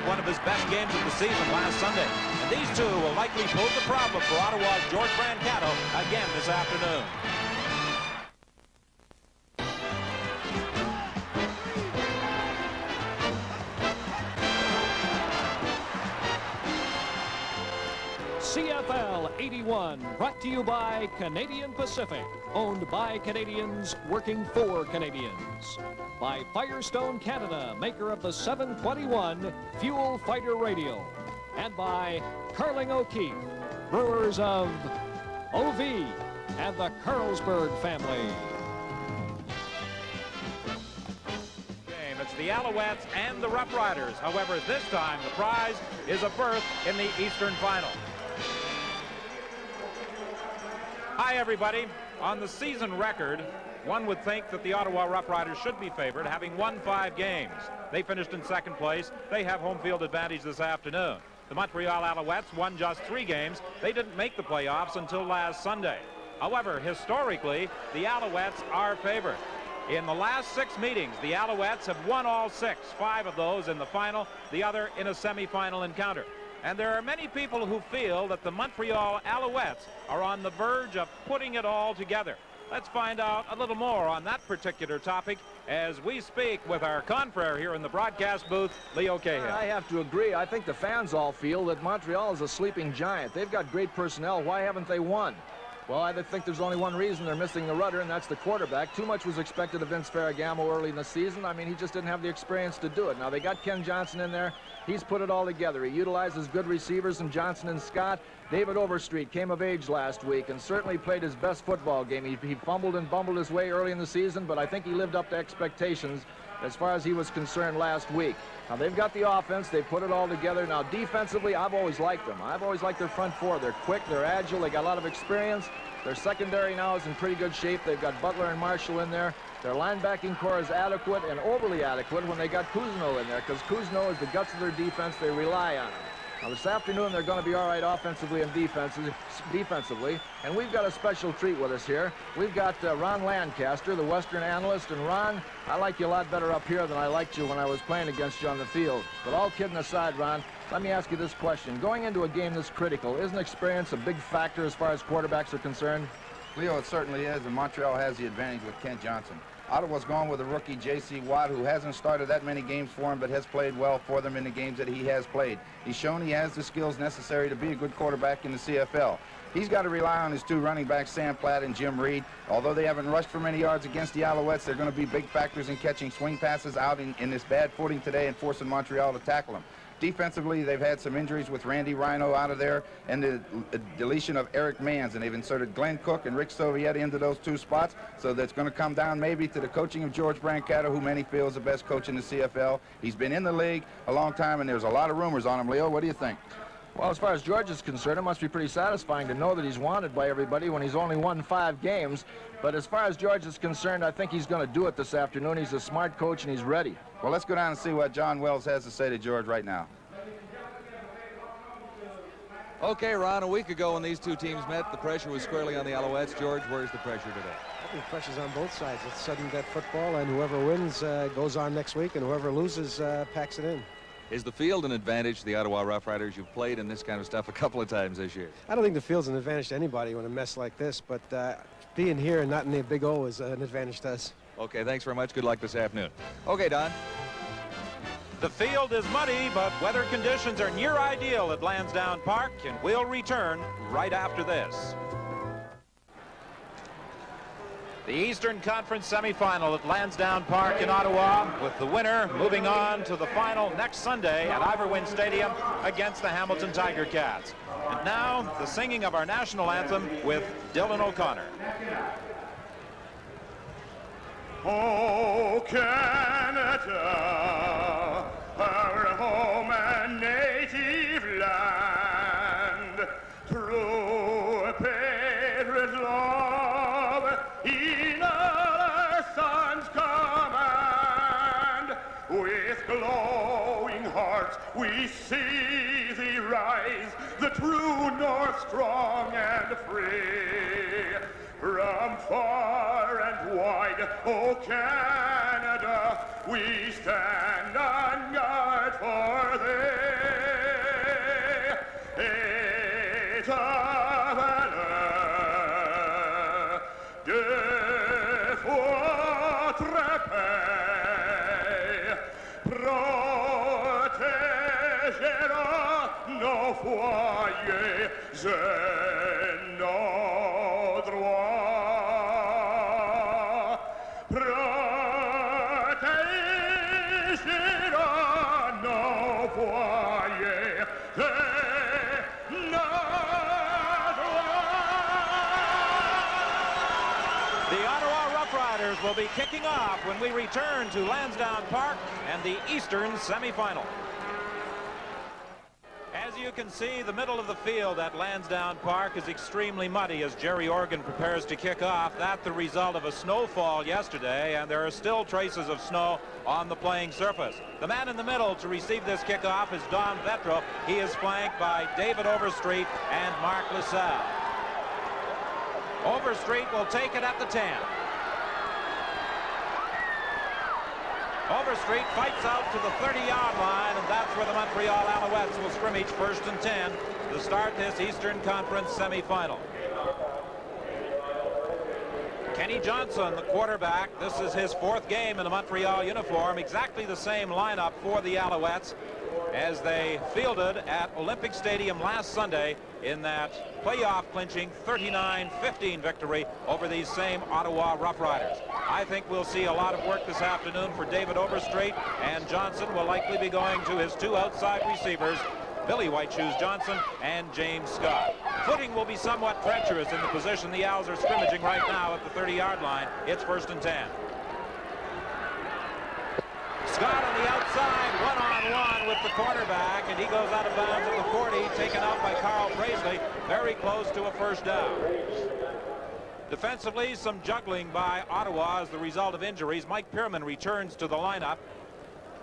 one of his best games of the season last Sunday. And these two will likely pose the problem for Ottawa's George Brancato again this afternoon. CFL 81, brought to you by Canadian Pacific, owned by Canadians, working for Canadians. By Firestone Canada, maker of the 721 Fuel Fighter Radio. And by Carling O'Keefe, brewers of OV and the Carlsberg family. It's the Alouettes and the Rough Riders. However, this time the prize is a berth in the Eastern Final. Hi, everybody. On the season record, one would think that the Ottawa Rough Riders should be favored, having won 5 games. They finished in second place. They have home field advantage this afternoon. The Montreal Alouettes won just 3 games. They didn't make the playoffs until last Sunday. However, historically, the Alouettes are favored. In the last 6 meetings, the Alouettes have won all 6, 5 of those in the final, the other in a semifinal encounter. And there are many people who feel that the Montreal Alouettes are on the verge of putting it all together. Let's find out a little more on that particular topic as we speak with our confrere here in the broadcast booth, Leo Cahill. I have to agree. I think the fans all feel that Montreal is a sleeping giant. They've got great personnel. Why haven't they won? Well, I think there's only one reason: they're missing the rudder, and that's the quarterback. Too much was expected of Vince Ferragamo early in the season. I mean, he just didn't have the experience to do it. Now, they got Ken Johnson in there. He's put it all together. He utilizes good receivers in Johnson and Scott. David Overstreet came of age last week and certainly played his best football game. He fumbled and bumbled his way early in the season, but I think he lived up to expectations as far as he was concerned last week. Now, they've got the offense. They've put it all together. Now, defensively, I've always liked them. I've always liked their front four. They're quick. They're agile. They got a lot of experience. Their secondary now is in pretty good shape. They've got Butler and Marshall in there. Their linebacking core is adequate and overly adequate when they got Cousineau in there, because Cousineau is the guts of their defense. They rely on him. Now, this afternoon, they're going to be all right offensively and defensively. And we've got a special treat with us here. We've got Ron Lancaster, the Western analyst. And Ron, I like you a lot better up here than I liked you when I was playing against you on the field. But all kidding aside, Ron, let me ask you this question. Going into a game this critical, isn't experience a big factor as far as quarterbacks are concerned? Leo, it certainly is, and Montreal has the advantage with Ken Johnson. Ottawa's gone with a rookie, J.C. Watt, who hasn't started that many games for him, but has played well for them in the games that he has played. He's shown he has the skills necessary to be a good quarterback in the CFL. He's got to rely on his 2 running backs, Sam Platt and Jim Reed. Although they haven't rushed for many yards against the Alouettes, they're going to be big factors in catching swing passes out in this bad footing today and forcing Montreal to tackle them. Defensively, they've had some injuries with Randy Rhino out of there and the deletion of Eric Manns, and they've inserted Glenn Cook and Rick Soviet into those 2 spots, so that's going to come down maybe to the coaching of George Brancato, who many feel is the best coach in the CFL. He's been in the league a long time, and there's a lot of rumors on him. Leo, what do you think? Well, as far as George is concerned, it must be pretty satisfying to know that he's wanted by everybody when he's only won 5 games. But as far as George is concerned, I think he's going to do it this afternoon. He's a smart coach, and he's ready. Well, let's go down and see what John Wells has to say to George right now. Okay, Ron, a week ago when these 2 teams met, the pressure was squarely on the Alouettes. George, where's the pressure today? I think pressure's on both sides. It's sudden death football, and whoever wins goes on next week, and whoever loses packs it in. Is the field an advantage to the Ottawa Rough Riders? You've played in this kind of stuff a couple of times this year. I don't think the field's an advantage to anybody in a mess like this, but being here and not in the Big O is an advantage to us. Okay, thanks very much. Good luck this afternoon. Okay, Don. The field is muddy, but weather conditions are near ideal at Lansdowne Park, and we'll return right after this. The Eastern Conference semifinal at Lansdowne Park in Ottawa, with the winner moving on to the final next Sunday at Iverwin Stadium against the Hamilton Tiger Cats. And now, the singing of our national anthem with Dylan O'Connor. Oh, Canada, our home and native land, true patriot love in our sons' command. With glowing hearts we see thee rise, the true North strong and free. From far and wide, oh Canada, we stand on guard for thee. valeur de votre paix protégera nos foyers et nos droits. Protégera nos foyers et nos droits. The Ottawa Rough Riders will be kicking off when we return to Lansdowne Park and the Eastern semifinal. As you can see, the middle of the field at Lansdowne Park is extremely muddy as Jerry Organ prepares to kick off. That's the result of a snowfall yesterday, and there are still traces of snow on the playing surface. The man in the middle to receive this kickoff is Dom Vetro. He is flanked by David Overstreet and Mark LaSalle. Overstreet will take it at the 10. Overstreet fights out to the 30-yard line, and that's where the Montreal Alouettes will scrimmage 1st and 10 to start this Eastern Conference semifinal. Kenny Johnson, the quarterback. This is his 4th game in a Montreal uniform. Exactly the same lineup for the Alouettes as they fielded at Olympic Stadium last Sunday in that playoff clinching 39-15 victory over these same Ottawa Rough Riders. I think we'll see a lot of work this afternoon for David Overstreet, and Johnson will likely be going to his 2 outside receivers, Billy White Shoes Johnson and James Scott. Footing will be somewhat treacherous in the position the Owls are scrimmaging right now at the 30-yard line. It's 1st and 10. Scott on the outside, one-on-one with the quarterback, and he goes out of bounds at the 40, taken out by Carl Braisley, very close to a 1st down. Defensively, some juggling by Ottawa as the result of injuries. Mike Pierman returns to the lineup,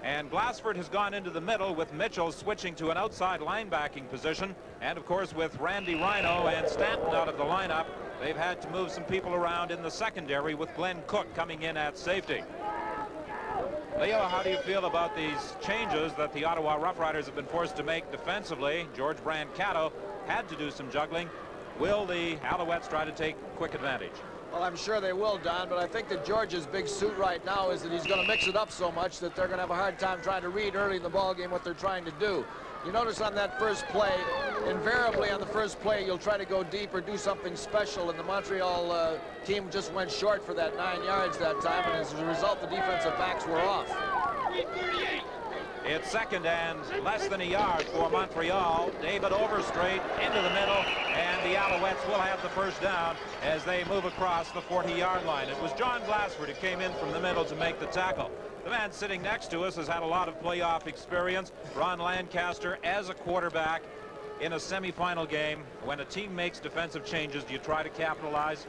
and Glassford has gone into the middle with Mitchell switching to an outside linebacking position, and of course with Randy Rhino and Stanton out of the lineup, they've had to move some people around in the secondary with Glenn Cook coming in at safety. Leo, how do you feel about these changes that the Ottawa Rough Riders have been forced to make defensively? George Brancato had to do some juggling. Will the Alouettes try to take quick advantage? Well, I'm sure they will, Don, but I think that George's big suit right now is that he's going to mix it up so much that they're going to have a hard time trying to read early in the ball game what they're trying to do. You notice on that first play, invariably on the first play, you'll try to go deep or do something special, and the Montreal team just went short for that 9 yards that time, and as a result, the defensive backs were off. It's 2nd and less than a yard for Montreal. David Overstreet into the middle, and the Alouettes will have the 1st down as they move across the 40-yard line. It was John Glassford who came in from the middle to make the tackle. The man sitting next to us has had a lot of playoff experience. Ron Lancaster as a quarterback in a semifinal game. When a team makes defensive changes, do you try to capitalize?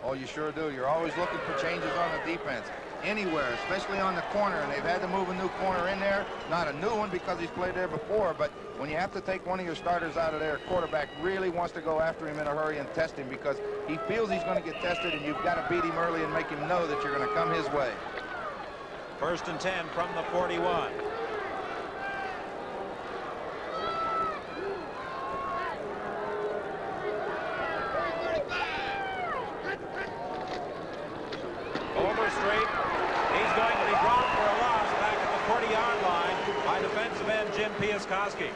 Oh, you sure do. You're always looking for changes on the defense. Anywhere, especially on the corner, and they've had to move a new corner in there. Not a new one because he's played there before, but when you have to take one of your starters out of there, quarterback really wants to go after him in a hurry and test him because he feels he's going to get tested, and you've got to beat him early and make him know that you're going to come his way. 1st and 10 from the 41. Overstreet, he's going to be dropped for a loss back at the 40-yard line by defensive end Jim Piaskowski.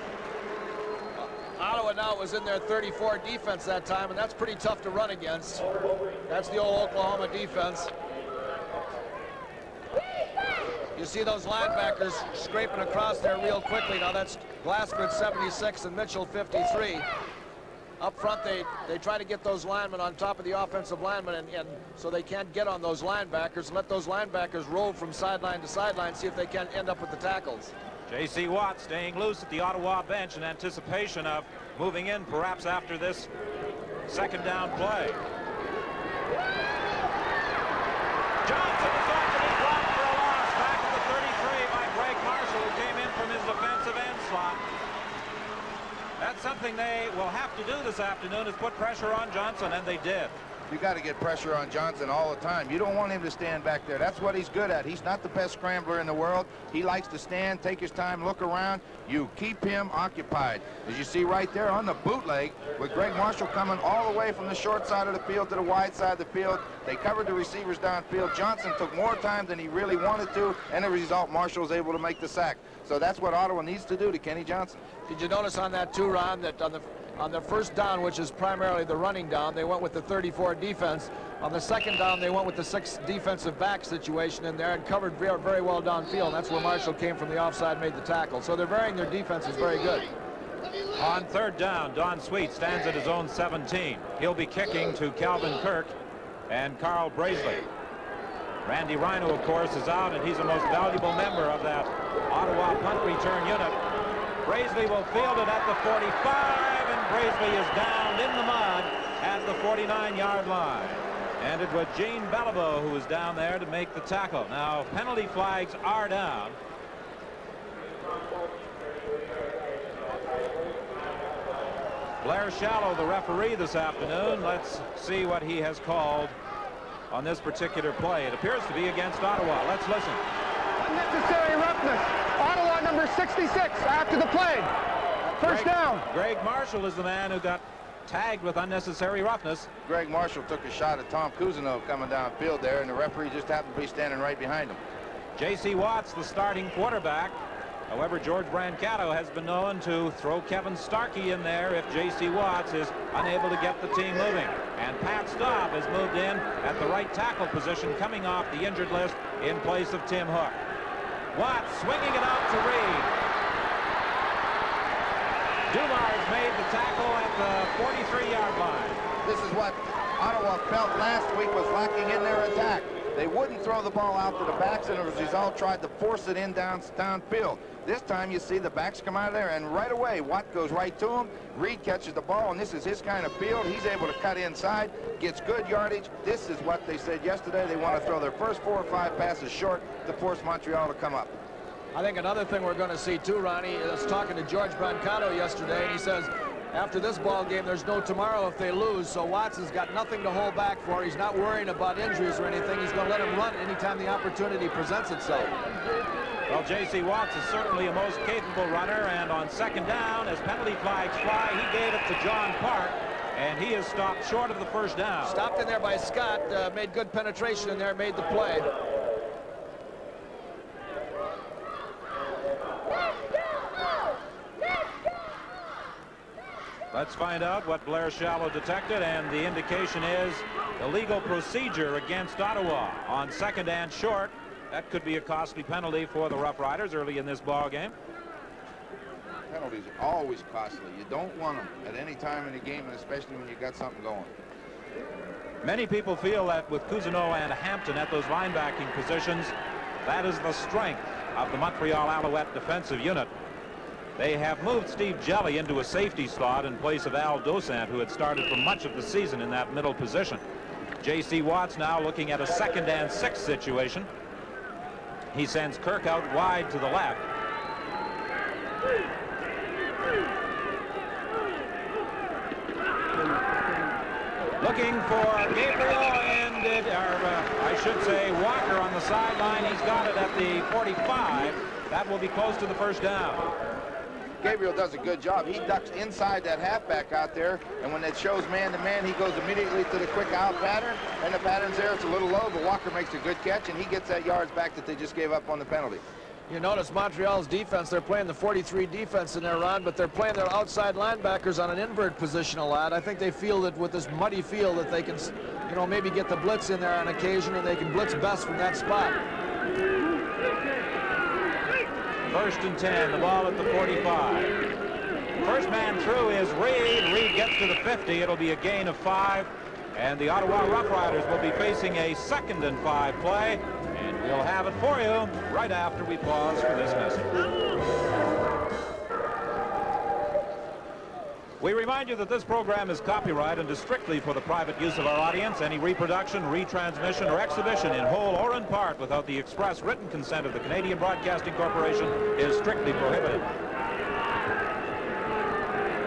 Ottawa now was in their 34 defense that time, and that's pretty tough to run against. That's the old Oklahoma defense. You see those linebackers scraping across there real quickly. Now that's Glassford 76 and Mitchell 53. Up front, they try to get those linemen on top of the offensive linemen, and so they can't get on those linebackers and let those linebackers roll from sideline to sideline, see if they can end up with the tackles. J.C. Watt staying loose at the Ottawa bench in anticipation of moving in perhaps after this 2nd down play. Johnson is going to be dropped for a loss back at the 33 by Greg Marshall, who came in from his defensive end slot. That's something they will have to do this afternoon, is put pressure on Johnson, and they did. You got to get pressure on Johnson all the time. You don't want him to stand back there. That's what he's good at. He's not the best scrambler in the world. He likes to stand, take his time, look around. You keep him occupied. As you see right there on the bootleg, with Greg Marshall coming all the way from the short side of the field to the wide side of the field. They covered the receivers downfield. Johnson took more time than he really wanted to, and as a result, Marshall was able to make the sack. So that's what Ottawa needs to do to Kenny Johnson. Did you notice on that too, Ron, that on the first down, which is primarily the running down, they went with the 34 defense. On the second down, they went with the 6 defensive back situation in there and covered very, very well downfield. That's where Marshall came from the offside, made the tackle. So they're varying their defenses very good. On third down, Don Sweet stands at his own 17. He'll be kicking to Calvin Kirk and Carl Brazeley. Randy Rhino, of course, is out, and he's the most valuable member of that Ottawa punt return unit. Brazeley will field it at the 45, and Brazeley is down in the mud at the 49-yard line. And it was Gene Beliveau who was down there to make the tackle. Now, penalty flags are down. Blair Shallow, the referee this afternoon. Let's see what he has called on this particular play. It appears to be against Ottawa. Let's listen. Unnecessary roughness. Ottawa number 66 after the play. First down. Greg Marshall is the man who got tagged with unnecessary roughness. Greg Marshall took a shot at Tom Cousineau coming downfield there, and the referee just happened to be standing right behind him. J.C. Watts, the starting quarterback. However, George Brancato has been known to throw Kevin Starkey in there if J.C. Watts is unable to get the team moving. And Pat Staub has moved in at the right tackle position, coming off the injured list in place of Tim Hook. Watts swinging it out to Reed. Dumars made the tackle at the 43-yard line. This is what Ottawa felt last week was lacking in their attack. They wouldn't throw the ball out to the backs, and as a result tried to force it in downfield. This time you see the backs come out of there, and right away Watt goes right to him. Reed catches the ball, and this is his kind of field. He's able to cut inside, gets good yardage. This is what they said yesterday. They want to throw their first 4 or 5 passes short to force Montreal to come up. I think another thing we're going to see too, Ronnie, is talking to George Brancato yesterday, and he says after this ball game there's no tomorrow if they lose, so Watts has got nothing to hold back for. He's not worrying about injuries or anything. He's going to let him run anytime the opportunity presents itself. Well, J.C. Watts is certainly a most capable runner, and on second down, as penalty flags fly, he gave it to John Park, and he is stopped short of the first down. Stopped in there by Scott, made good penetration in there, made the play. Let's find out what Blair Shallow detected, and the indication is illegal procedure against Ottawa on second and short. That could be a costly penalty for the Rough Riders early in this ball game. Penalties are always costly. You don't want them at any time in the game, and especially when you got something going. Many people feel that with Cousineau and Hampton at those linebacking positions, that is the strength of the Montreal Alouette defensive unit. They have moved Steve Jelly into a safety slot in place of Al Dosant, who had started for much of the season in that middle position. J.C. Watts now looking at a 2nd and 6 situation. He sends Kirk out wide to the left. Looking for Gabriel, and I should say Walker on the sideline. He's got it at the 45. That will be close to the first down. Gabriel does a good job. He ducks inside that halfback out there, and when it shows man-to-man, he goes immediately to the quick out pattern, and the pattern's there. It's a little low, but Walker makes a good catch, and he gets that yards back that they just gave up on the penalty. You notice Montreal's defense, they're playing the 43 defense in there, Ron, but they're playing their outside linebackers on an invert position a lot. I think they feel that with this muddy field that they can, you know, maybe get the blitz in there on occasion, and they can blitz best from that spot. 1st and 10, the ball at the 45. First man through is Reed. Reed gets to the 50. It'll be a gain of 5, and the Ottawa Rough Riders will be facing a 2nd and 5 play, and we'll have it for you right after we pause for this message. We remind you that this program is copyright and is strictly for the private use of our audience. Any reproduction, retransmission, or exhibition in whole or in part without the express written consent of the Canadian Broadcasting Corporation is strictly prohibited.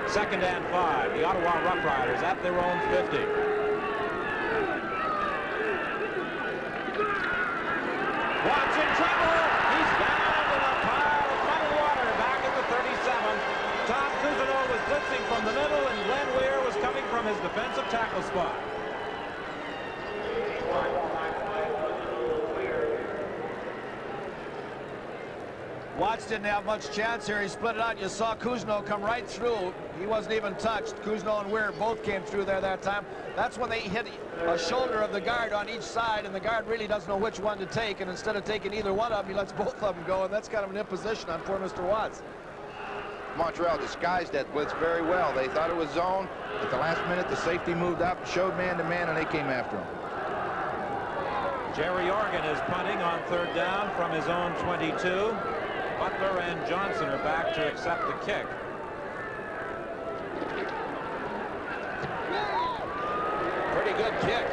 2nd and 5. The Ottawa Rough Riders at their own 50. tackle spot. Watts didn't have much chance here. He split it out. You saw Kuzno come right through. He wasn't even touched. Kuzno and Weir both came through there that time. That's when they hit a shoulder of the guard on each side, and the guard really doesn't know which one to take, and instead of taking either one of them, he lets both of them go, and that's kind of an imposition on poor Mr. Watts. Montreal disguised that blitz very well. They thought it was zone. At the last minute, the safety moved up, showed man-to-man, and they came after him. Jerry Organ is punting on 3rd down from his own 22. Butler and Johnson are back to accept the kick. Pretty good kick.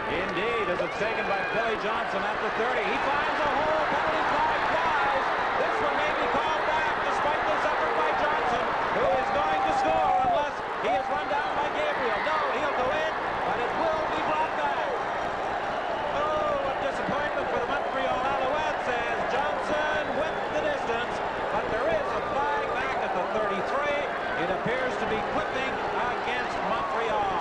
Indeed, as it's taken by Billy Johnson at the 30. He finds a hole. Penalty flag flies. This one may be called back despite this effort by Johnson, who is going to score unless he is run down by Gabriel. No, he'll go in, but it will be brought back. Oh, what disappointment for the Montreal Alouettes as Johnson whipped the distance, but there is a flag back at the 33. It appears to be clipping against Montreal.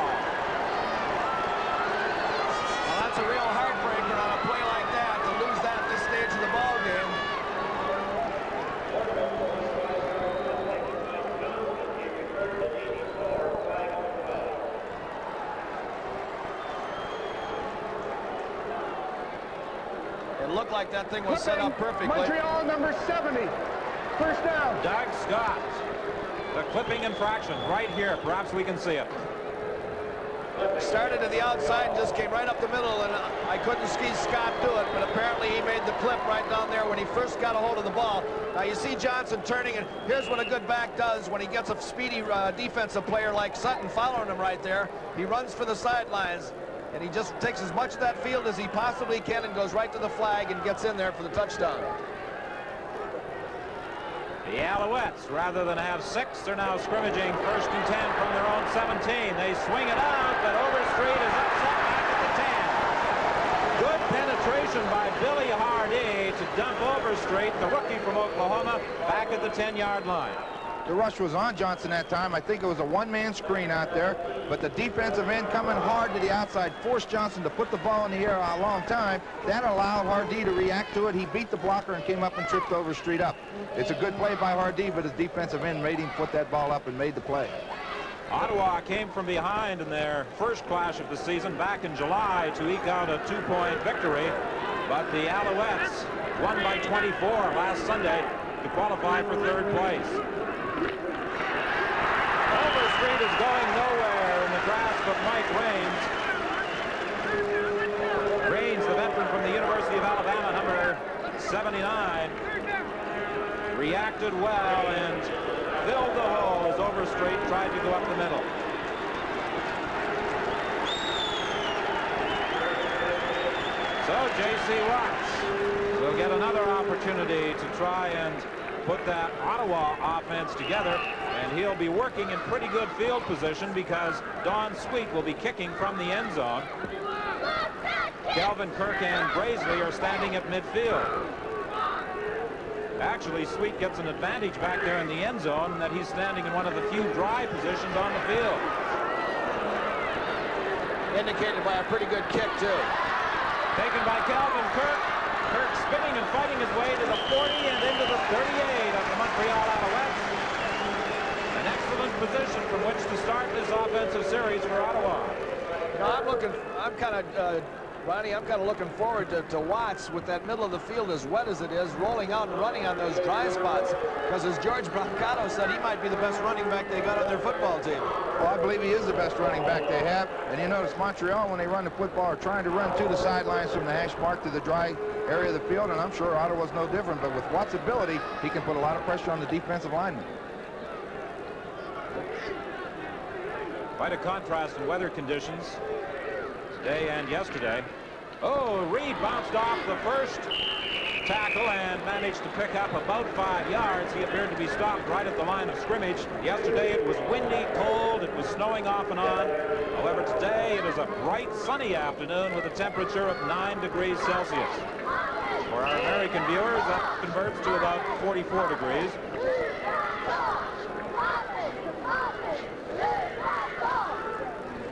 Well, that's a real heartbreaker on a play like that, to lose that at this stage of the ball game. It looked like that thing was set up perfectly. Montreal number 70. First down. Doug Scott. The clipping infraction right here. Perhaps we can see it. Started to the outside and just came right up the middle, and I couldn't see Scott do it, but apparently he made the clip right down there when he first got a hold of the ball. Now you see Johnson turning, and here's what a good back does when he gets a speedy defensive player like Sutton following him right there. He runs for the sidelines, and he just takes as much of that field as he possibly can and goes right to the flag and gets in there for the touchdown. The Alouettes, rather than have 6, they're now scrimmaging 1st and 10 from their own 17. They swing it out, but Overstreet is upset back at the 10. Good penetration by Billy Hardy to dump Overstreet, the rookie from Oklahoma, back at the 10-yard line. The rush was on Johnson that time. I think it was a one-man screen out there, but the defensive end coming hard to the outside forced Johnson to put the ball in the air a long time. That allowed Hardy to react to it. He beat the blocker and came up and tripped Overstreet up. It's a good play by Hardy, but his defensive end made him put that ball up and made the play. Ottawa came from behind in their first clash of the season back in July to eke out a 2-point victory, but the Alouettes won by 24 last Sunday to qualify for 3rd place. Overstreet is going nowhere in the grasp of Mike Raines. Raines, the veteran from the University of Alabama, number 79, reacted well and filled the hole as Overstreet tried to go up the middle. So J.C. Watts will get another opportunity to try and put that Ottawa offense together, and he'll be working in pretty good field position because Don Sweet will be kicking from the end zone. Calvin Kirk and Brazeley are standing at midfield. Actually, Sweet gets an advantage back there in the end zone in that he's standing in one of the few dry positions on the field. Indicated by a pretty good kick, too. Taken by Calvin Kirk. Kirk spinning and fighting his way to the 40 and into the 38 of the Montreal Alouettes. An excellent position from which to start this offensive series for Ottawa. You know, Ronnie, I'm kind of looking forward to Watts with that middle of the field as wet as it is, rolling out and running on those dry spots. Because as George Brancato said, he might be the best running back they got on their football team. Well, I believe he is the best running back they have. And you notice Montreal, when they run the football, are trying to run to the sidelines from the hash mark to the dry area of the field. And I'm sure Ottawa's no different. But with Watts' ability, he can put a lot of pressure on the defensive lineman. Quite a contrast in weather conditions today and yesterday. Oh, Reed bounced off the first tackle and managed to pick up about 5 yards. He appeared to be stopped right at the line of scrimmage. Yesterday it was windy, cold, it was snowing off and on. However, today it is a bright, sunny afternoon with a temperature of 9 degrees Celsius. For our American viewers, that converts to about 44 degrees.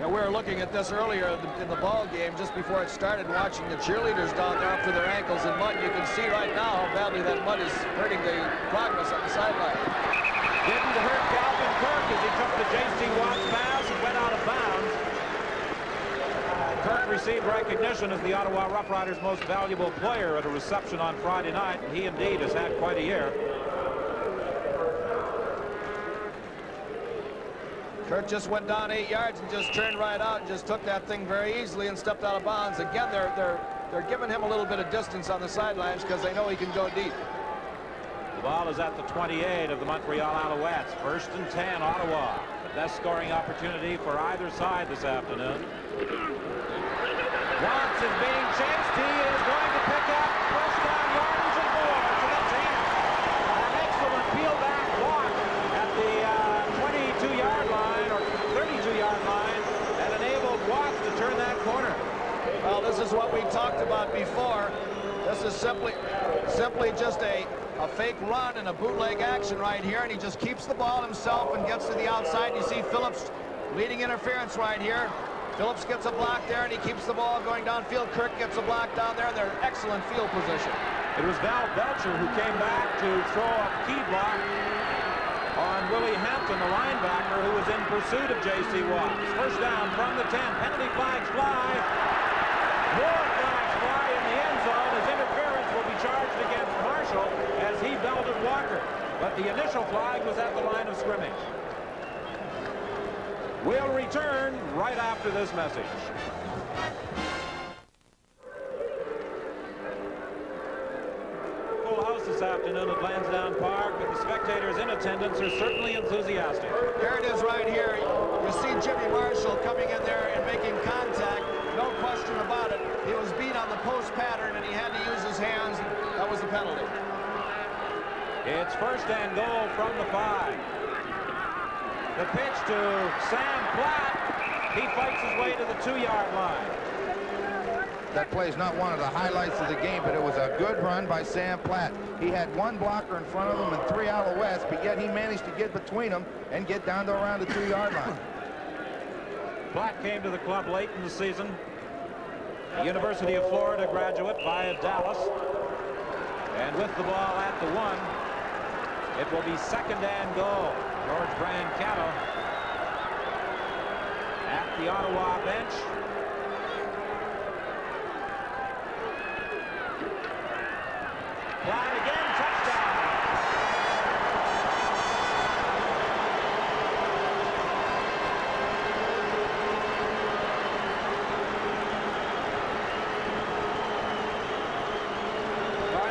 Now, we were looking at this earlier in the ball game just before it started, watching the cheerleaders down there up to their ankles in mud. You can see right now how badly that mud is hurting the progress on the sideline. Didn't hurt Calvin Kirk as he took the J.C. Watts pass and went out of bounds. Kirk received recognition as the Ottawa Rough Riders' most valuable player at a reception on Friday night, and he indeed has had quite a year. Kirk just went down 8 yards and just turned right out and just took that thing very easily and stepped out of bounds. Again, they're giving him a little bit of distance on the sidelines because they know he can go deep. The ball is at the 28 of the Montreal Alouettes. 1st and 10, Ottawa. The best scoring opportunity for either side this afternoon. Watts is being chased. He is going to pick up first down yardage and more to the 10. An excellent peel back block at the 22-yard line or 32-yard line that enabled Watts to turn that corner. Well, this is what we talked about before. This is simply just a fake run and a bootleg action right here, and he just keeps the ball himself and gets to the outside. You see Phillips leading interference right here. Phillips gets a block there, and he keeps the ball going downfield. Kirk gets a block down there, and they're in excellent field position. It was Val Belcher who came back to throw a key block on Willie Hampton, the linebacker, who was in pursuit of J.C. Watts. First down from the 10. Penalty flags fly. More flags fly in the end zone as interference will be charged against Marshall as he belted Walker. But the initial flag was at the line of scrimmage. We'll return right after this message. Full house this afternoon at Lansdowne Park, but the spectators in attendance are certainly enthusiastic. There it is right here. You see Jimmy Marshall coming in there and making contact. No question about it. He was beat on the post pattern, and he had to use his hands. That was the penalty. It's 1st and goal from the 5. The pitch to Sam Platt. He fights his way to the 2-yard line. That play is not one of the highlights of the game, but it was a good run by Sam Platt. He had one blocker in front of him and 3 Alouettes, but yet he managed to get between them and get down to around the 2-yard line. Platt came to the club late in the season. A University of Florida graduate via Dallas. And with the ball at the 1, it will be 2nd and goal. George Brancato at the Ottawa bench. Platt again, touchdown.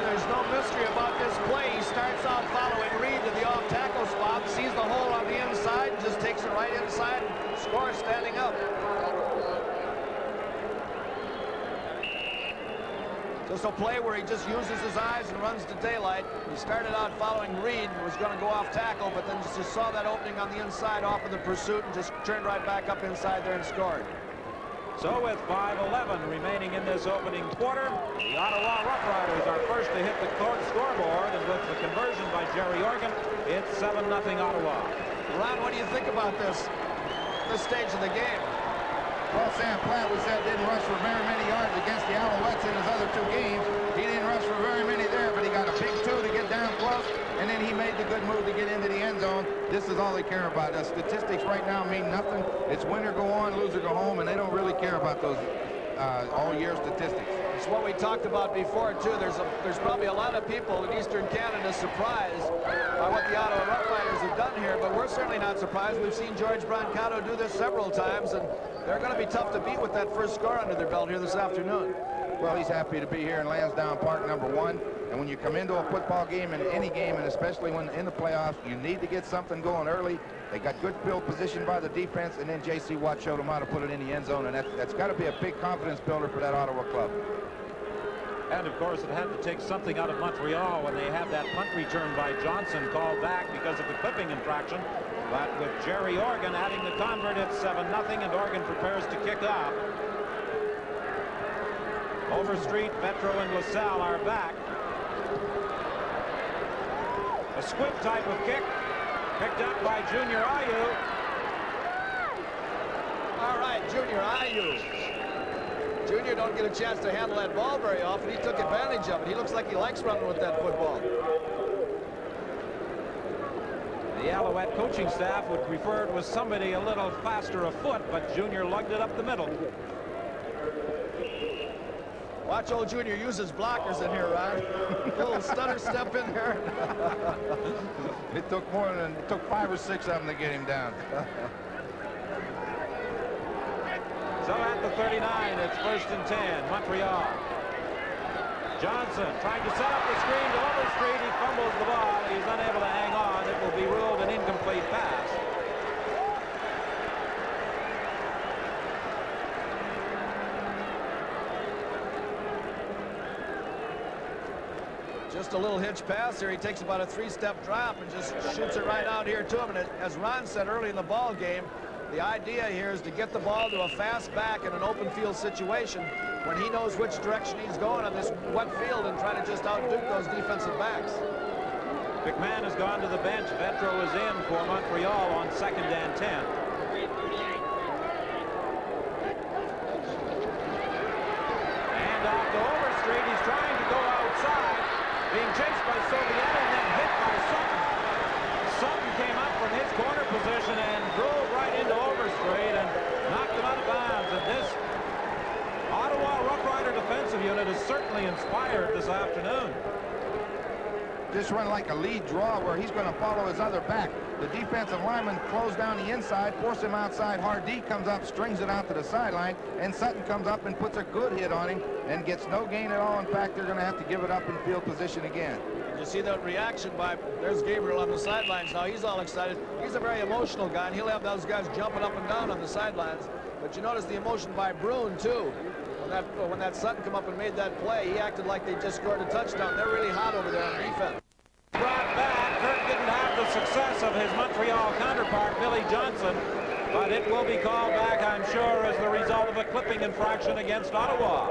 There's no mystery about this play. He starts out following Reed to the off-tackle spot, sees the hole on the inside, and just takes it right inside and scores standing up. Just a play where he just uses his eyes and runs to daylight. He started out following Reed and was going to go off tackle, but then just saw that opening on the inside off of the pursuit and just turned right back up inside there and scored. So with 5:11 remaining in this opening quarter, the Ottawa Rough Riders are first to hit the scoreboard, and with the conversion by Jerry Organ, it's 7-0 Ottawa. Ron, what do you think about this stage of the game? Well, Sam Platt, we said, didn't rush for very many yards against the Alouettes in his other 2 games. He didn't rush for very many there, but he got a big 2 to get down close, and then he made the good move to get into the end zone. This is all they care about. The statistics right now mean nothing. It's win or go on, lose or go home, and they don't really care about those all-year statistics. It's what we talked about before, too. There's probably a lot of people in Eastern Canada surprised by what the Ottawa Rough Riders have done here, but we're certainly not surprised. We've seen George Brancato do this several times, and they're going to be tough to beat with that first score under their belt here this afternoon. Well, he's happy to be here in Lansdowne Park, #1. And when you come into a football game, and any game, and especially when in the playoffs, you need to get something going early. They got good field position by the defense, and then J.C. Watt showed them how to put it in the end zone, and that's got to be a big confidence builder for that Ottawa club. And, of course, it had to take something out of Montreal when they had that punt return by Johnson called back because of the clipping infraction. But with Jerry Organ adding the convert, it's 7-0, and Organ prepares to kick off. Overstreet, Petro, and LaSalle are back. A squib type of kick picked up by Junior Ayu. All right, Junior Ayu. Junior don't get a chance to handle that ball very often. He took advantage of it. He looks like he likes running with that football. The Alouette coaching staff would prefer it was somebody a little faster afoot, but Junior lugged it up the middle. Watch old Junior use his blockers in here, Ron. A little stutter step in there. It took 5 or 6 of them to get him down. So at the 39, it's 1st and 10, Montreal. Johnson trying to set up the screen to Overstreet. He fumbles the ball. He's unable to hang on. It will be ruled an incomplete pass. Just a little hitch pass here. He takes about a 3-step drop and just shoots it right out here to him. And as Ron said early in the ball game, the idea here is to get the ball to a fast back in an open field situation when he knows which direction he's going on this wet field and try to just outduke those defensive backs. McMahon has gone to the bench. Vetro is in for Montreal on 2nd and 10. And off to Overstreet. He's trying to go outside. Being chased by Soviet and then hit by Sutton. Sutton came up from his corner position and drove right into Overstreet and knocked him out of bounds. And this Ottawa Rough Rider defensive unit is certainly inspired this afternoon. Just run like a lead draw where he's going to follow his other back. The defensive lineman closed down the inside, force him outside. Hardy comes up, strings it out to the sideline, and Sutton comes up and puts a good hit on him and gets no gain at all. In fact, they're going to have to give it up in field position again. You see that reaction by, there's Gabriel on the sidelines now. He's all excited. He's a very emotional guy, and he'll have those guys jumping up and down on the sidelines. But you notice the emotion by Brune, too. When that Sutton come up and made that play, he acted like they just scored a touchdown. They're really hot over there on defense. Brought back. Kirk didn't have the success of his Montreal counterpart, Billy Johnson, but it will be called back, I'm sure, as the result of a clipping infraction against Ottawa.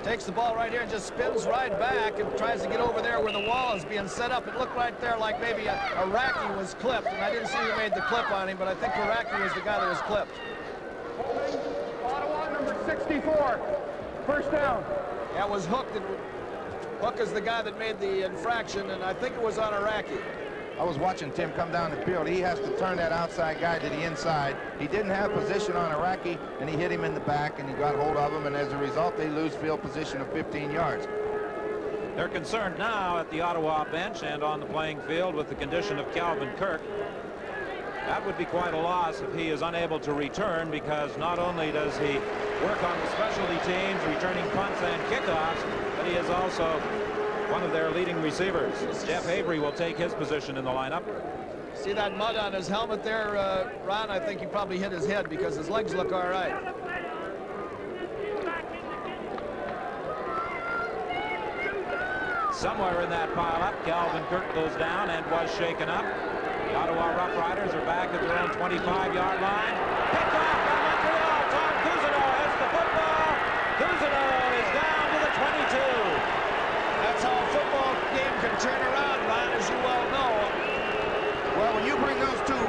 Takes the ball right here and just spins right back and tries to get over there where the wall is being set up. It looked right there like maybe Iraqi was clipped, and I didn't see who made the clip on him, but I think Iraqi was the guy that was clipped. Ottawa number 64, 1st down. Yeah, it was Hook. Hook is the guy that made the infraction, and I think it was on Iraqi. I was watching Tim come down the field. He has to turn that outside guy to the inside. He didn't have position on Iraqi, and he hit him in the back, and he got hold of him, and as a result, they lose field position of 15 yards. They're concerned now at the Ottawa bench and on the playing field with the condition of Calvin Kirk. That would be quite a loss if he is unable to return, because not only does he work on the specialty teams, returning punts and kickoffs, but he is also one of their leading receivers. Jeff Avery will take his position in the lineup. See that mud on his helmet there, Ron? I think he probably hit his head because his legs look all right. Somewhere in that pile-up, Calvin Kirk goes down and was shaken up. The Ottawa Rough Riders are back at their own 25-yard line. Picked off by Montreal. Tom Cousineau has the football. Cousineau is down to the 22. That's how a football game can turn around, Ron, as you well know. Well, when you bring those two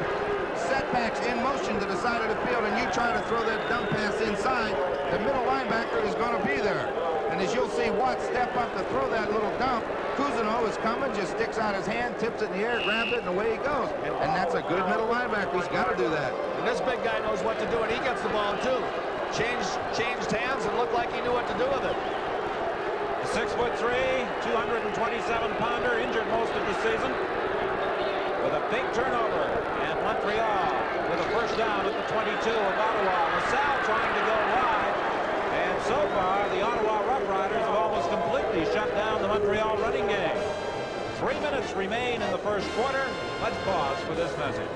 setbacks in motion to the side of the field and you try to throw that dump pass inside, the middle linebacker is going to be there. And as you'll see Watt step up to throw that little dump, Cousineau is coming, just sticks out his hand, tips it in the air, grabs it, and away he goes. And that's a good middle linebacker. He's got to do that. And this big guy knows what to do, and he gets the ball, too. Changed hands and looked like he knew what to do with it. 6'3", 227-pounder, injured most of the season, with a big turnover. And Montreal with a 1st down at the 22 of Ottawa. LaSalle trying to go wide. And so far, the Ottawa Rough Riders have almost completely shut down the Montreal running game. 3 minutes remain in the 1st quarter. Let's pause for this message.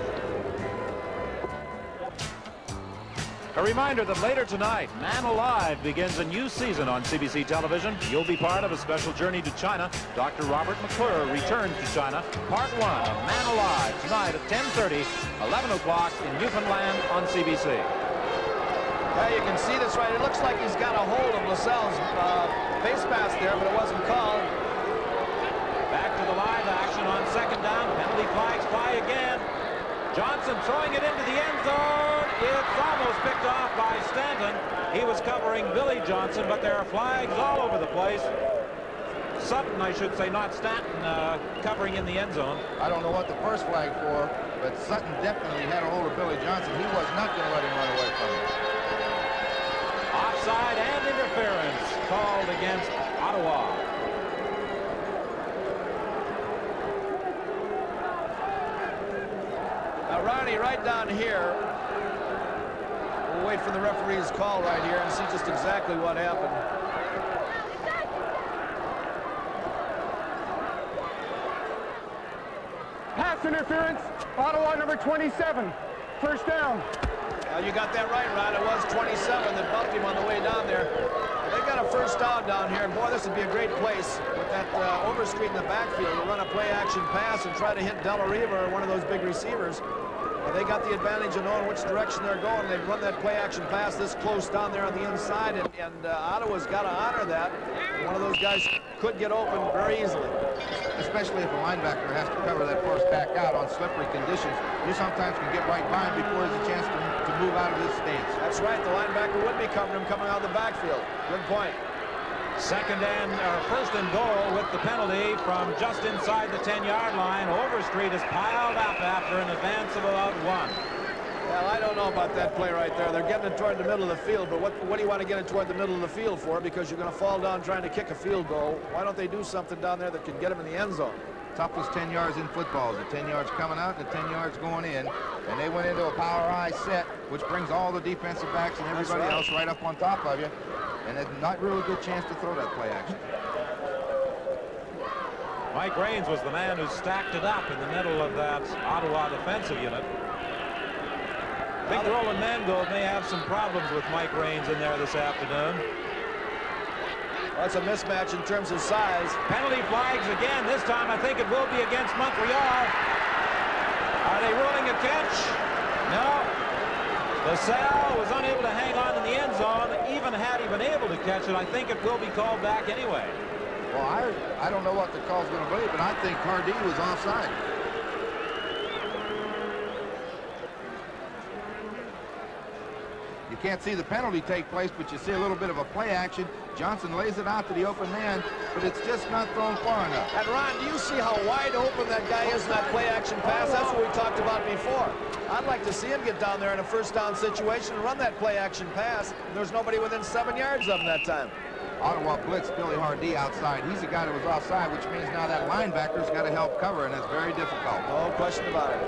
A reminder that later tonight, Man Alive begins a new season on CBC television. You'll be part of a special journey to China. Dr. Robert McClure returns to China. Part 1 of Man Alive tonight at 10:30, 11 o'clock in Newfoundland on CBC. Yeah, you can see this right. It looks like he's got a hold of LaSalle's face pass there, but it wasn't called. Back to the live action on 2nd down. Penalty flags fly again. Johnson throwing it into the end zone. it's almost picked off by Stanton. He was covering Billy Johnson, but there are flags all over the place. Sutton, I should say, not Stanton, covering in the end zone. I don't know what the first flag for, but Sutton definitely had a hold of Billy Johnson. He was not going to let him run away from him. Offside and interference called against Ottawa. Now, Ronnie, right down here, we'll wait for the referee's call right here and see just exactly what happened. Pass interference, Ottawa number 27. First down. You got that right, Ron. It was 27 that bumped him on the way down there. They got a first down here, and boy, this would be a great place with that Overstreet in the backfield to run a play-action pass and try to hit Della Riva or one of those big receivers. They got the advantage of knowing which direction they're going. They've run that play-action pass this close down there on the inside, and Ottawa's got to honor that. One of those guys could get open very easily. Especially if a linebacker has to cover that first back out on slippery conditions. You sometimes can get right by him before there's a chance to move out of his stance. That's right. The linebacker would be covering him coming out of the backfield. Good point. First and goal with the penalty from just inside the 10-yard line. Overstreet is piled up after an advance of about 1. Well, I don't know about that play right there. They're getting it toward the middle of the field, but what do you want to get it toward the middle of the field for? Because you're going to fall down trying to kick a field goal. Why don't they do something down there that can get them in the end zone? Toughest 10 yards in football is the 10 yards coming out and the 10 yards going in. And they went into a power high set, which brings all the defensive backs and everybody else right up on top of you. And it's not really a good chance to throw that play action. Mike Raines was the man who stacked it up in the middle of that Ottawa defensive unit. I think Roland Mangold may have some problems with Mike Raines in there this afternoon. Well, that's a mismatch in terms of size. Penalty flags again. This time I think it will be against Montreal. Are they ruling a catch? No. LaSalle was unable to hang on in the end zone. Even had he been able to catch it, I think it will be called back anyway. Well, I don't know what the call's going to be, but I think Hardy was offside. You can't see the penalty take place, but you see a little bit of a play action. Johnson lays it out to the open man, but it's just not thrown far enough. And Ron, do you see how wide open that guy is in that play action pass? That's what we talked about before. I'd like to see him get down there in a first down situation and run that play action pass. There's nobody within 7 yards of him that time. Ottawa blitzed Billy Hardy outside. He's the guy that was offside, which means now that linebacker's got to help cover, and that's very difficult. No question about it.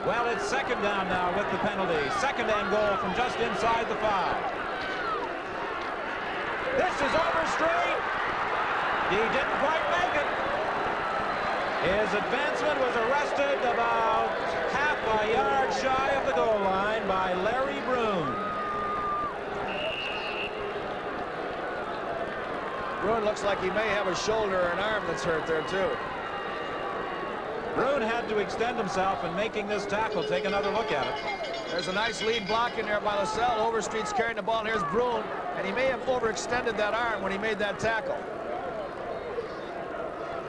Well, it's second down now with the penalty. Second and goal from just inside the 5. This is Overstreet. He didn't quite make it. His advancement was arrested about half a yard shy of the goal line by Larry Brune. Brune looks like he may have a shoulder or an arm that's hurt there, too. Brune had to extend himself in making this tackle. Take another look at it. There's a nice lead block in there by LaSalle. Overstreet's carrying the ball, and here's Brune, and he may have overextended that arm when he made that tackle.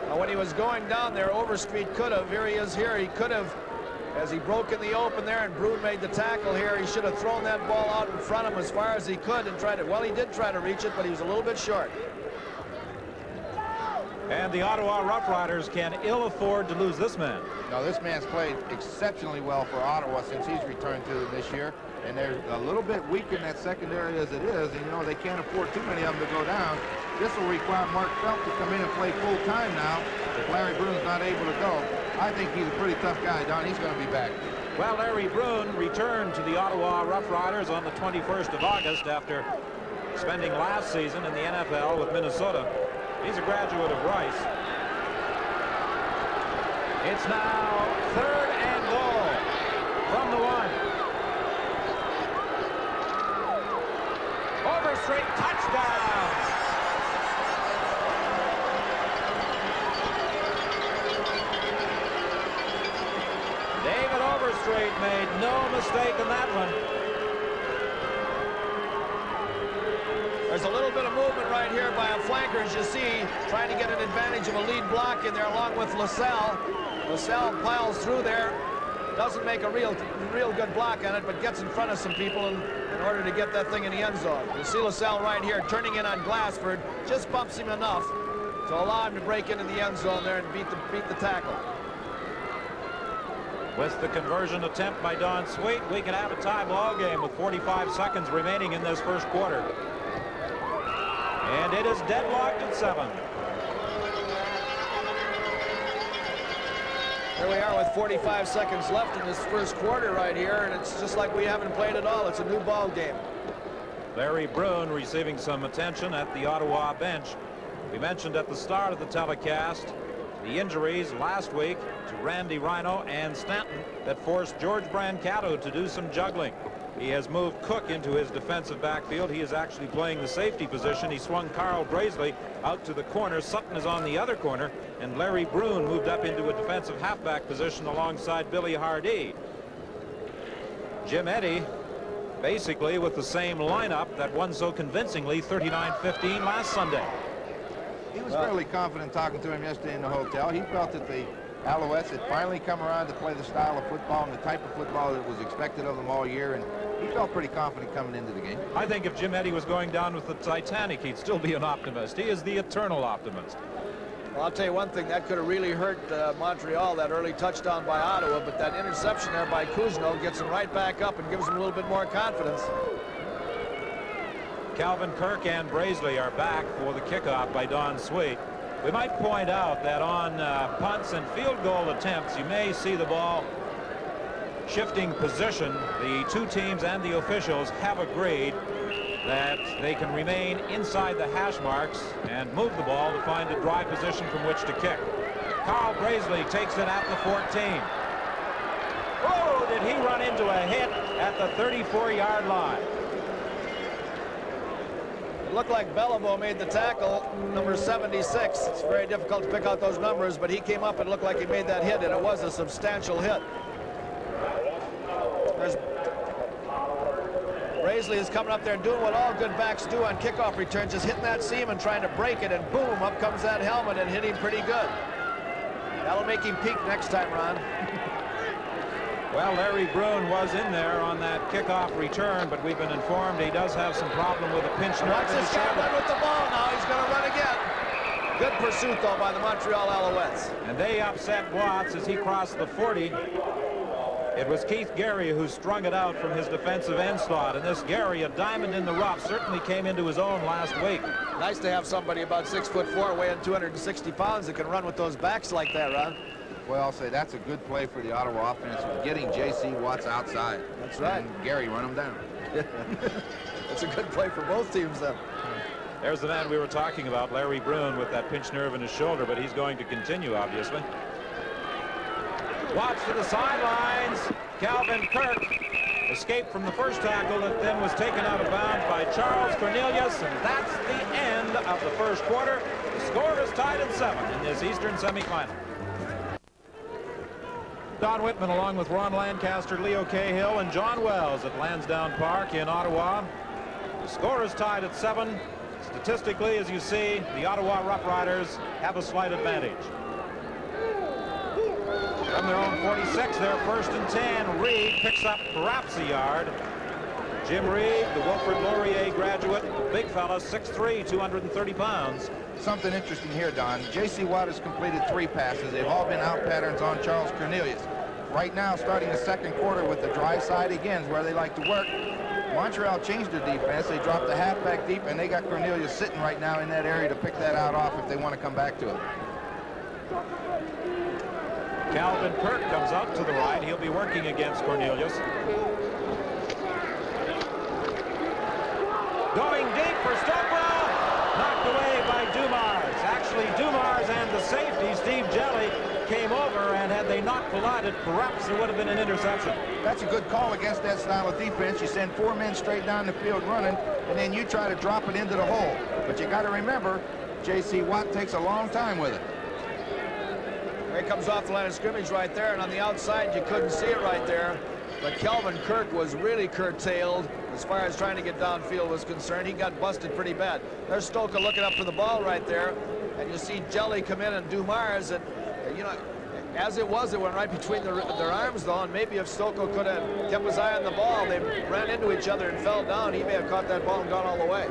Now, when he was going down there, Overstreet could have, here he is here, he could have, as he broke in the open there and Brune made the tackle here, he should have thrown that ball out in front of him as far as he could and tried it. Well, he did try to reach it, but he was a little bit short. And the Ottawa Rough Riders can ill afford to lose this man. Now, this man's played exceptionally well for Ottawa since he's returned to them this year. And they're a little bit weak in that secondary as it is. And, you know, they can't afford too many of them to go down. This will require Mark Felt to come in and play full time now if Larry Brune's not able to go. I think he's a pretty tough guy, Don. He's going to be back. Well, Larry Brune returned to the Ottawa Rough Riders on the 21st of August after spending last season in the NFL with Minnesota. He's a graduate of Rice. It's now third and goal from the 1. Overstreet, touchdown. David Overstreet made no mistake in that one. There's a little bit of movement right here by a flanker, as you see, trying to get an advantage of a lead block in there along with LaSalle. LaSalle piles through there, Doesn't make a real good block on it, but gets in front of some people in order to get that thing in the end zone. You see LaSalle right here turning in on Glassford, just bumps him enough to allow him to break into the end zone there and beat the tackle. With the conversion attempt by Don Sweet, we can have a tie ball game with 45 seconds remaining in this first quarter. And it is deadlocked at 7. Here we are with 45 seconds left in this first quarter right here, and it's just like we haven't played at all. It's a new ball game. Larry Brune receiving some attention at the Ottawa bench. We mentioned at the start of the telecast the injuries last week to Randy Rhino and Stanton that forced George Brancato to do some juggling. He has moved Cook into his defensive backfield. He is actually playing the safety position. He swung Carl Brazeley out to the corner. Sutton is on the other corner, and Larry Brune moved up into a defensive halfback position alongside Billy Hardee. Jim Eddy basically with the same lineup that won so convincingly 39-15 last Sunday. He was fairly confident talking to him yesterday in the hotel. He felt that the Alouettes had finally come around to play the style of football and the type of football that was expected of them all year, and he felt pretty confident coming into the game. I think if Jim Eddy was going down with the Titanic, he'd still be an optimist. He is the eternal optimist. Well, I'll tell you one thing, that could have really hurt Montreal, that early touchdown by Ottawa, but that interception there by Cousineau gets him right back up and gives him a little bit more confidence. Calvin Kirk and Brazeley are back for the kickoff by Don Sweet. We might point out that on punts and field goal attempts, you may see the ball shifting position. The two teams and the officials have agreed that they can remain inside the hash marks and move the ball to find a dry position from which to kick. Carl Brazeley takes it at the 14. Oh, did he run into a hit at the 34-yard line? It looked like Beliveau made the tackle, number 76. It's very difficult to pick out those numbers, but he came up and looked like he made that hit, and it was a substantial hit. There's Brazeley is coming up there and doing what all good backs do on kickoff returns, just hitting that seam and trying to break it, and boom, up comes that helmet and hit him pretty good. That'll make him peak next time, Ron. Well, Larry Brune was in there on that kickoff return, but we've been informed he does have some problem with a pinched nerve. Watch this guy run with the ball now. He's going to run again. Good pursuit, though, by the Montreal Alouettes. And they upset Watts as he crossed the 40. It was Keith Gary who strung it out from his defensive end slot. And this Gary, a diamond in the rough, certainly came into his own last week. Nice to have somebody about 6'4", weighing 260 pounds that can run with those backs like that, Ron. Well, I'll say that's a good play for the Ottawa offense, getting J.C. Watts outside. That's right. And Gary run him down. It's a good play for both teams, then. There's the man we were talking about, Larry Brune, with that pinched nerve in his shoulder, but he's going to continue, obviously. Watts to the sidelines. Calvin Kirk escaped from the first tackle that then was taken out of bounds by Charles Cornelius, and that's the end of the first quarter. The score is tied at 7 in this Eastern semifinal. Don Whitman along with Ron Lancaster, Leo Cahill, and John Wells at Lansdowne Park in Ottawa. The score is tied at 7. Statistically, as you see, the Ottawa Rough Riders have a slight advantage. From their own 46, they're 1st and 10. Reed picks up perhaps a yard. Jim Reed, the Wilfrid Laurier graduate, big fella, 6'3", 230 pounds. Something interesting here, Don. J.C. Watt has completed 3 passes. They've all been out patterns on Charles Cornelius. Right now, starting the second quarter with the dry side again, is where they like to work. Montreal changed their defense. They dropped the halfback deep, and they got Cornelius sitting right now in that area to pick that out off if they want to come back to it. Calvin Kirk comes out to the right. He'll be working against Cornelius. Going deep for Stokewell. Knocked away by Dumars. Actually, Dumars and the safety, Steve Jelly, came over, and had they not collided, perhaps there would have been an interception. That's a good call against that style of defense. You send 4 men straight down the field running, and then you try to drop it into the hole. But you got to remember, J.C. Watt takes a long time with it. Here he comes off the line of scrimmage right there, and on the outside, you couldn't see it right there. But Calvin Kirk was really curtailed as far as trying to get downfield was concerned. He got busted pretty bad. There's Stoka looking up for the ball right there. and you see Jelly come in and do Mars, and you know, as it was, it went right between their arms, though, and maybe if Stocco could have kept his eye on the ball, they ran into each other and fell down, he may have caught that ball and gone all the way.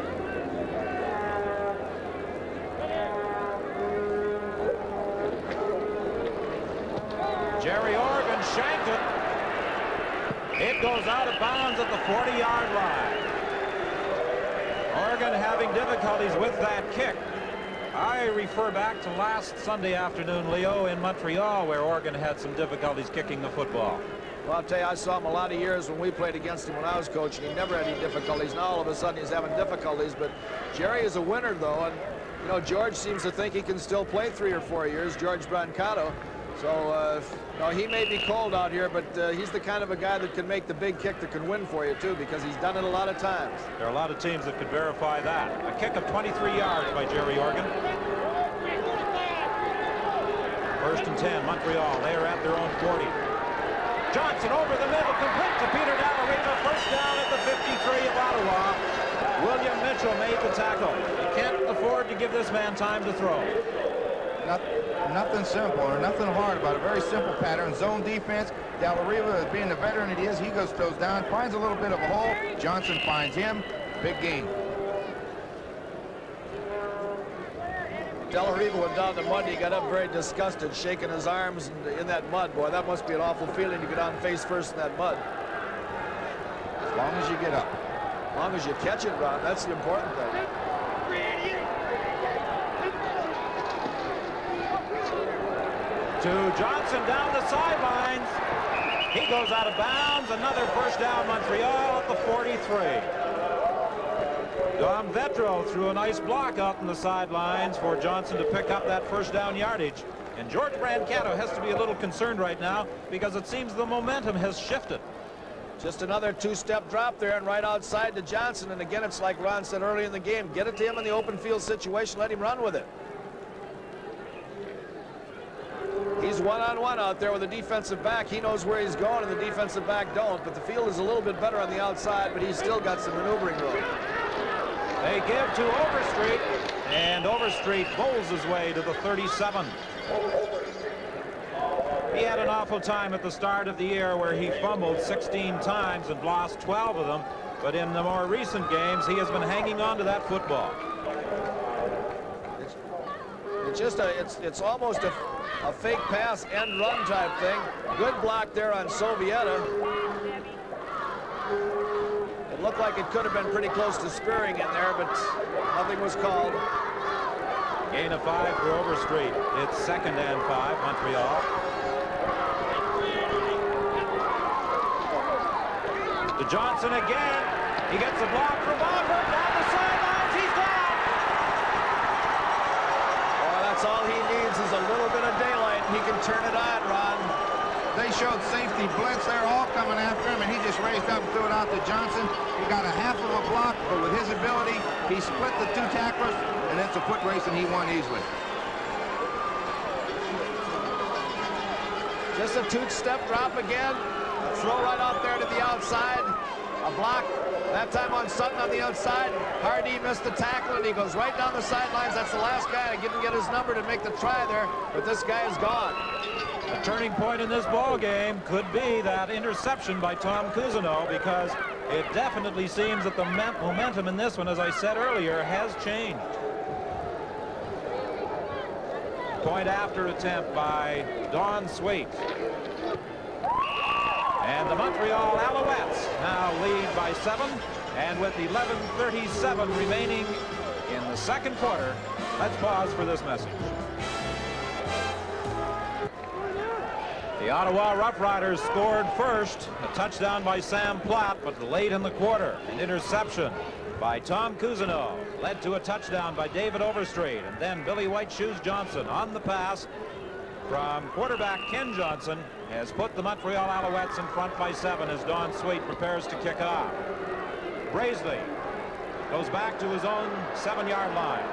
Jerry Organ shanked it. It goes out of bounds at the 40-yard line. Oregon having difficulties with that kick. I refer back to last Sunday afternoon, Leo, in Montreal, where Oregon had some difficulties kicking the football. Well, I'll tell you, I saw him a lot of years when we played against him when I was coaching. He never had any difficulties. Now all of a sudden he's having difficulties. But Jerry is a winner, though, and you know, George seems to think he can still play 3 or 4 years, George Brancato. So, no, he may be cold out here, but he's the kind of a guy that can make the big kick that can win for you, too, because he's done it a lot of times. There are a lot of teams that could verify that. A kick of 23 yards by Jerry Organ. 1st and 10, Montreal. They are at their own 40. Johnson over the middle, complete to Peter Dallarino. First down at the 53 of Ottawa. William Mitchell made the tackle. You can't afford to give this man time to throw. Nothing simple or nothing hard about a very simple pattern. Zone defense. Dallarino, being the veteran it is, he goes down, finds a little bit of a hole. Johnson finds him. Big gain. Dallarino went down the mud. He got up very disgusted, shaking his arms in that mud. Boy, that must be an awful feeling to go down face first in that mud. As long as you get up. As long as you catch it, Ron, that's the important thing. To Johnson down the sidelines. He goes out of bounds. Another first down, Montreal at the 43. Dom Vetro threw a nice block out in the sidelines for Johnson to pick up that first down yardage. And George Brancato has to be a little concerned right now because it seems the momentum has shifted. Just another 2-step drop there and right outside to Johnson. And again, it's like Ron said early in the game. Get it to him in the open field situation. Let him run with it. He's one-on-one out there with the defensive back. He knows where he's going, and the defensive back don't. But the field is a little bit better on the outside, but he's still got some maneuvering room. They give to Overstreet, and Overstreet bowls his way to the 37. He had an awful time at the start of the year where he fumbled 16 times and lost 12 of them. But in the more recent games, he has been hanging on to that football. It's almost a fake pass end run type thing. Good block there on Sovieta. It looked like it could have been pretty close to spearing in there, but nothing was called. Gain of 5 for Overstreet. It's 2nd and 5, Montreal. To Johnson again. He gets a block from Auburn down the sidelines. He's down. Well, that's all he needs is a little bit of daylight. He can turn it on, Ron. They showed safety blitz. They're all coming after him, and he just raised up and threw it out to Johnson. He got a half of a block, but with his ability, he split the 2 tacklers, and it's a foot race, and he won easily. Just a 2-step drop again. A throw right out there to the outside. A block, that time on Sutton on the outside. Hardy missed the tackle, and he goes right down the sidelines. That's the last guy. I didn't get his number to make the try there, but this guy is gone. A turning point in this ball game could be that interception by Tom Cousineau, because it definitely seems that the momentum in this one, as I said earlier, has changed. Point after attempt by Don Sweet. And the Montreal Alouettes now lead by 7, and with 11:37 remaining in the second quarter, let's pause for this message. The Ottawa Rough Riders scored first, a touchdown by Sam Platt, but late in the quarter, an interception by Tom Cousineau led to a touchdown by David Overstreet, and then Billy White Shoes Johnson on the pass from quarterback Ken Johnson has put the Montreal Alouettes in front by 7 as Don Sweet prepares to kick off. Brazeley goes back to his own 7-yard line.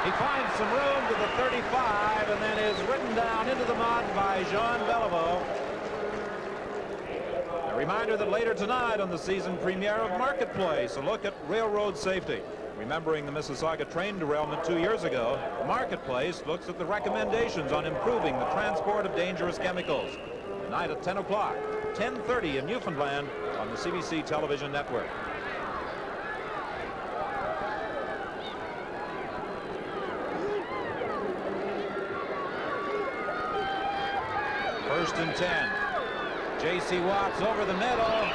He finds some room to the 35 and then is ridden down into the mud by Jean Beliveau. A reminder that later tonight on the season premiere of Marketplace, a look at railroad safety. Remembering the Mississauga train derailment 2 years ago, Marketplace looks at the recommendations on improving the transport of dangerous chemicals. Tonight at 10 o'clock, 10:30 in Newfoundland on the CBC television network. First and 10. J.C. Watts over the middle.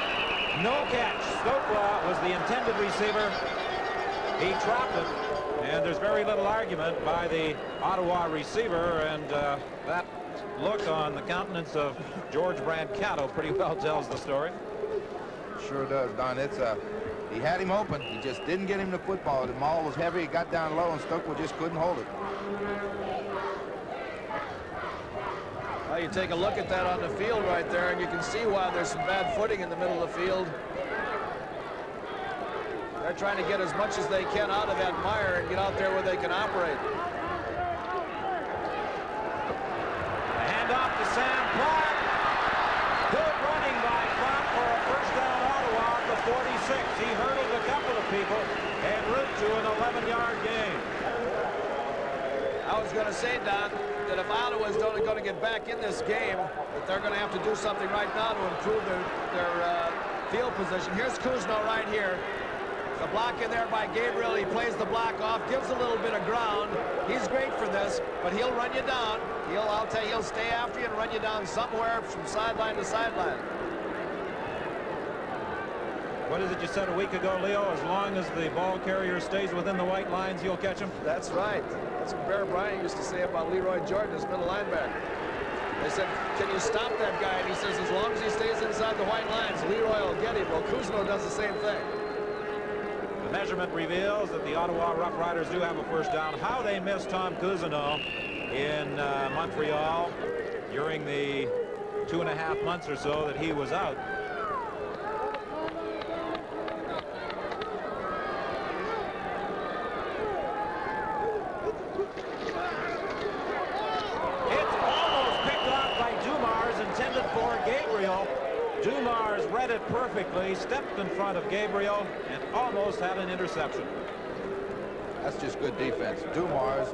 No catch. Stokelaw was the intended receiver. He dropped it, and there's very little argument by the Ottawa receiver, and that look on the countenance of George Brancato pretty well tells the story. Sure does, Don. He had him open. He just didn't get him the football. The maul was heavy. It got down low, and Stokelaw just couldn't hold it. Well, you take a look at that on the field right there, and you can see why there's some bad footing in the middle of the field. They're trying to get as much as they can out of that mire and get out there where they can operate. A handoff to Sam Clark. Good running by Clark for a first down Ottawa at the 46. He hurdled a couple of people en route to an 11-yard gain. I was going to say, Don, that if Ottawa's only going to get back in this game, that they're going to have to do something right now to improve their field position. Here's Kuzno right here. The block in there by Gabriel. He plays the block off, gives a little bit of ground. He's great for this, but he'll run you down. I'll tell you, he'll stay after you and run you down somewhere from sideline to sideline. What is it you said a week ago, Leo? As long as the ball carrier stays within the white lines, you'll catch him? That's right. That's what Bear Bryant used to say about Leroy Jordan, his middle linebacker. They said, can you stop that guy? And he says, as long as he stays inside the white lines, Leroy will get him. Well, Kuzno does the same thing. The measurement reveals that the Ottawa Rough Riders do have a first down. How they missed Tom Cousineau in Montreal during the 2.5 months or so that he was out. It's almost picked off by Dumars, intended for Gabriel. Dumars read it perfectly, stepped in front of Gabriel, and almost had an interception. That's just good defense. Dumars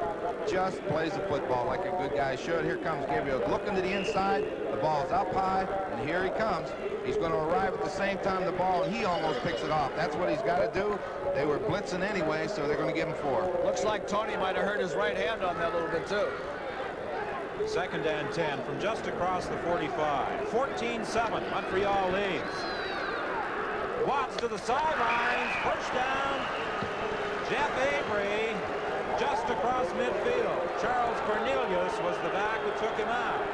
just plays the football like a good guy should. Here comes Gabriel looking to the inside. The ball's up high, and here he comes. He's going to arrive at the same time the ball, and he almost picks it off. That's what he's got to do. They were blitzing anyway, so they're going to give him 4. Looks like Tony might have hurt his right hand on that a little bit, too. Second and 10 from just across the 45. 14-7. Montreal leads. Watts to the sidelines. First down. Jeff Avery just across midfield. Charles Cornelius was the back who took him out.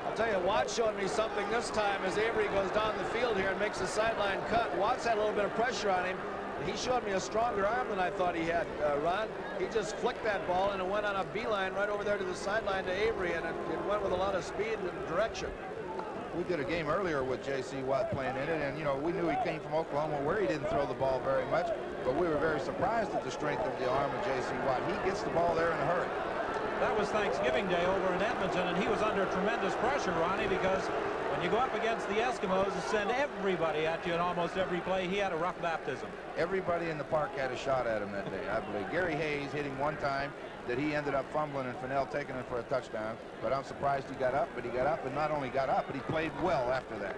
I'll tell you, Watts showed me something this time as Avery goes down the field here and makes a sideline cut. Watts had a little bit of pressure on him. He showed me a stronger arm than I thought he had, Ron. He just flicked that ball, and it went on a beeline right over there to the sideline to Avery, and it went with a lot of speed and direction. We did a game earlier with J.C. Watt playing in it, and, you know, we knew he came from Oklahoma where he didn't throw the ball very much, but we were very surprised at the strength of the arm of J.C. Watt. He gets the ball there in a hurry. That was Thanksgiving Day over in Edmonton, and he was under tremendous pressure, Ronnie, because when you go up against the Eskimos and send everybody at you in almost every play, he had a rough baptism. Everybody in the park had a shot at him that day, I believe. Gary Hayes hit him one time that he ended up fumbling, and Fennell taking him for a touchdown. But I'm surprised he got up, but he got up, and not only got up, but he played well after that.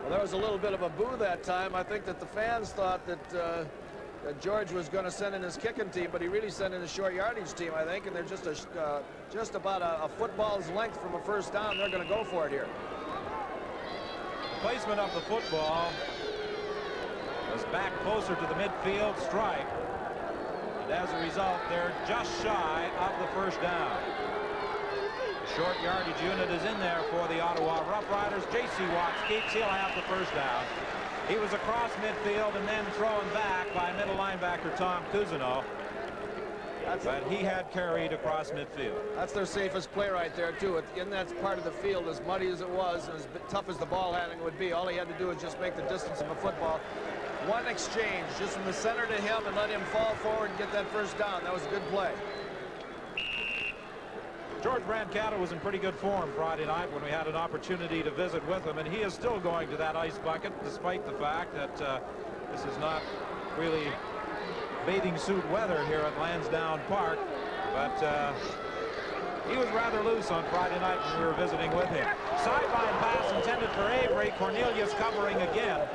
Well, there was a little bit of a boo that time. I think that the fans thought that that George was going to send in his kicking team, but he really sent in his short yardage team, I think, and they're just about a football's length from a first down. They're going to go for it here. The placement of the football was back closer to the midfield stripe, and as a result, they're just shy of the first down. The short yardage unit is in there for the Ottawa Rough Riders. J.C. Watts keeps. He'll have the first down. He was across midfield and then thrown back by middle linebacker Tom Cousineau. But he had carried across midfield. That's their safest play right there, too. In that part of the field, as muddy as it was, and as tough as the ball handling would be, all he had to do was just make the distance of a football. One exchange, just from the center to him, and let him fall forward and get that first down. That was a good play. George Brancato was in pretty good form Friday night when we had an opportunity to visit with him, and he is still going to that ice bucket despite the fact that this is not really bathing suit weather here at Lansdowne Park, but he was rather loose on Friday night when we were visiting with him. Sideline pass intended for Avery. Cornelius covering again.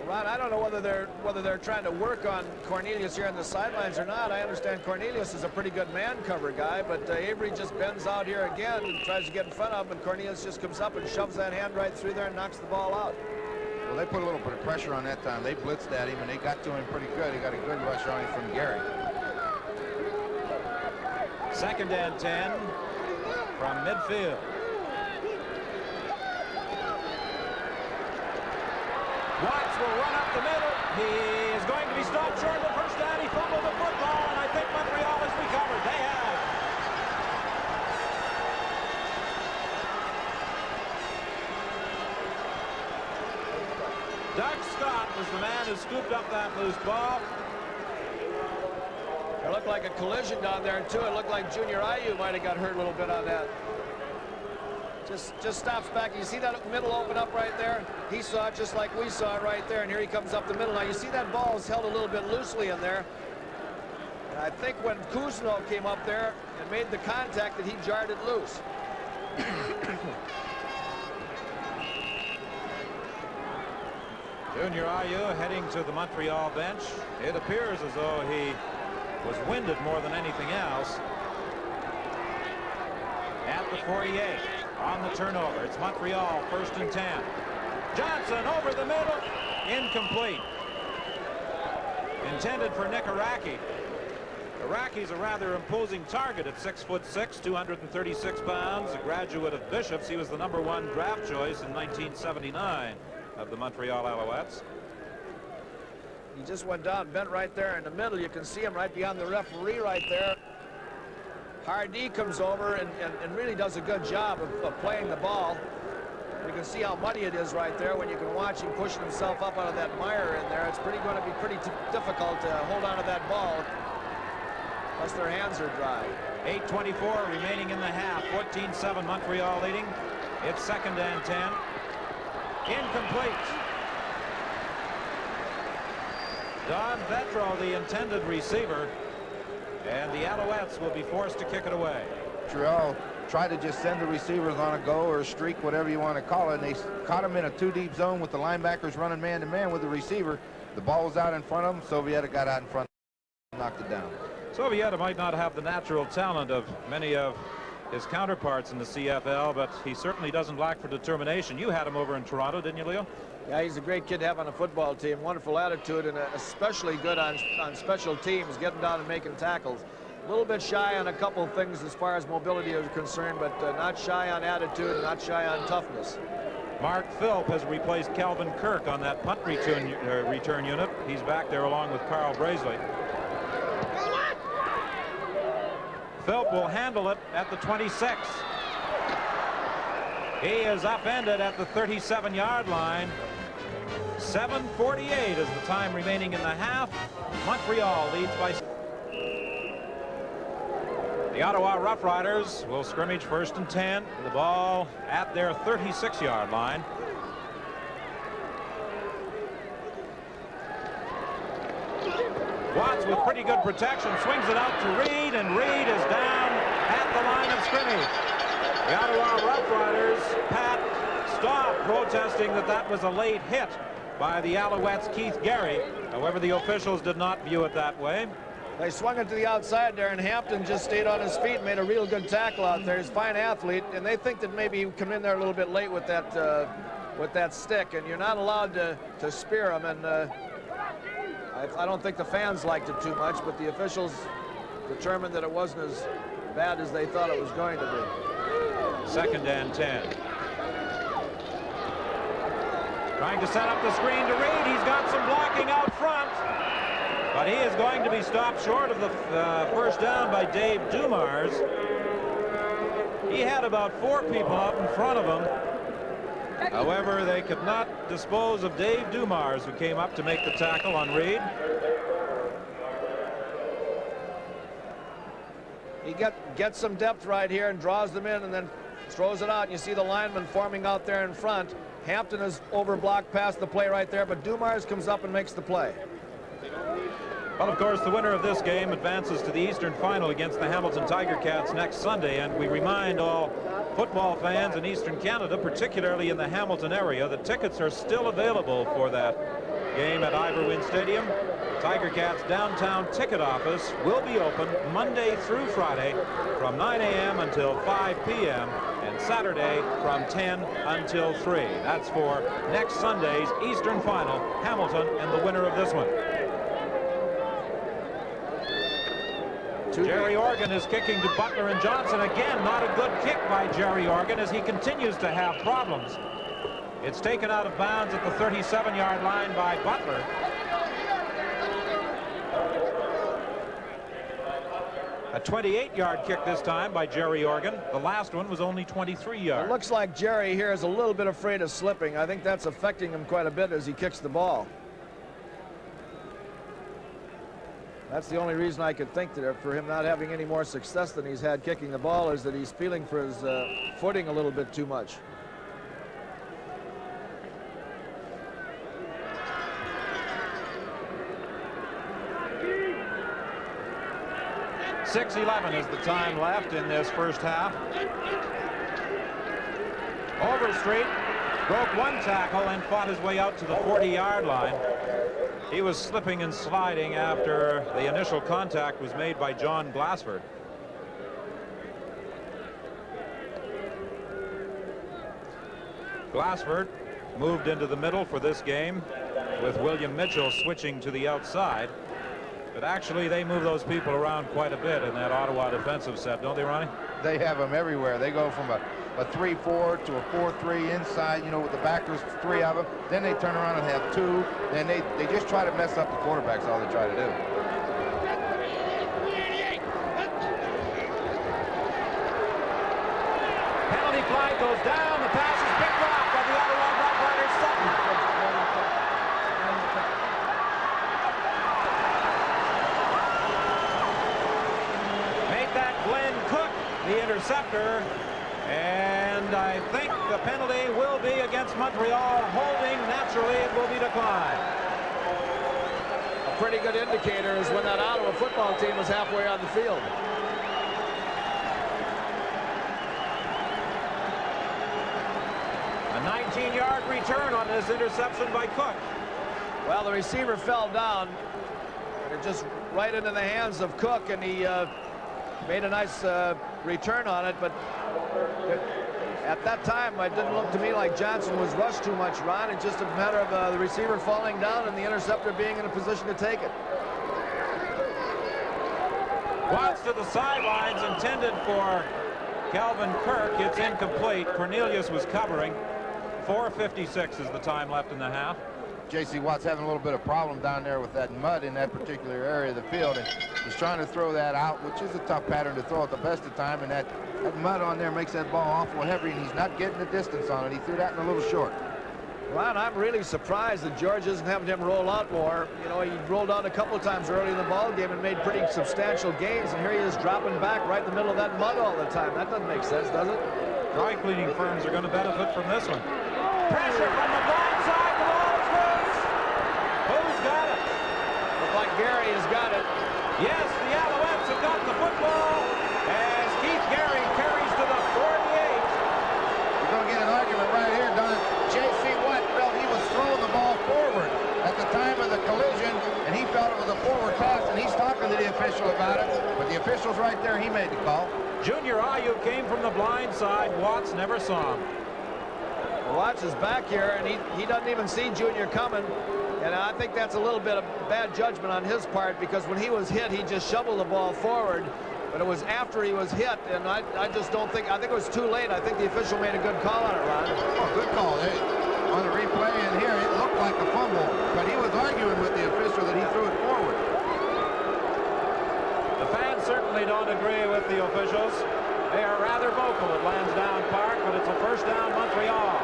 Ron, I don't know whether they're trying to work on Cornelius here on the sidelines or not. I understand Cornelius is a pretty good man cover guy, but Avery just bends out here again and tries to get in front of him, and Cornelius just comes up and shoves that hand right through there and knocks the ball out. Well, they put a little bit of pressure on that time. They blitzed at him, and they got to him pretty good. He got a good rush on him from Gary. 2nd and 10 from midfield. Watts will run up the middle. He is going to be stopped short of the first down. He fumbled the football, and I think Montreal has recovered. They have. Doug Scott was the man who scooped up that loose ball. It looked like a collision down there, too. It looked like Junior Ayu might have got hurt a little bit on that. Just stops back. You see that middle open up right there? He saw it just like we saw it right there, and here he comes up the middle. Now, you see that ball is held a little bit loosely in there. And I think when Kuzno came up there and made the contact that he jarred it loose. Junior Ayu heading to the Montreal bench. It appears as though he was winded more than anything else. At the 48 on the turnover. It's Montreal 1st and 10. Johnson over the middle. Incomplete. Intended for Nick Araki. Araki's a rather imposing target at 6'6", 236 pounds, a graduate of Bishop's. He was the #1 draft choice in 1979 of the Montreal Alouettes. He just went down, bent right there in the middle. You can see him right beyond the referee right there. Hardy comes over and really does a good job of playing the ball. You can see how muddy it is right there when you can watch him pushing himself up out of that mire in there. It's going to be pretty difficult to hold on to that ball unless their hands are dry. 8:24 remaining in the half. 14-7 Montreal leading. It's 2nd and 10. Incomplete. Don Vetro, the intended receiver, and the Alouettes will be forced to kick it away. Montreal tried to just send the receivers on a go or a streak, whatever you want to call it, and they caught him in a 2-deep zone with the linebackers running man-to-man with the receiver. The ball was out in front of him. Sovieta got out in front and knocked it down. Sovieta might not have the natural talent of many of his counterparts in the CFL, but he certainly doesn't lack for determination. You had him over in Toronto, didn't you, Leo? Yeah, he's a great kid to have on a football team. Wonderful attitude, and especially good on special teams, getting down and making tackles. A little bit shy on a couple of things as far as mobility is concerned, but not shy on attitude and not shy on toughness. Mark Philp has replaced Calvin Kirk on that punt return unit. He's back there along with Carl Brazeley. Philp will handle it at the 26. He is upended at the 37-yard line. 7:48 is the time remaining in the half. Montreal leads by. The Ottawa Rough Riders will scrimmage 1st and 10. The ball at their 36-yard line. Watts with pretty good protection swings it out to Reed, and Reed is down at the line of scrimmage. The Ottawa Rough Riders, Pat Staub, protesting that was a late hit by the Alouettes' Keith Gary. However, the officials did not view it that way. They swung it to the outside there, and Hampton just stayed on his feet and made a real good tackle out there. He's a fine athlete, and they think that maybe he come in there a little bit late with that stick, and you're not allowed to spear him. And I don't think the fans liked it too much, but the officials determined that it wasn't as bad as they thought it was going to be. 2nd and 10. Trying to set up the screen to Reed. He's got some blocking out front, but he is going to be stopped short of the first down by Dave Dumars. He had about 4 people out in front of him. However, they could not dispose of Dave Dumars, who came up to make the tackle on Reed. He gets some depth right here and draws them in and then throws it out. And you see the lineman forming out there in front. Hampton is overblocked past the play right there, but Dumars comes up and makes the play. Well, of course, the winner of this game advances to the Eastern Final against the Hamilton Tiger Cats next Sunday, and we remind all football fans in Eastern Canada, particularly in the Hamilton area, that tickets are still available for that game at Iverwin Stadium. The Tiger Cats downtown ticket office will be open Monday through Friday from 9 a.m. until 5 p.m. and Saturday from 10 until 3. That's for next Sunday's Eastern Final, Hamilton and the winner of this one. Jerry Organ is kicking to Butler and Johnson. Again, not a good kick by Jerry Organ as he continues to have problems. It's taken out of bounds at the 37-yard line by Butler. A 28-yard kick this time by Jerry Organ. The last one was only 23 yards. It looks like Jerry here is a little bit afraid of slipping. I think that's affecting him quite a bit as he kicks the ball. That's the only reason I could think that for him not having any more success than he's had kicking the ball is that he's feeling for his footing a little bit too much. .6:11 is the time left in this first half. Overstreet broke one tackle and fought his way out to the 40-yard line. He was slipping and sliding after the initial contact was made by John Glassford. Glassford moved into the middle for this game with William Mitchell switching to the outside. But actually, they move those people around quite a bit in that Ottawa defensive set, don't they, Ronnie? They have them everywhere. They go from a 3-4 to a 4-3 inside, you know, with the backers, 3 of them. Then they turn around and have 2. Then they just try to mess up the quarterbacks, all they try to do. Penalty flag goes down. The pass is picked off by the Ottawa Roughriders. Sutton. Made that Glenn Cook the interceptor. And I think the penalty will be against Montreal. Holding, naturally, it will be declined. A pretty good indicator is when that Ottawa football team was halfway on the field. A 19-yard return on this interception by Cook. Well, the receiver fell down. It just right into the hands of Cook, and he made a nice return on it, but at that time, it didn't look to me like Johnson was rushed too much, Ron. It's just a matter of the receiver falling down and the interceptor being in a position to take it. Watts to the sidelines, intended for Calvin Kirk. It's incomplete. Cornelius was covering. 4:56 is the time left in the half. J.C. Watt's having a little bit of problem down there with that mud in that particular area of the field, and he's trying to throw that out, which is a tough pattern to throw at the best of time, and that mud on there makes that ball awful heavy, and he's not getting the distance on it. He threw that in a little short. Ron, I'm really surprised that George isn't having him roll out more. You know, he rolled out a couple of times early in the ball game and made pretty substantial gains, and here he is dropping back right in the middle of that mud all the time. That doesn't make sense, does it? Dry cleaning firms are going to benefit from this one. Pressure from the blind side. The ball's loose. Who's got it? Looks like Gary has got it. Yes, the Alouettes have got the football as Keith Gary carries to the 48. You're going to get an argument right here, Don. J.C. Watt felt he was throwing the ball forward at the time of the collision, and he felt it was a forward toss, and he's talking to the official about it. But the official's right there. He made the call. Junior Ayu came from the blind side. Watts never saw him. Watts is back here, and he doesn't even see Junior coming. And I think that's a little bit of bad judgment on his part, because when he was hit, he just shoveled the ball forward. But it was after he was hit, and I just don't think, I think it was too late. I think the official made a good call on it, Ron. Oh, good call. Hey, on the replay in here, it looked like a fumble, but he was arguing with the official that he threw it forward. The fans certainly don't agree with the officials. They are rather vocal at Lansdowne Park, but it's a first down Montreal.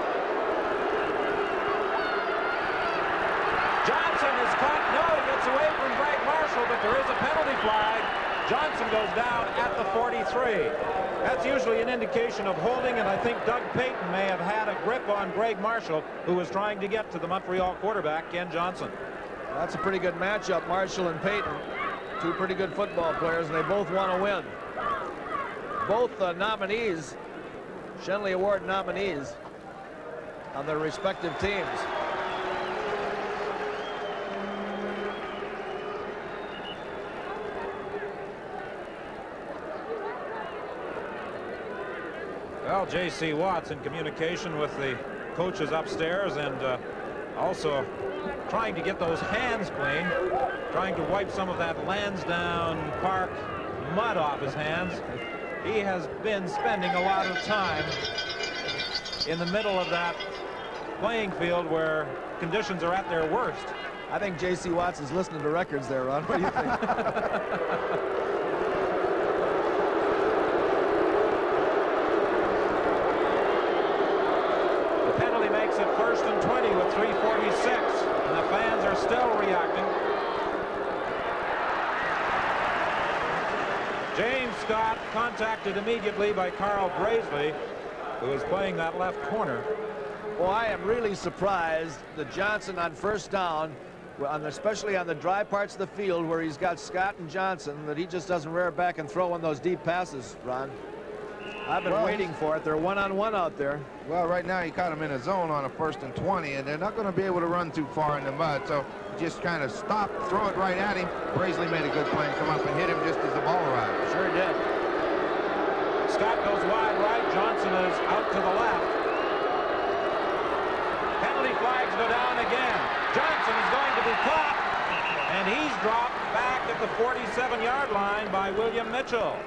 but there is a penalty flag. Johnson goes down at the 43. That's usually an indication of holding, and I think Doug Payton may have had a grip on Greg Marshall, who was trying to get to the Montreal quarterback, Ken Johnson. That's a pretty good matchup, Marshall and Payton. Two pretty good football players, and they both want to win. Both nominees, Shenley Award nominees, on their respective teams. Well, J.C. Watts in communication with the coaches upstairs, and also trying to get those hands clean, trying to wipe some of that Lansdowne Park mud off his hands. He has been spending a lot of time in the middle of that playing field where conditions are at their worst. I think J.C. Watts is listening to records there, Ron. What do you think? First and 20 with 3:46, and the fans are still reacting. James Scott contacted immediately by Carl Braisley, who is playing that left corner. Well, I am really surprised that Johnson on first down, especially on the dry parts of the field where he's got Scott and Johnson, that he just doesn't rear back and throw one of those deep passes, Ron. I've been waiting for it. They're one-on-one out there. Well, right now he caught him in a zone on a 1st and 20, and they're not going to be able to run too far in the mud, so just kind of stop, throw it right at him. Braisley made a good play and come up and hit him just as the ball arrived. Sure did. Scott goes wide right. Johnson is out to the left. Penalty flags go down again. Johnson is going to be caught, and he's dropped back at the 47-yard line by William Mitchell.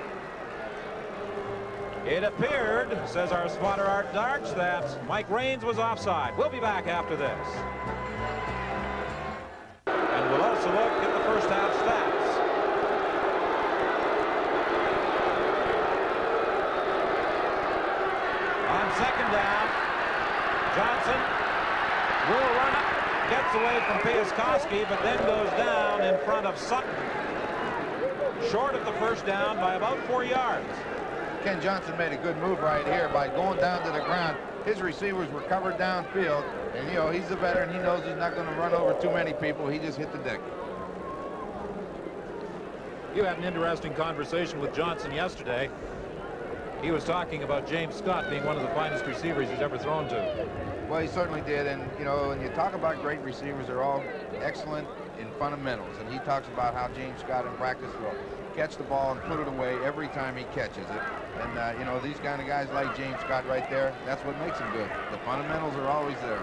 It appeared, says our spotter Art Darch, that Mike Raines was offside. We'll be back after this. And we'll also look at the first half stats. On second down, Johnson will run it, gets away from Piaskowski, but then goes down in front of Sutton. Short of the first down by about 4 yards. Ken Johnson made a good move right here by going down to the ground. His receivers were covered downfield, and you know he's a veteran. He knows he's not going to run over too many people. He just hit the deck. You had an interesting conversation with Johnson yesterday. He was talking about James Scott being one of the finest receivers he's ever thrown to. Well, he certainly did, and you know, when you talk about great receivers, they're all excellent in fundamentals, and he talks about how James Scott in practice will catch the ball and put it away every time he catches it. And you know, these kind of guys like James Scott right there, that's what makes him good. The fundamentals are always there.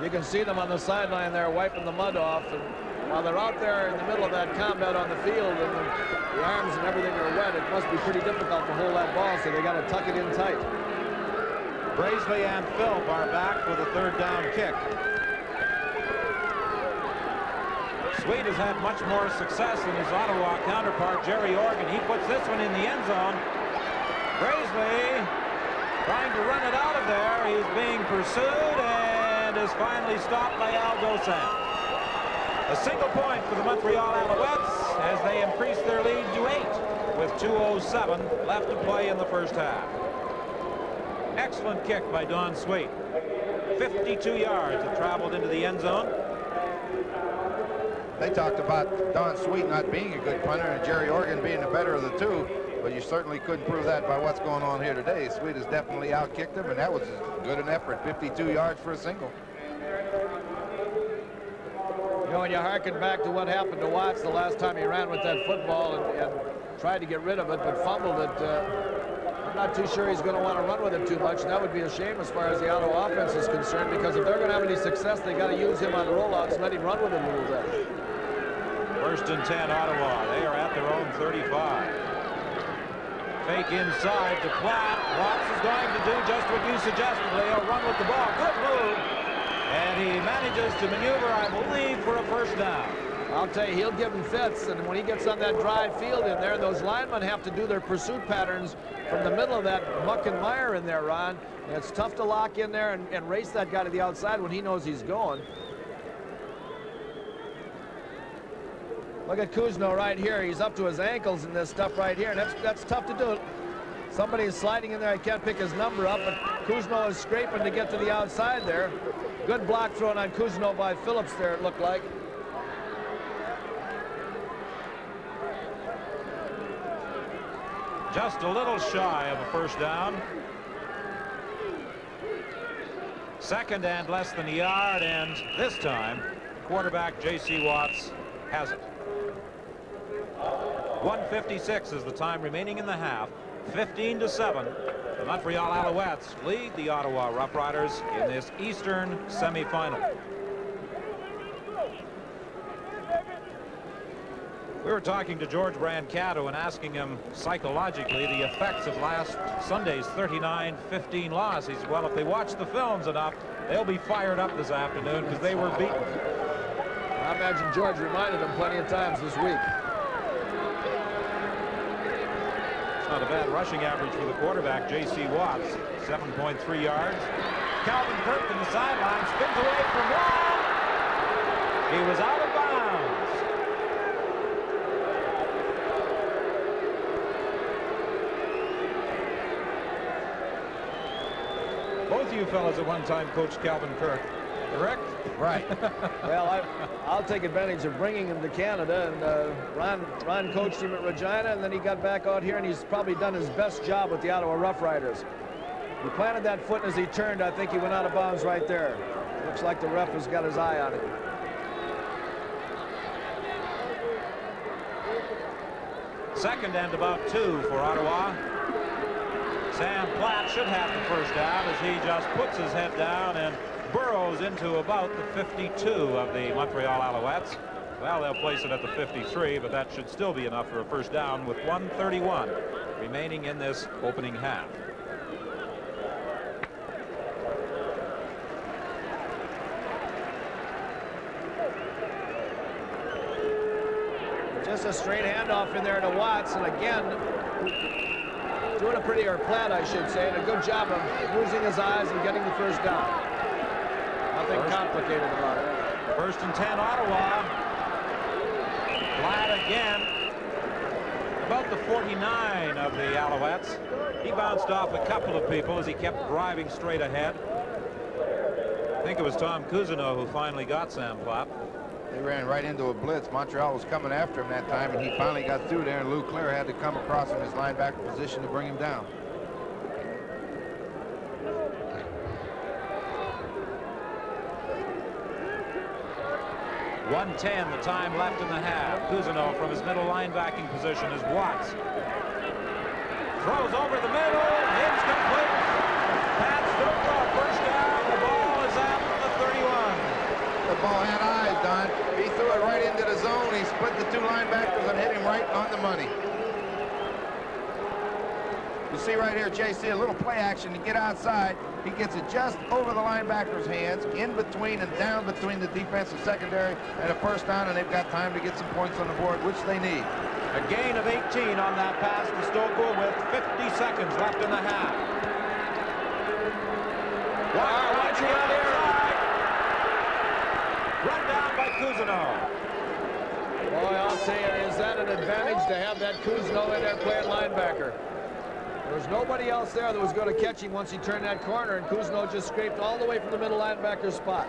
You can see them on the sideline there wiping the mud off, and while they're out there in the middle of that combat on the field and the arms and everything are wet, it must be pretty difficult to hold that ball, so they got to tuck it in tight. Braisley and Philp are back with a third down kick. Sweet has had much more success than his Ottawa counterpart, Jerry Organ. He puts this one in the end zone. Braisley trying to run it out of there. He's being pursued and is finally stopped by Al Dosan. A single point for the Montreal Alouettes as they increase their lead to 8 with 2:07 left to play in the first half. Excellent kick by Don Sweet. 52 yards it traveled into the end zone. They talked about Don Sweet not being a good punter and Jerry Organ being the better of the two, but you certainly couldn't prove that by what's going on here today. Sweet has definitely outkicked him, and that was as good an effort, 52 yards for a single. You know, when you harken back to what happened to Watts the last time he ran with that football and tried to get rid of it, but fumbled it, I'm not too sure he's going to want to run with it too much, and that would be a shame as far as the Ottawa offense is concerned, because if they're going to have any success, they got to use him on rollouts and let him run with it a little bit. First and 10, Ottawa. They are at their own 35. Fake inside to Platt. Watts is going to do just what you suggested, Leo. Run with the ball. Good move. And he manages to maneuver, I believe, for a first down. I'll tell you, he'll give him fits, and when he gets on that dry field in there, those linemen have to do their pursuit patterns from the middle of that muck and mire in there, Ron. And it's tough to lock in there and race that guy to the outside when he knows he's going. Look at Kuzno right here. He's up to his ankles in this stuff right here, and that's tough to do. Somebody is sliding in there. I can't pick his number up, but Kuzno is scraping to get to the outside there. Good block thrown on Kuzno by Phillips there, it looked like. Just a little shy of a first down. Second and less than a yard, and this time, quarterback J.C. Watts has it. 1:56 is the time remaining in the half. 15-7. The Montreal Alouettes lead the Ottawa Rough Riders in this Eastern semifinal. We were talking to George Brancato and asking him psychologically the effects of last Sunday's 39-15 loss. He said, well, if they watch the films enough, they'll be fired up this afternoon because they were beaten. I imagine George reminded them plenty of times this week. It's not a bad rushing average for the quarterback, J.C. Watts, 7.3 yards. Calvin Kirk in the sideline, spins away from one. He was out of bounds. Both of you fellas at one time coached Calvin Kirk, correct? Right. Well, I'll take advantage of bringing him to Canada, and Ron coached him at Regina, and then he got back out here, and he's probably done his best job with the Ottawa Rough Riders. He planted that foot, and as he turned, I think he went out of bounds right there. Looks like the ref has got his eye on it. Second and about 2 for Ottawa. Sam Platt should have the first down as he just puts his head down and burrows into about the 52 of the Montreal Alouettes. Well, they'll place it at the 53, but that should still be enough for a first down with 1:31 remaining in this opening half. Just a straight handoff in there to Watts, and again, doing a pretty, or Platt, I should say, and a good job of losing his eyes and getting the first down. Nothing complicated about it. First and 10, Ottawa. Platt again. About the 49 of the Alouettes. He bounced off a couple of people as he kept driving straight ahead. I think it was Tom Cousineau who finally got Sam Platt. They ran right into a blitz. Montreal was coming after him that time, and he finally got through there, and Lou Claire had to come across in his linebacker position to bring him down. .110 the time left in the half. Cousineau from his middle linebacking position as Watts throws over the middle. Incomplete. Pat still for a first down. The ball is at the 31. The ball had eyes, Don. He threw it right into the zone. He split the two linebackers and hit him right on the money. You see right here, JC, a little play action to get outside. He gets it just over the linebacker's hands, in between and down between the defensive secondary, and a first down, and they've got time to get some points on the board, which they need. A gain of 18 on that pass to Stokel with 50 seconds left in the half. Watch out here. Run down by Cousineau. Boy, I'll tell you, is that an advantage to have that Cousineau in there playing linebacker? There was nobody else there that was going to catch him once he turned that corner, and Cousineau just scraped all the way from the middle linebacker spot.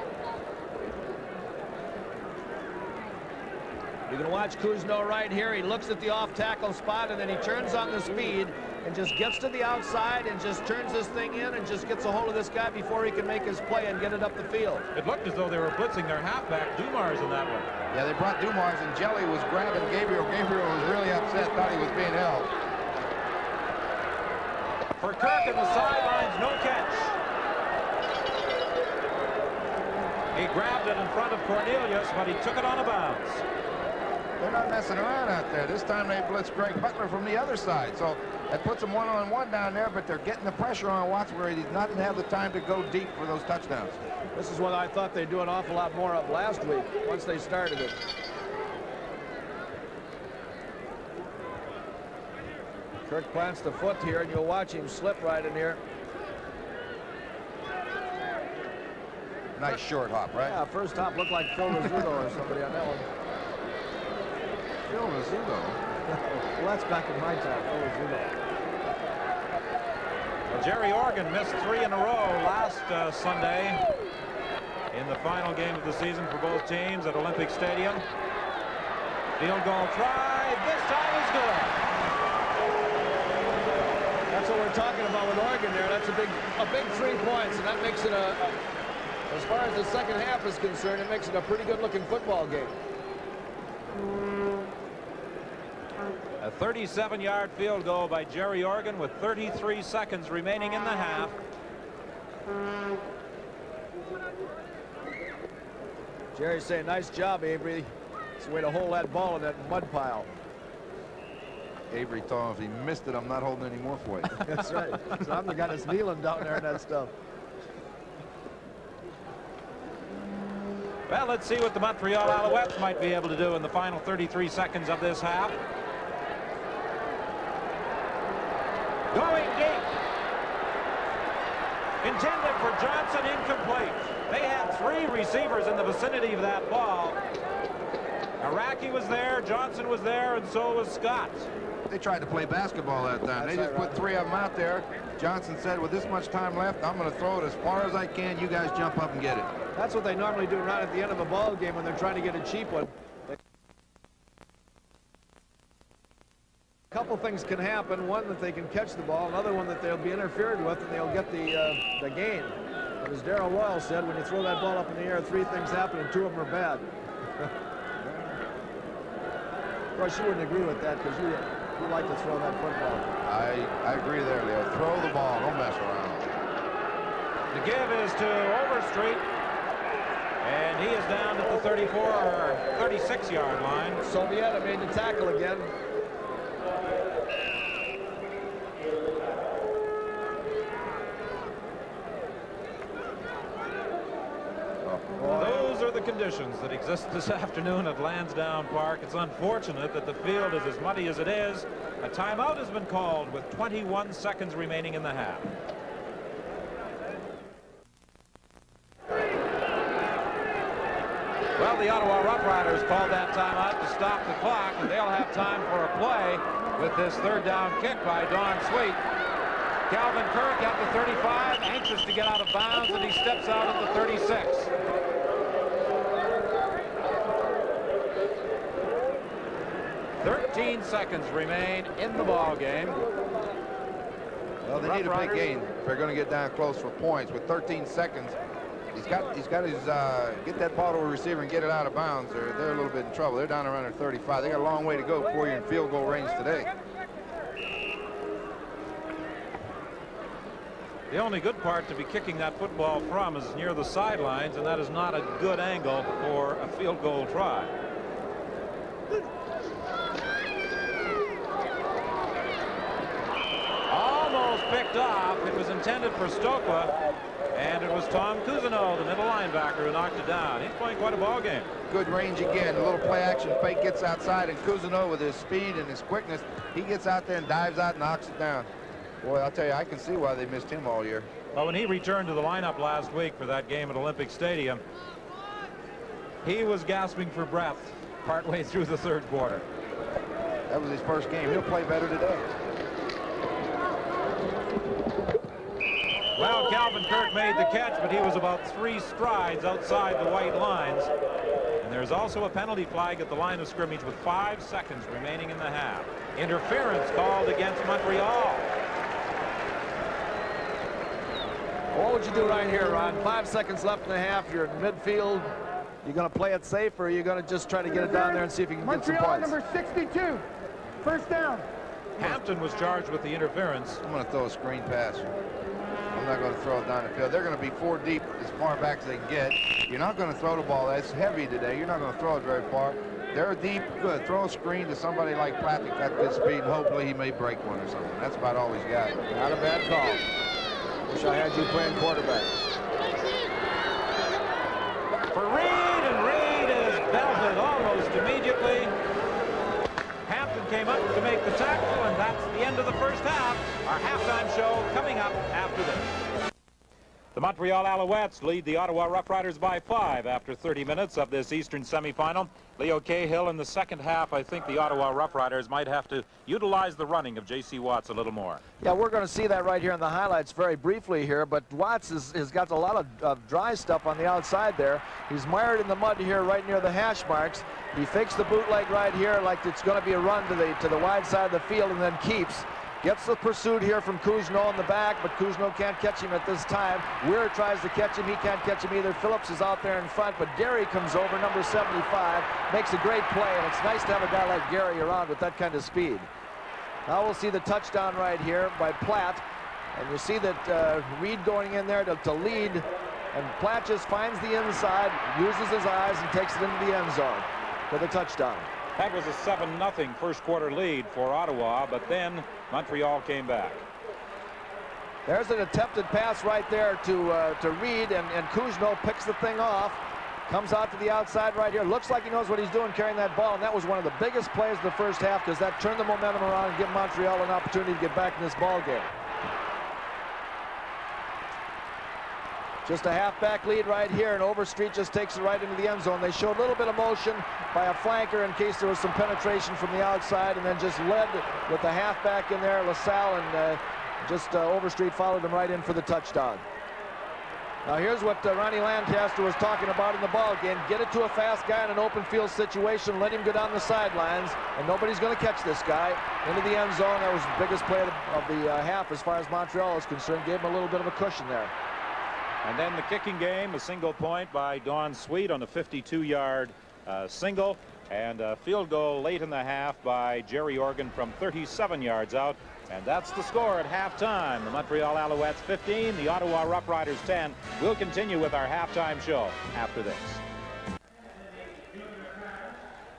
You can watch Cousineau right here. He looks at the off-tackle spot, and then he turns on the speed and just gets to the outside and just turns this thing in and just gets a hold of this guy before he can make his play and get it up the field. It looked as though they were blitzing their halfback, Dumars, in that one. Yeah, they brought Dumars, and Jelly was grabbing Gabriel. Gabriel was really upset, thought he was being held. For Kirk in the sidelines, no catch. He grabbed it in front of Cornelius, but he took it on a bounce. They're not messing around out there. This time they blitz Greg Butler from the other side. So that puts them one-on-one down there, but they're getting the pressure on Watts where he did not have the time to go deep for those touchdowns. This is what I thought they'd do an awful lot more of last week once they started it. Kirk plants the foot here, and you'll watch him slip right in here. Nice short hop, right? Yeah, first hop looked like Phil Rizzuto or somebody on that one. Phil Rizzuto. Well, that's back in my time. Phil Rizzuto. Well, Jerry Organ missed 3 in a row last Sunday in the final game of the season for both teams at Olympic Stadium. Field goal try. This time is good. That's what we're talking about with Oregon there. That's a big 3 points, and that makes it as far as the second half is concerned, it makes it a pretty good-looking football game. A 37-yard field goal by Jerry Organ with 33 seconds remaining in the half. Jerry's saying, nice job, Avery. It's a way to hold that ball in that mud pile. Avery told him, if he missed it, I'm not holding any more for you. That's right. So I'm the guy that's kneeling down there and that stuff. Well, let's see what the Montreal Alouettes might be able to do in the final 33 seconds of this half. Going deep. Intended for Johnson, incomplete. They had 3 receivers in the vicinity of that ball. Araki was there, Johnson was there, and so was Scott. They tried to play basketball that time. They just put 3 of them out there. Johnson said, with this much time left, I'm going to throw it as far as I can. You guys jump up and get it. That's what they normally do right at the end of a ball game when they're trying to get a cheap one. A couple things can happen. One, that they can catch the ball. Another one, that they'll be interfered with and they'll get the gain. But as Darrell Royal said, when you throw that ball up in the air, 3 things happen and 2 of them are bad. Of course, you wouldn't agree with that because you like to throw that football. I agree there, Leo. Throw the ball. Don't mess around. The give is to Overstreet. And he is down at the 34 or 36-yard line. Sovieta made the tackle again. Those are the conditions that exist this afternoon at Lansdowne Park. It's unfortunate that the field is as muddy as it is. A timeout has been called with 21 seconds remaining in the half. Well, the Ottawa Roughriders called that timeout to stop the clock, and they'll have time for a play with this 3rd down kick by Don Sweet. Calvin Kirk at the 35, anxious to get out of bounds, and he steps out at the 36. "13 seconds remain in the ball game." Well, they need a big gain if they're going to get down close for points. With 13 seconds, he's got his get that ball to a receiver and get it out of bounds. They're a little bit in trouble. They're down around their 35. They got a long way to go before you're in field goal range today. The only good part to be kicking that football from is near the sidelines, and that is not a good angle for a field goal try. Almost picked off. It was intended for Stokwa, and it was Tom Cousineau, the middle linebacker, who knocked it down. He's playing quite a ball game. Good range again. A little play action fake, gets outside, and Cousineau, with his speed and his quickness, he gets out there and dives out and knocks it down. Boy, I'll tell you, I can see why they missed him all year. Well, when he returned to the lineup last week for that game at Olympic Stadium, he was gasping for breath partway through the 3rd quarter. That was his first game. He'll play better today. Well, Calvin Kirk made the catch, but he was about 3 strides outside the white lines. And there's also a penalty flag at the line of scrimmage with 5 seconds remaining in the half. Interference called against Montreal. What would you do right here, Ron? 5 seconds left in the half. You're in midfield. You going to play it safe, or are you going to just try to get it down there and see if you can get some Montreal points? number 62. First down. Hampton was charged with the interference. I'm going to throw a screen pass. I'm not going to throw it down the field. They're going to be 4 deep as far back as they can get. You're not going to throw the ball. That's heavy today. You're not going to throw it very far. They're deep. Good. Throw a screen to somebody like Platt that got good speed, and hopefully he may break one or something. That's about all he's got. Not a bad call. Wish I had you playing quarterback. For Reed, and Reed is belted almost immediately. Hampton came up to make the tackle, and that's the end of the first half. Our halftime show coming up after this. The Montreal Alouettes lead the Ottawa Roughriders by 5 after 30 minutes of this Eastern semifinal. Leo Cahill, in the second half, I think the Ottawa Roughriders might have to utilize the running of J.C. Watts a little more. Yeah, we're going to see that right here in the highlights very briefly here, but Watts has got a lot of dry stuff on the outside there. He's mired in the mud here right near the hash marks. He fakes the bootleg right here like it's going to be a run to the wide side of the field and then keeps. Gets the pursuit here from Cousineau in the back, but Cousineau can't catch him at this time. Weir tries to catch him. He can't catch him either. Phillips is out there in front, but Gary comes over, number 75, makes a great play, and it's nice to have a guy like Gary around with that kind of speed. Now we'll see the touchdown right here by Platt, and you see that Reed going in there to lead, and Platt just finds the inside, uses his eyes, and takes it into the end zone for the touchdown. That was a 7-0 first quarter lead for Ottawa, but then Montreal came back. There's an attempted pass right there to Reed, and Cousineau picks the thing off. Comes out to the outside right here. Looks like he knows what he's doing carrying that ball, and that was one of the biggest plays of the first half because that turned the momentum around and give Montreal an opportunity to get back in this ball game. Just a halfback lead right here, and Overstreet just takes it right into the end zone. They showed a little bit of motion by a flanker in case there was some penetration from the outside, and then just led with the halfback in there, LaSalle, and Overstreet followed him right in for the touchdown. Now here's what Ronnie Lancaster was talking about in the ball game. Get it to a fast guy in an open field situation, let him go down the sidelines, and nobody's going to catch this guy into the end zone. That was the biggest play of the half as far as Montreal is concerned. Gave him a little bit of a cushion there. And then the kicking game, a single point by Don Sweet on a 52-yard single, and a field goal late in the half by Jerry Organ from 37 yards out. And that's the score at halftime. The Montreal Alouettes 15, the Ottawa Roughriders 10. We'll continue with our halftime show after this.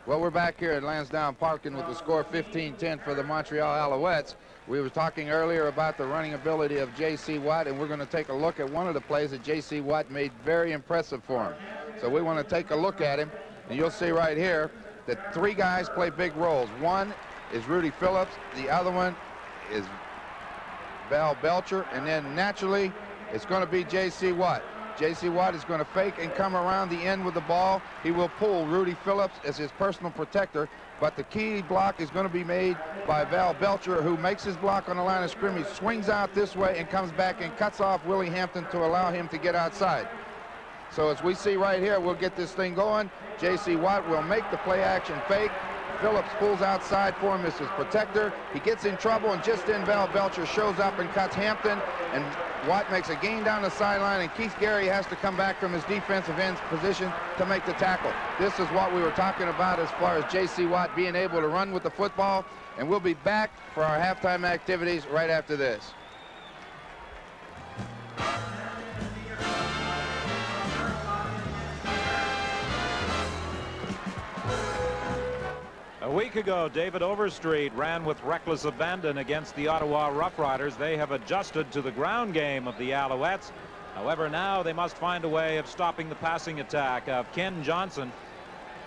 Well, we're back here at Lansdowne Parking with the score 15-10 for the Montreal Alouettes. We were talking earlier about the running ability of J.C. Watt, and we're going to take a look at one of the plays that J.C. Watt made very impressive for him. So we want to take a look at him, and you'll see right here that 3 guys play big roles. One is Rudy Phillips, the other one is Val Belcher, and then naturally it's going to be J.C. Watt. J.C. Watt is going to fake and come around the end with the ball. He will pull Rudy Phillips as his personal protector, but the key block is going to be made by Val Belcher, who makes his block on the line of scrimmage, swings out this way and comes back and cuts off Willie Hampton to allow him to get outside. So as we see right here, we'll get this thing going. J.C. Watt will make the play action fake. Phillips pulls outside for him as his protector. He gets in trouble, and just then Val Belcher shows up and cuts Hampton, and Watt makes a gain down the sideline, and Keith Gary has to come back from his defensive end position to make the tackle. This is what we were talking about as far as J.C. Watt being able to run with the football, and we'll be back for our halftime activities right after this. A week ago, David Overstreet ran with reckless abandon against the Ottawa Roughriders. They have adjusted to the ground game of the Alouettes. However, now they must find a way of stopping the passing attack of Ken Johnson.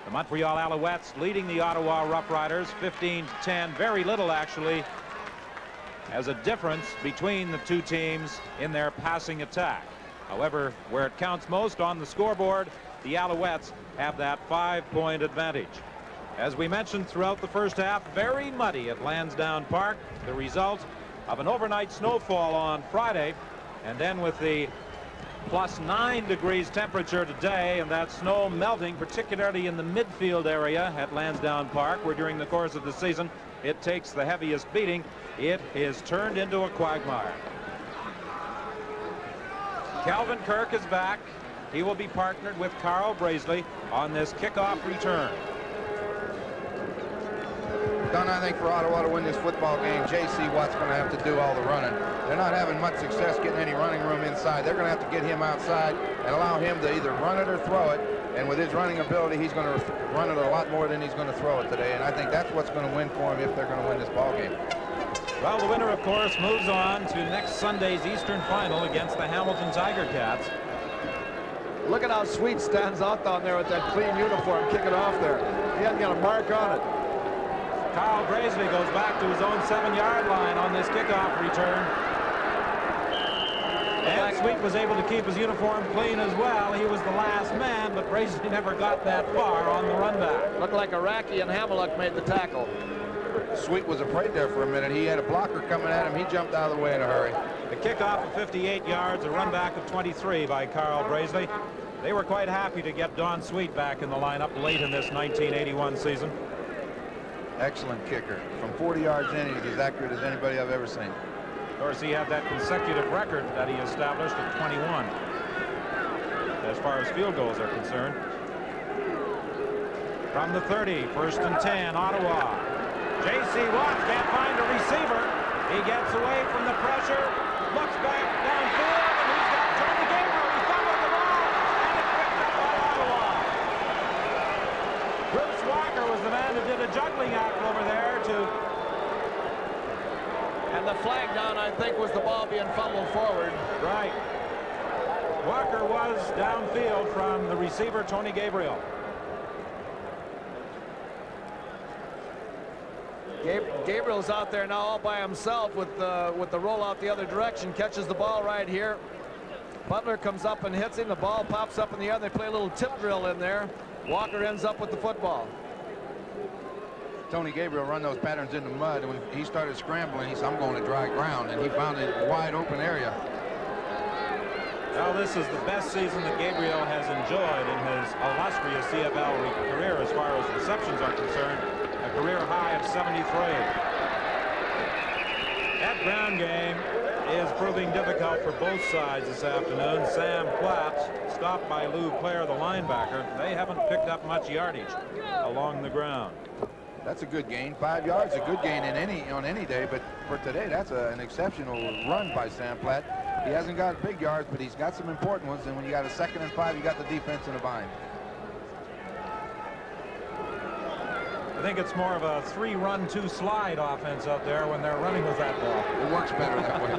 The Montreal Alouettes leading the Ottawa Roughriders 15-10. Very little, actually, as a difference between the two teams in their passing attack. However, where it counts most on the scoreboard, the Alouettes have that 5-point advantage. As we mentioned throughout the first half, very muddy at Lansdowne Park, the result of an overnight snowfall on Friday, and then with the +9 degrees temperature today, and that snow melting, particularly in the midfield area at Lansdowne Park, where during the course of the season it takes the heaviest beating. It is turned into a quagmire. Calvin Kirk is back. He will be partnered with Carl Braisley on this kickoff return. Don, I think for Ottawa to win this football game, J.C. Watt's going to have to do all the running. They're not having much success getting any running room inside. They're going to have to get him outside and allow him to either run it or throw it. And with his running ability, he's going to run it a lot more than he's going to throw it today. And I think that's what's going to win for him if they're going to win this ball game. Well, the winner, of course, moves on to next Sunday's Eastern Final against the Hamilton Tiger Cats. Look at how Sweet stands out down there with that clean uniform kicking off there. He hasn't got a mark on it. Carl Braisley goes back to his own 7-yard line on this kickoff return. And Sweet was able to keep his uniform clean as well. He was the last man, but Bracey never got that far on the run back. Looked like Iraqi and Hamiluk made the tackle. Sweet was afraid there for a minute. He had a blocker coming at him. He jumped out of the way in a hurry. The kickoff of 58 yards, a run back of 23 by Carl Bracey. They were quite happy to get Don Sweet back in the lineup late in this 1981 season. Excellent kicker. From 40 yards in, he's as accurate as anybody I've ever seen. Of course, he had that consecutive record that he established at 21 as far as field goals are concerned. From the 30, 1st and 10, Ottawa. J.C. Watts can't find a receiver. He gets away from the pressure, looks back downfield, and he's got Tony Gabriel. He fumbled the ball, and it's picked up by Ottawa. Bruce Walker was the man who did a juggling act over there to... And the flag down, I think, was the ball being fumbled forward. Right. Walker was downfield from the receiver, Tony Gabriel. Gabriel's out there now all by himself with the roll out the other direction, catches the ball right here. Butler comes up and hits him. The ball pops up in the air. They play a little tip drill in there. Walker ends up with the football. Tony Gabriel run those patterns in the mud, and when he started scrambling, he said, I'm going to dry ground, and he found a wide open area. Well, this is the best season that Gabriel has enjoyed in his illustrious CFL career as far as receptions are concerned. A career high of 73. That ground game is proving difficult for both sides this afternoon. Sam Platt, stopped by Lou Clare, the linebacker. They haven't picked up much yardage along the ground. That's a good gain. 5 yards, a good gain on any day, but for today, that's an exceptional run by Sam Platt. He hasn't got big yards, but he's got some important ones, and when you got a 2nd and 5, you got the defense in a bind. I think it's more of a 3-run, 2-slide offense out there when they're running with that ball. It works better that way.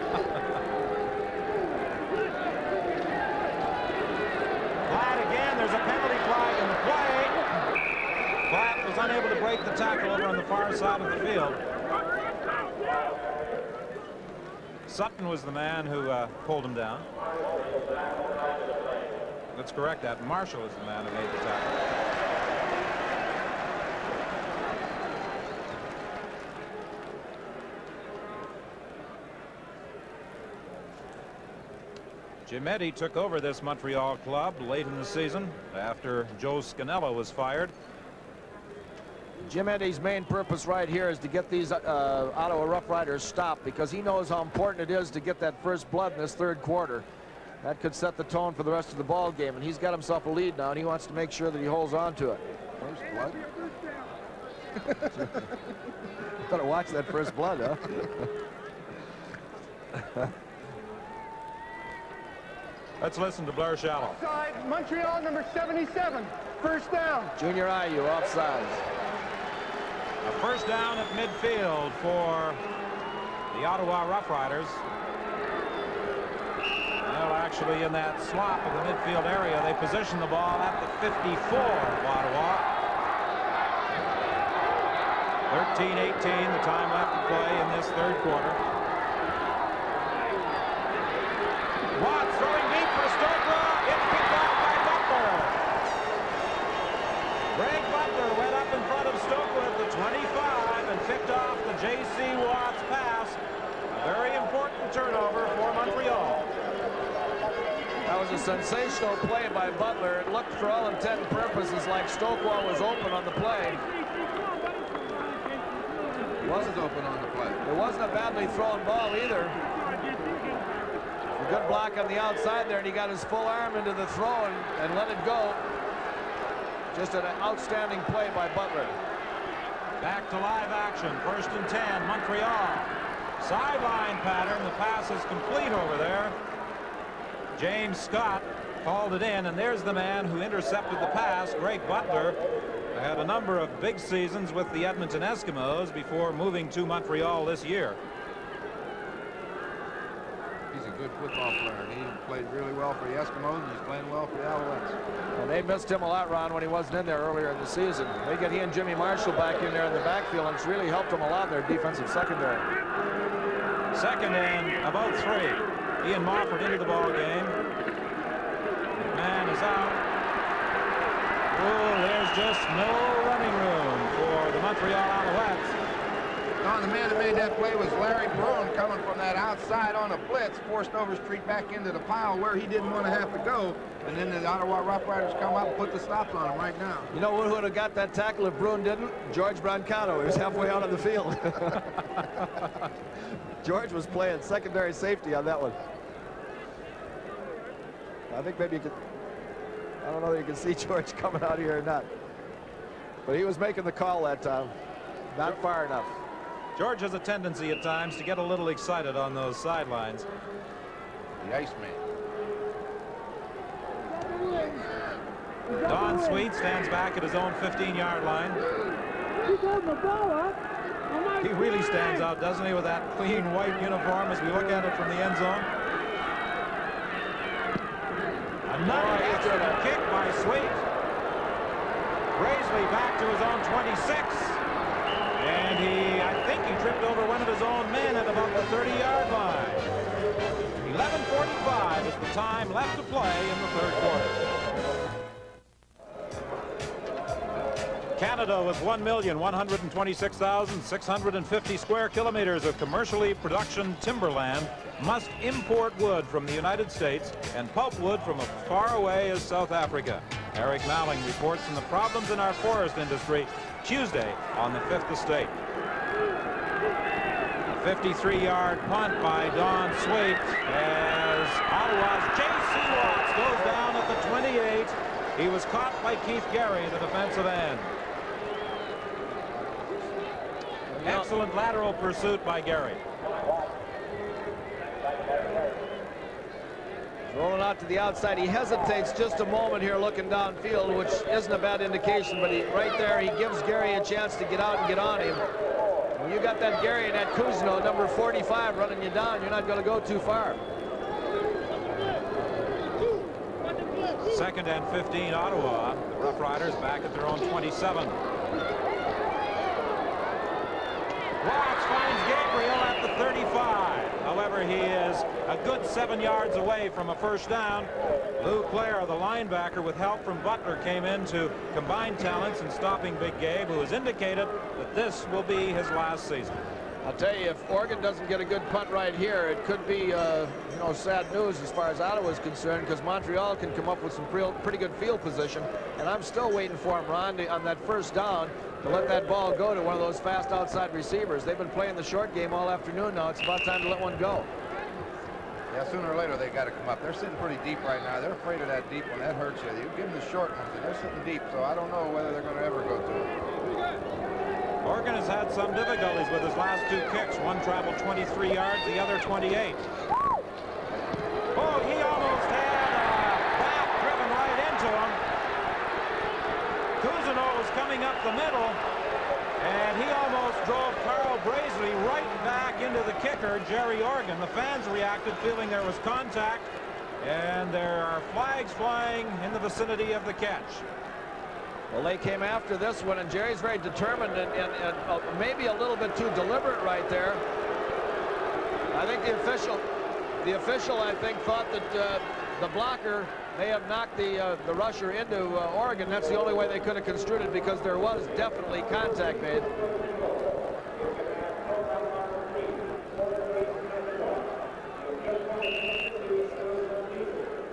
Platt again, there's a penalty flag in the play. Platt was unable to break the tackle over on the far side of the field. Sutton was the man who pulled him down. Let's correct that. Marshall is the man who made the tackle. Jim Eddy took over this Montreal club late in the season after Joe Scannella was fired. Jim Eddy's main purpose right here is to get these Ottawa Rough Riders stopped, because he knows how important it is to get that first blood in this 3rd quarter. That could set the tone for the rest of the ball game, and he's got himself a lead now, and he wants to make sure that he holds on to it. First blood? Better watch that first blood, huh? Let's listen to Blair Shallow. Offside, Montreal number 77. 1st down. Junior IU offsides. A 1st down at midfield for the Ottawa Rough Riders. Well, actually, in that slot of the midfield area, they position the ball at the 54 of Ottawa. 13-18, the time left to play in this 3rd quarter. Watts throwing deep for Stokely. It's picked off by Butler. Greg Butler went up in front of Stokely at the 25 and picked off the J.C. Watts pass. A very important turnover for Montreal. That was a sensational play by Butler. It looked, for all intent and purposes, like Stokely was open on the play. He wasn't open on the play. It wasn't a badly thrown ball either. A good block on the outside there, and he got his full arm into the throw and let it go. Just an outstanding play by Butler. Back to live action. 1st and 10, Montreal. Sideline pattern. The pass is complete over there. James Scott called it in, and there's the man who intercepted the pass, Greg Butler. Had a number of big seasons with the Edmonton Eskimos before moving to Montreal this year. He's a good football player. He played really well for the Eskimos, and he's playing well for the Alouettes. And they missed him a lot, Ron, when he wasn't in there earlier in the season. They get he and Jimmy Marshall back in there in the backfield, and it's really helped them a lot in their defensive secondary. 2nd and about 3. Ian Mofford into the ball game. Man is out. Oh, there's just no running room for the Montreal Alouettes. Don, the man that made that play was Larry Brown, coming from that outside on a blitz, forced Overstreet back into the pile where he didn't want to have to go. And then the Ottawa Rough Riders come up and put the stops on him right now. You know who would have got that tackle if Bruin didn't? George Brancato. He was halfway out of the field. George was playing secondary safety on that one. I think maybe you could, I don't know if you can see George coming out here or not. But he was making the call that time. Not far enough. George has a tendency at times to get a little excited on those sidelines. The Iceman. Don Sweet stands back at his own 15-yard line. He really stands out, doesn't he, with that clean white uniform as we look at it from the end zone. Another excellent kick by Sweet. Braisley back to his own 26. And I think he tripped over one of his own men at about the 30-yard line. 11:45 is the time left to play in the third quarter. Canada, with 1,126,650 square kilometers of commercially production timberland, must import wood from the United States and pulpwood from as far away as South Africa. Eric Malling reports on the problems in our forest industry Tuesday on the Fifth Estate. A 53-yard punt by Don Sweet as Ottawa's J.C. Watts goes down at the 28. He was caught by Keith Gary, the defensive end. Excellent lateral pursuit by Gary. Rolling out to the outside. He hesitates just a moment here looking downfield, which isn't a bad indication, but right there he gives Gary a chance to get out and get on him. When you got that Gary and that Kuzno, number 45, running you down, you're not going to go too far. Second and 15, Ottawa. The Rough Riders back at their own 27. Watts finds Gabriel at the 35. However, he is a good 7 yards away from a first down. Lou Clare, the linebacker, with help from Butler, came in to combine talents in stopping Big Gabe, who has indicated that this will be his last season. I'll tell you, if Oregon doesn't get a good punt right here, it could be, you know, sad news as far as Ottawa is concerned, because Montreal can come up with some pretty good field position, and I'm still waiting for him, Ron, on that first down to let that ball go to one of those fast outside receivers. They've been playing the short game all afternoon now. It's about time to let one go. Yeah, sooner or later they got to come up. They're sitting pretty deep right now. They're afraid of that deep one. That hurts you. You give them the short ones, and they're sitting deep, so I don't know whether they're going to ever go to it. Oregon has had some difficulties with his last two kicks. One traveled 23 yards, the other 28. Oh, he almost had a back driven right into him. Cousineau was coming up the middle, and he almost drove Carl Braisley right back into the kicker, Jerry Organ. The fans reacted, feeling there was contact, and there are flags flying in the vicinity of the catch. Well, they came after this one, and Jerry's very determined and maybe a little bit too deliberate right there. I think the official, I think, thought that the blocker may have knocked the rusher into Oregon. That's the only way they could have construed it, because there was definitely contact made.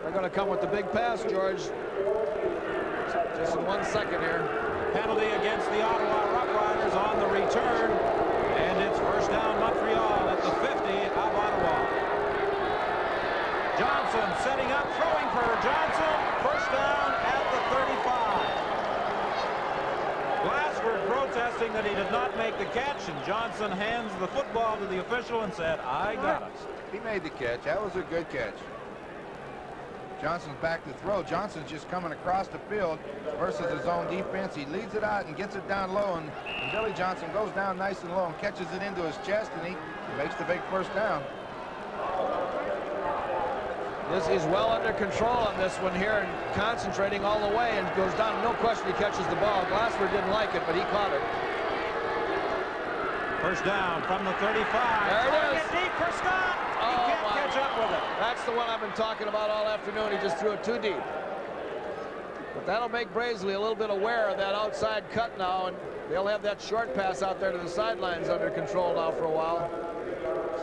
They're going to come with the big pass, George. Just in 1 second here. Penalty against the Ottawa Rough Riders on the return, and it's first down Montreal at the 50 of Ottawa. Johnson setting up, throwing for Johnson. First down at the 35. Glassford protesting that he did not make the catch, and Johnson hands the football to the official and said, "I got it." He made the catch. That was a good catch. Johnson's back to throw. Johnson's just coming across the field versus his own defense. He leads it out and gets it down low, and Billy Johnson goes down nice and low and catches it into his chest, and he makes the big first down. He's well under control on this one here and concentrating all the way, and goes down. No question he catches the ball. Glassford didn't like it, but he caught it. First down from the 35. There it is. Deep for Scott. He can't catch up up with it. That's the one I've been talking about all afternoon. He just threw it too deep. But that'll make Brazeley a little bit aware of that outside cut now, and they'll have that short pass out there to the sidelines under control now for a while.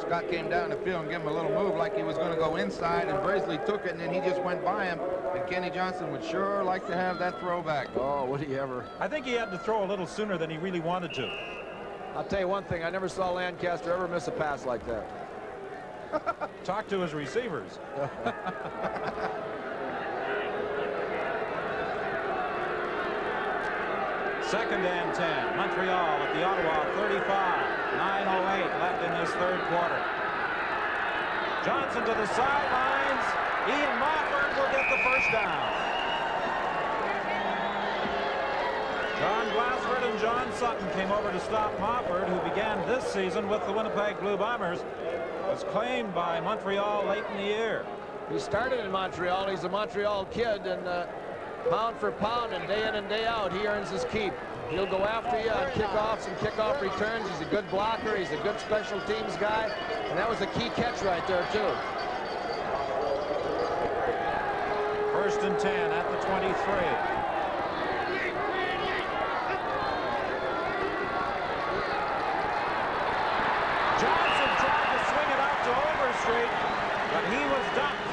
Scott came down the field and gave him a little move like he was going to go inside, and Brazeley took it, and then he just went by him. And Kenny Johnson would sure like to have that throwback. Oh, would he ever? I think he had to throw a little sooner than he really wanted to. I'll tell you one thing, I never saw Lancaster ever miss a pass like that. Talk to his receivers. Second and 10. Montreal at the Ottawa 35. 9:08 left in this third quarter. Johnson to the sidelines. Ian Mofford will get the first down. John Glassford and John Sutton came over to stop Mofford, who began this season with the Winnipeg Blue Bombers. Was claimed by Montreal late in the year. He started in Montreal. He's a Montreal kid, and pound for pound and day in and day out, he earns his keep. He'll go after you on kickoffs and kickoff returns. He's a good blocker. He's a good special teams guy. And that was a key catch right there, too. First and 10 at the 23. Johnson tried to swing it out to Overstreet, but he was ducked.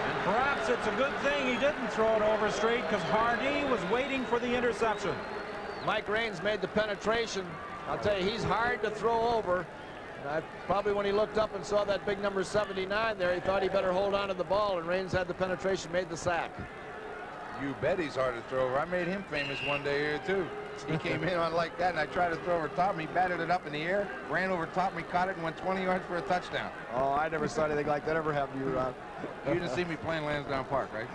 And perhaps it's a good thing he didn't throw it Overstreet, because Hardy was waiting for the interception. Mike Raines made the penetration. I'll tell you, he's hard to throw over. Probably when he looked up and saw that big number 79 there, he thought he better hold on to the ball, and Raines had the penetration, made the sack. You bet he's hard to throw over. I made him famous one day here, too. He came in on like that, and I tried to throw over top him. He batted it up in the air, ran over top me, caught it, and went 20 yards for a touchdown. Oh, I never saw anything like that ever happen to you, Ron. You didn't see me playing Lansdowne Park, right?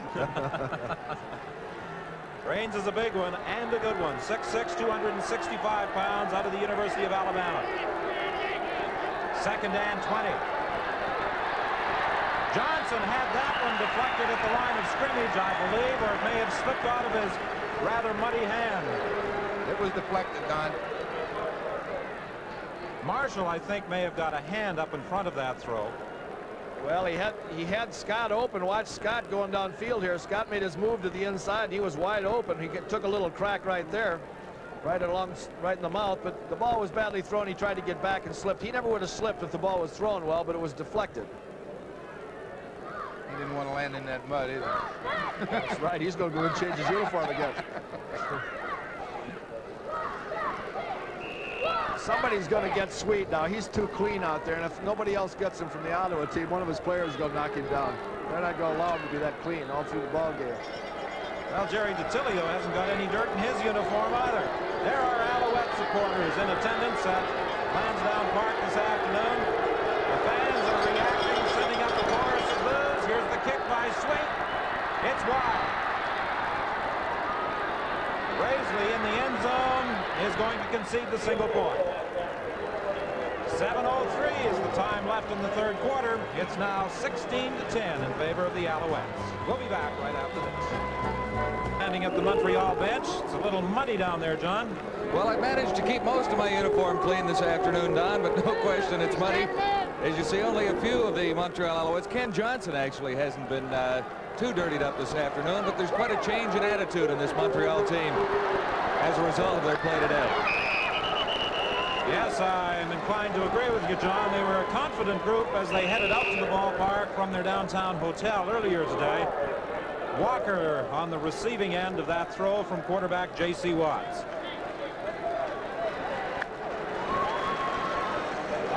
Raines is a big one and a good one. 6'6", 265 pounds, out of the University of Alabama. Second and 20. Johnson had that one deflected at the line of scrimmage, I believe, or it may have slipped out of his rather muddy hand. It was deflected, Don. Marshall, I think, may have got a hand up in front of that throw. Well, he had Scott open. Watch Scott going downfield here. Scott made his move to the inside. He was wide open. He took a little crack right there, right in the mouth. But the ball was badly thrown. He tried to get back and slipped. He never would have slipped if the ball was thrown well, but it was deflected. He didn't want to land in that mud either. That's right. He's going to go and change his uniform again. Somebody's going to get Sweet now. He's too clean out there, and if nobody else gets him from the Ottawa team, one of his players is going to knock him down. They're not going to allow him to be that clean all through the ball game. Well, Jerry DiTilio hasn't got any dirt in his uniform either. There are Alouette supporters in attendance at Lansdowne Park this afternoon. The fans are reacting, sending up the chorus of boos. Here's the kick by Sweet. It's wide. Brazeley in the end zone is going to concede the single point. 7:03 is the time left in the third quarter. It's now 16-10 in favor of the Alouettes. We'll be back right after this. Standing at the Montreal bench. It's a little muddy down there, John. Well, I managed to keep most of my uniform clean this afternoon, Don, but no question it's muddy. As you see, only a few of the Montreal Alouettes. Ken Johnson actually hasn't been too dirtied up this afternoon, but there's quite a change in attitude in this Montreal team as a result of their play today. Yes, I'm inclined to agree with you, John. They were a confident group as they headed out to the ballpark from their downtown hotel earlier today. Walker on the receiving end of that throw from quarterback J.C. Watts.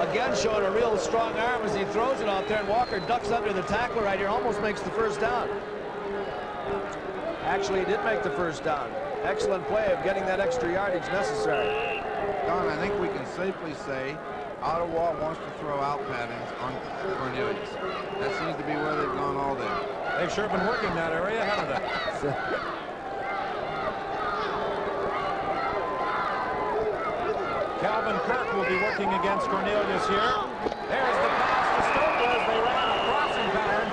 Again, showing a real strong arm as he throws it out there, and Walker ducks under the tackler right here, almost makes the first down. Actually, he did make the first down. Excellent play of getting that extra yardage necessary. Don, I think we can safely say Ottawa wants to throw out patterns on Cornelius. That seems to be where they've gone all day. They've sure been working that area, haven't they? Calvin Kirk will be working against Cornelius here. There's the pass to Stoker as they ran a crossing pattern.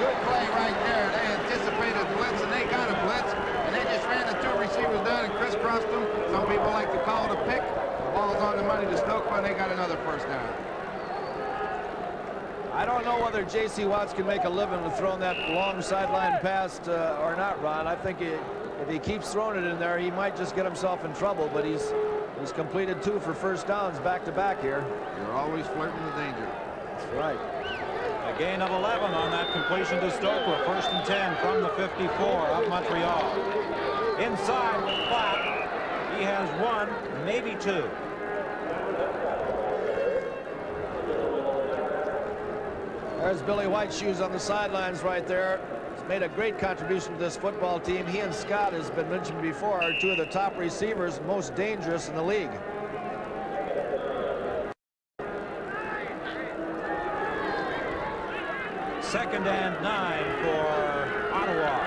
Good play right there. They anticipated the blitz, and they got a blitz, and they just ran the two receivers down and crisscrossed them. Some people like to call it a pick. The ball's on the money to Stoker, and they got another first down. I don't know whether J.C. Watts can make a living with throwing that long sideline pass or not, Ron. I think if he keeps throwing it in there, he might just get himself in trouble. But he's completed 2 for first downs back-to-back here. You're always flirting with danger. That's right. A gain of 11 on that completion to Stokely. 1st and 10 from the 54 of Montreal. Inside with Platt. He has 1, maybe 2. There's Billy Whiteshoes on the sidelines right there. He's made a great contribution to this football team. He and Scott, has been mentioned before, are 2 of the top receivers, most dangerous in the league. Second and 9 for Ottawa.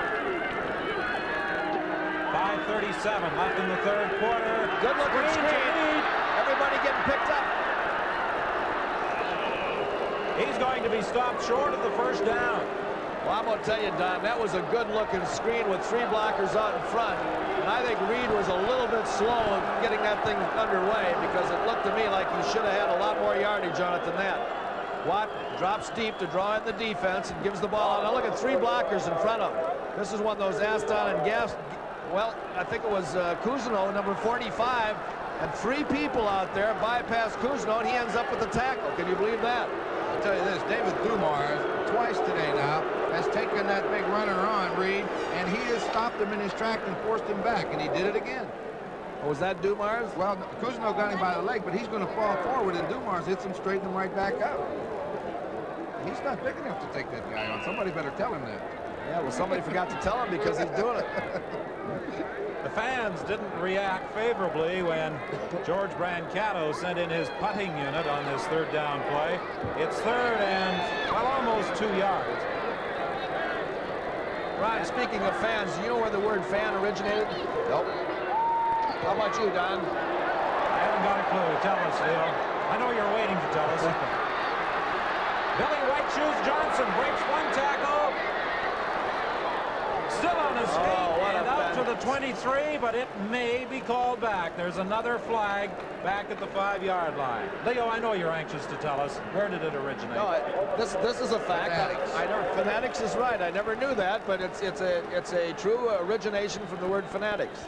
5:37 left in the 3rd quarter. Good looking screen. Everybody getting picked up. He's going to be stopped short of the 1st down. Well, I'm going to tell you, Don, that was a good-looking screen with 3 blockers out in front. And I think Reed was a little bit slow in getting that thing underway because it looked to me like he should have had a lot more yardage on it than that. Watt drops deep to draw in the defense and gives the ball out. Now look at 3 blockers in front of him. This is one of those Aston and Gas. Well, I think it was Cousineau, number 45, and 3 people out there bypass Cousineau, and he ends up with the tackle. Can you believe that? I'll tell you this, David Dumars, twice today now, has taken that big runner on Reed, and he has stopped him in his track and forced him back, and he did it again. Oh, was that Dumars? Well, Cousineau got him by the leg, but he's going to fall forward, and Dumars hits him, straighten him right back up. He's not big enough to take that guy on. Somebody better tell him that. Yeah, well, somebody forgot to tell him because he's doing it. The fans didn't react favorably when George Brancato sent in his putting unit on this 3rd down play. It's 3rd and, well, almost 2 yards. Ron, speaking of fans, do you know where the word fan originated? Nope. How about you, Don? I haven't got a clue. Tell us, Leo. I know you're waiting to tell us. Billy Whiteshoes Johnson breaks 1 tackle. Still on his feet and out to the 23, but it may be called back. There's another flag back at the 5-yard line. Leo, I know you're anxious to tell us. Where did it originate? No, this is a fact. I know fanatics is right. I never knew that, but it's a true origination from the word fanatics.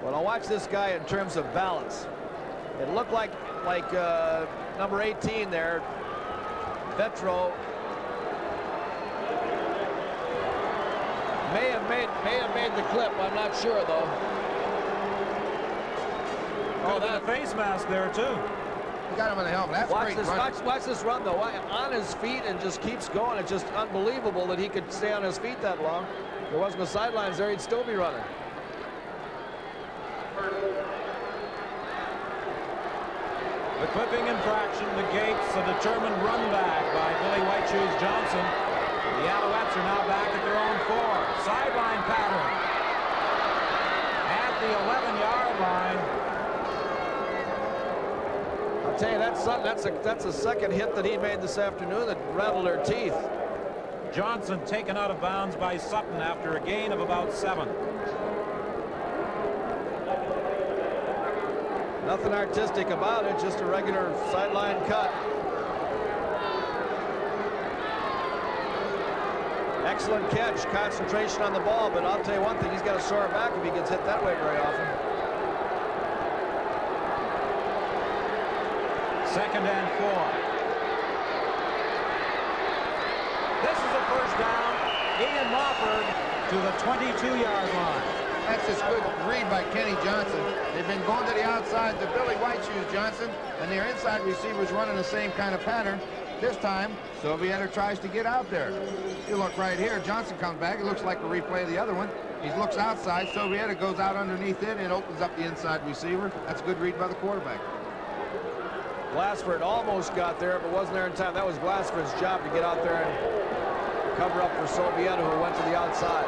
Well, now watch this guy in terms of balance. It looked like number 18 there, Vetro. May have made the clip. I'm not sure though. Oh, that face mask there too. He got him in the helmet. That's watch great. This, watch this run though. On his feet and just keeps going. It's just unbelievable that he could stay on his feet that long. If there wasn't the sidelines there, he'd still be running. The clipping infraction negates a determined run back by Billy Whiteshoes Johnson. The Alouettes are now back at their own 4. Sideline pattern at the 11-yard line. I'll tell you, that's a second hit that he made this afternoon that rattled their teeth. Johnson taken out of bounds by Sutton after a gain of about 7. Nothing artistic about it, just a regular sideline cut. Excellent catch, concentration on the ball, but I'll tell you one thing, he's got a sore back if he gets hit that way very often. 2nd and 4. This is a 1st down. Ian Mofford to the 22-yard line. That's just good read by Kenny Johnson. They've been going to the outside to Billy Whiteshoes Johnson, and their inside receivers running the same kind of pattern. This time, Sylvietta tries to get out there. You look right here, Johnson comes back. It looks like a replay of the other one. He looks outside. Sylvietta goes out underneath it and opens up the inside receiver. That's a good read by the quarterback. Glassford almost got there, but wasn't there in time. That was Glassford's job to get out there and cover up for Sylvietta, who went to the outside.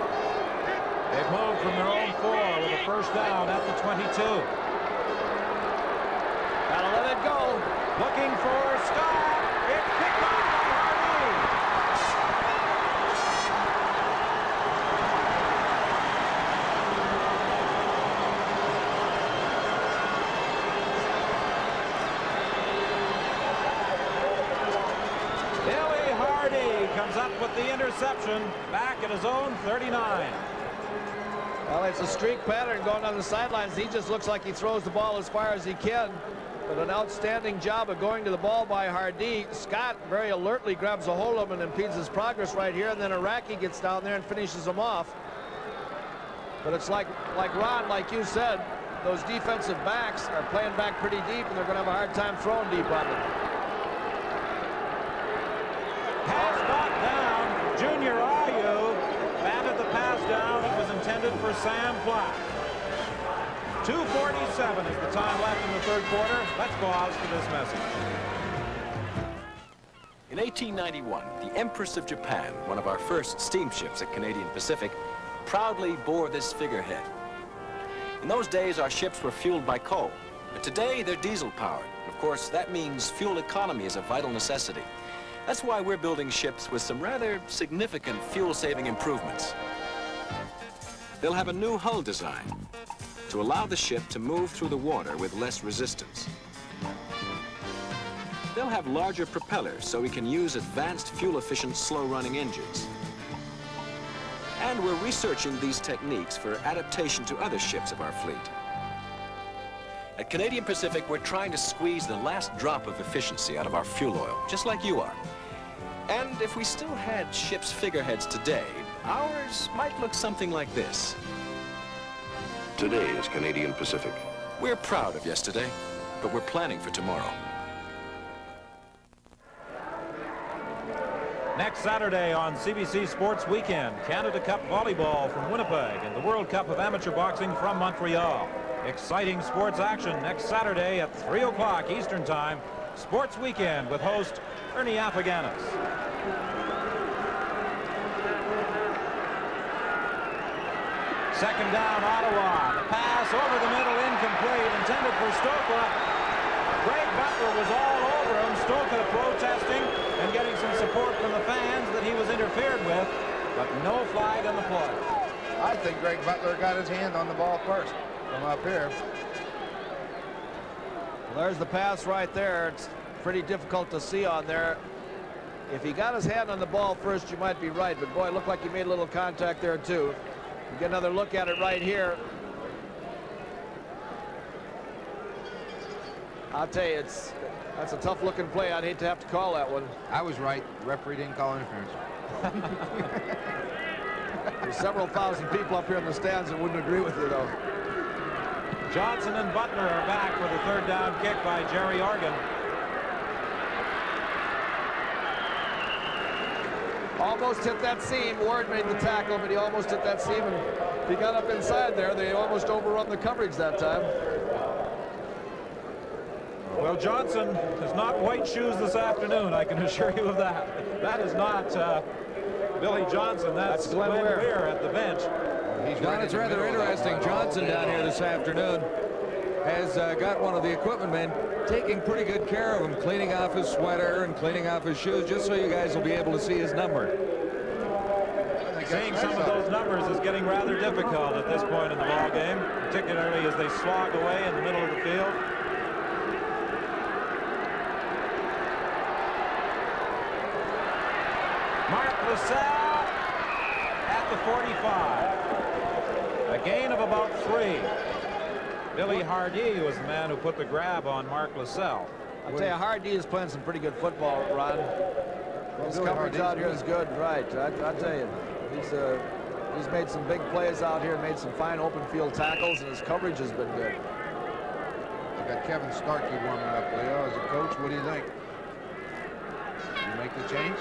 They've moved from their own 4 with a 1st down at the 22. Gotta let it go. Looking for Scott. It's picked up by Hardy. comes up with the interception back at his own 39. Well, it's a streak pattern going on the sidelines. He just looks like he throws the ball as far as he can. But an outstanding job of going to the ball by Hardy. Scott very alertly grabs a hold of him and impedes his progress right here. And then Iraqi gets down there and finishes him off. But it's like Ron, like you said, those defensive backs are playing back pretty deep, and they're going to have a hard time throwing deep on them. Pass brought down. Junior Ayu batted the pass down. It was intended for Sam Platt. 2:47 is the time left in the third quarter. Let's pause for this message. In 1891, the Empress of Japan, one of our first steamships at Canadian Pacific, proudly bore this figurehead. In those days, our ships were fueled by coal, but today they're diesel-powered. Of course, that means fuel economy is a vital necessity. That's why we're building ships with some rather significant fuel-saving improvements. They'll have a new hull design to allow the ship to move through the water with less resistance. They'll have larger propellers so we can use advanced fuel-efficient slow-running engines. And we're researching these techniques for adaptation to other ships of our fleet. At Canadian Pacific, we're trying to squeeze the last drop of efficiency out of our fuel oil, just like you are. And if we still had ships' figureheads today, ours might look something like this. Today is Canadian Pacific. We're proud of yesterday, but we're planning for tomorrow. Next Saturday on CBC Sports Weekend, Canada Cup Volleyball from Winnipeg and the World Cup of Amateur Boxing from Montreal. Exciting sports action next Saturday at 3 o'clock Eastern Time. Sports Weekend with host Ernie Afaganis. Second down, Ottawa. The pass over the middle, incomplete, intended for Stoka. Greg Butler was all over him. Stoka protesting and getting some support from the fans that he was interfered with, but no flag on the play. I think Greg Butler got his hand on the ball first from up here. Well, there's the pass right there. It's pretty difficult to see on there. If he got his hand on the ball first, you might be right, but boy, it looked like he made a little contact there too. You get another look at it right here. I'll tell you, that's a tough looking play. I'd hate to have to call that one. I was right. The referee didn't call interference. There's several thousand people up here in the stands that wouldn't agree with you, though. Johnson and Butler are back for the third down kick by Jerry Organ. Almost hit that seam. Ward made the tackle, but he almost hit that seam, and he got up inside there. They almost overrun the coverage that time. Well, Johnson is not white shoes this afternoon, I can assure you of that. That is not Billy Johnson. That's Glenn Weir at the bench. John, it's rather interesting. Johnson down here this afternoon has got one of the equipment men taking pretty good care of him, cleaning off his sweater and cleaning off his shoes, just so you guys will be able to see his number. Seeing some of those numbers is getting rather difficult at this point in the ball game, particularly as they slog away in the middle of the field. Mark LaSalle at the 45. A gain of about 3. Billy Hardy was the man who put the grab on Mark LaSalle. I'll tell you, Hardy is playing some pretty good football, Ron. His coverage out here is good, right? I'll tell you, he's made some big plays out here, made some fine open field tackles, and his coverage has been good. I got Kevin Starkey warming up, Leo, as a coach. What do you think? You make the change?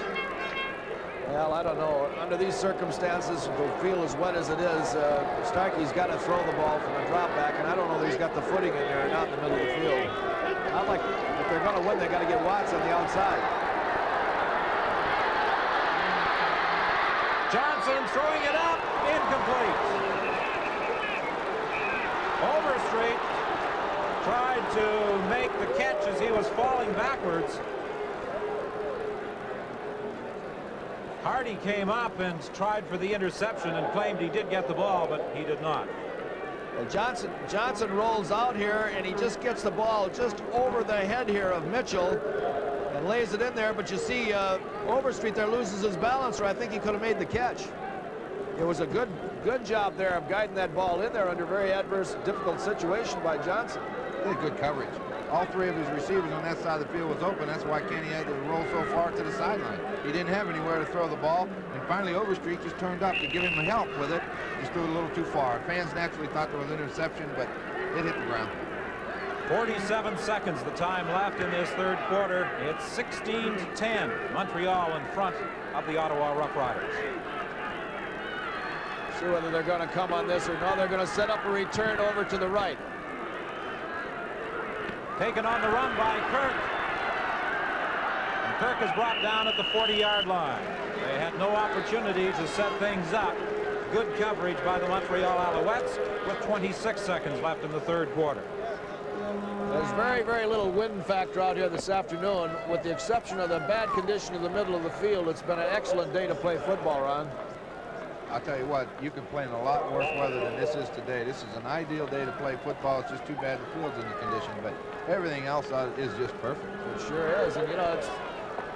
Well, I don't know. Under these circumstances, the field as wet as it is, Starkey's got to throw the ball from a drop back, and I don't know that he's got the footing in there, not in the middle of the field. Not like if they're going to win, they got to get Watts on the outside. Johnson throwing it up, incomplete. Overstreet tried to make the catch as he was falling backwards. Hardy came up and tried for the interception and claimed he did get the ball, but he did not. Well, Johnson rolls out here, and he just gets the ball just over the head here of Mitchell. and lays it in there, but you see Overstreet there loses his balance, or I think he could have made the catch. It was a good job there of guiding that ball in there under very adverse, difficult situation by Johnson. They had good coverage. All three of his receivers on that side of the field was open. That's why Kenny had to roll so far to the sideline. He didn't have anywhere to throw the ball, and finally Overstreet just turned up to give him help with it. Just threw it a little too far. Fans naturally thought there was an interception, but it hit the ground. 47 seconds the time left in this third quarter. It's 16-10. Montreal in front of the Ottawa Rough Riders. See whether they're going to come on this or no. They're going to set up a return over to the right. Taken on the run by Kirk. And Kirk is brought down at the 40-yard line. They had no opportunity to set things up. Good coverage by the Montreal Alouettes with 26 seconds left in the third quarter. There's very, very little wind factor out here this afternoon. With the exception of the bad condition in the middle of the field, it's been an excellent day to play football, Ron. I'll tell you what, you can play in a lot worse weather than this is today. This is an ideal day to play football. It's just too bad the field's in the condition, but everything else is just perfect. It sure is, and you know,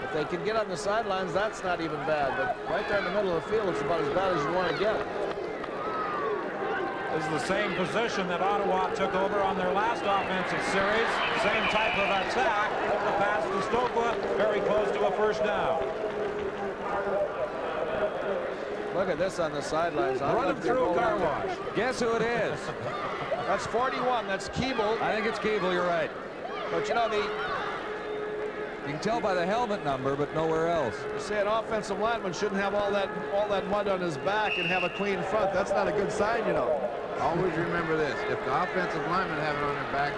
if they can get on the sidelines, that's not even bad, but right there in the middle of the field, it's about as bad as you want to get it. This is the same position that Ottawa took over on their last offensive series. Same type of attack. The pass to Stokwa, very close to a first down. Look at this on the sidelines. Running through a car wash. Guess who it is? That's 41. That's Keeble. I think it's Keeble. You're right. But you know, you can tell by the helmet number, but nowhere else. You say an offensive lineman shouldn't have all that mud on his back and have a clean front. That's not a good sign, you know. Always remember this: if the offensive linemen have it on their back,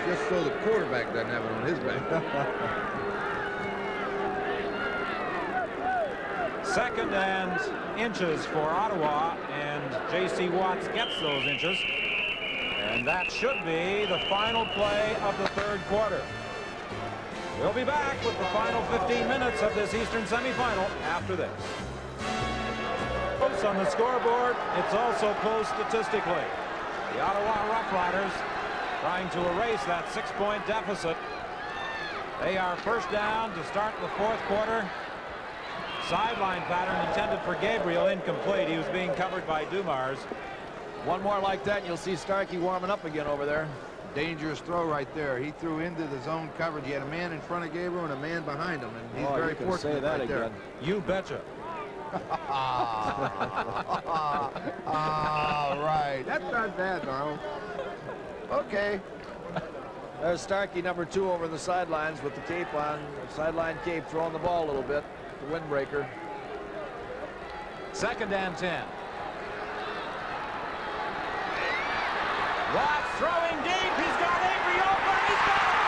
just so the quarterback doesn't have it on his back. Second and inches for Ottawa, and J.C. Watts gets those inches. And that should be the final play of the third quarter. We'll be back with the final 15 minutes of this Eastern semifinal after this. Close on the scoreboard. It's also close statistically. The Ottawa Rough Riders trying to erase that 6-point deficit. They are first down to start the fourth quarter. Sideline pattern intended for Gabriel, incomplete. He was being covered by Dumars. One more like that, and you'll see Starkey warming up again over there. Dangerous throw right there. He threw into the zone coverage. He had a man in front of Gabriel and a man behind him, and he's very fortunate say that right again. there. You betcha. Right. That's not bad, Darrell. Okay. There's Starkey, number 2, over the sidelines with the cape on. Sideline cape, throwing the ball a little bit. The windbreaker. Second and 10. Watts throwing deep. He's got Avery open. He's got it.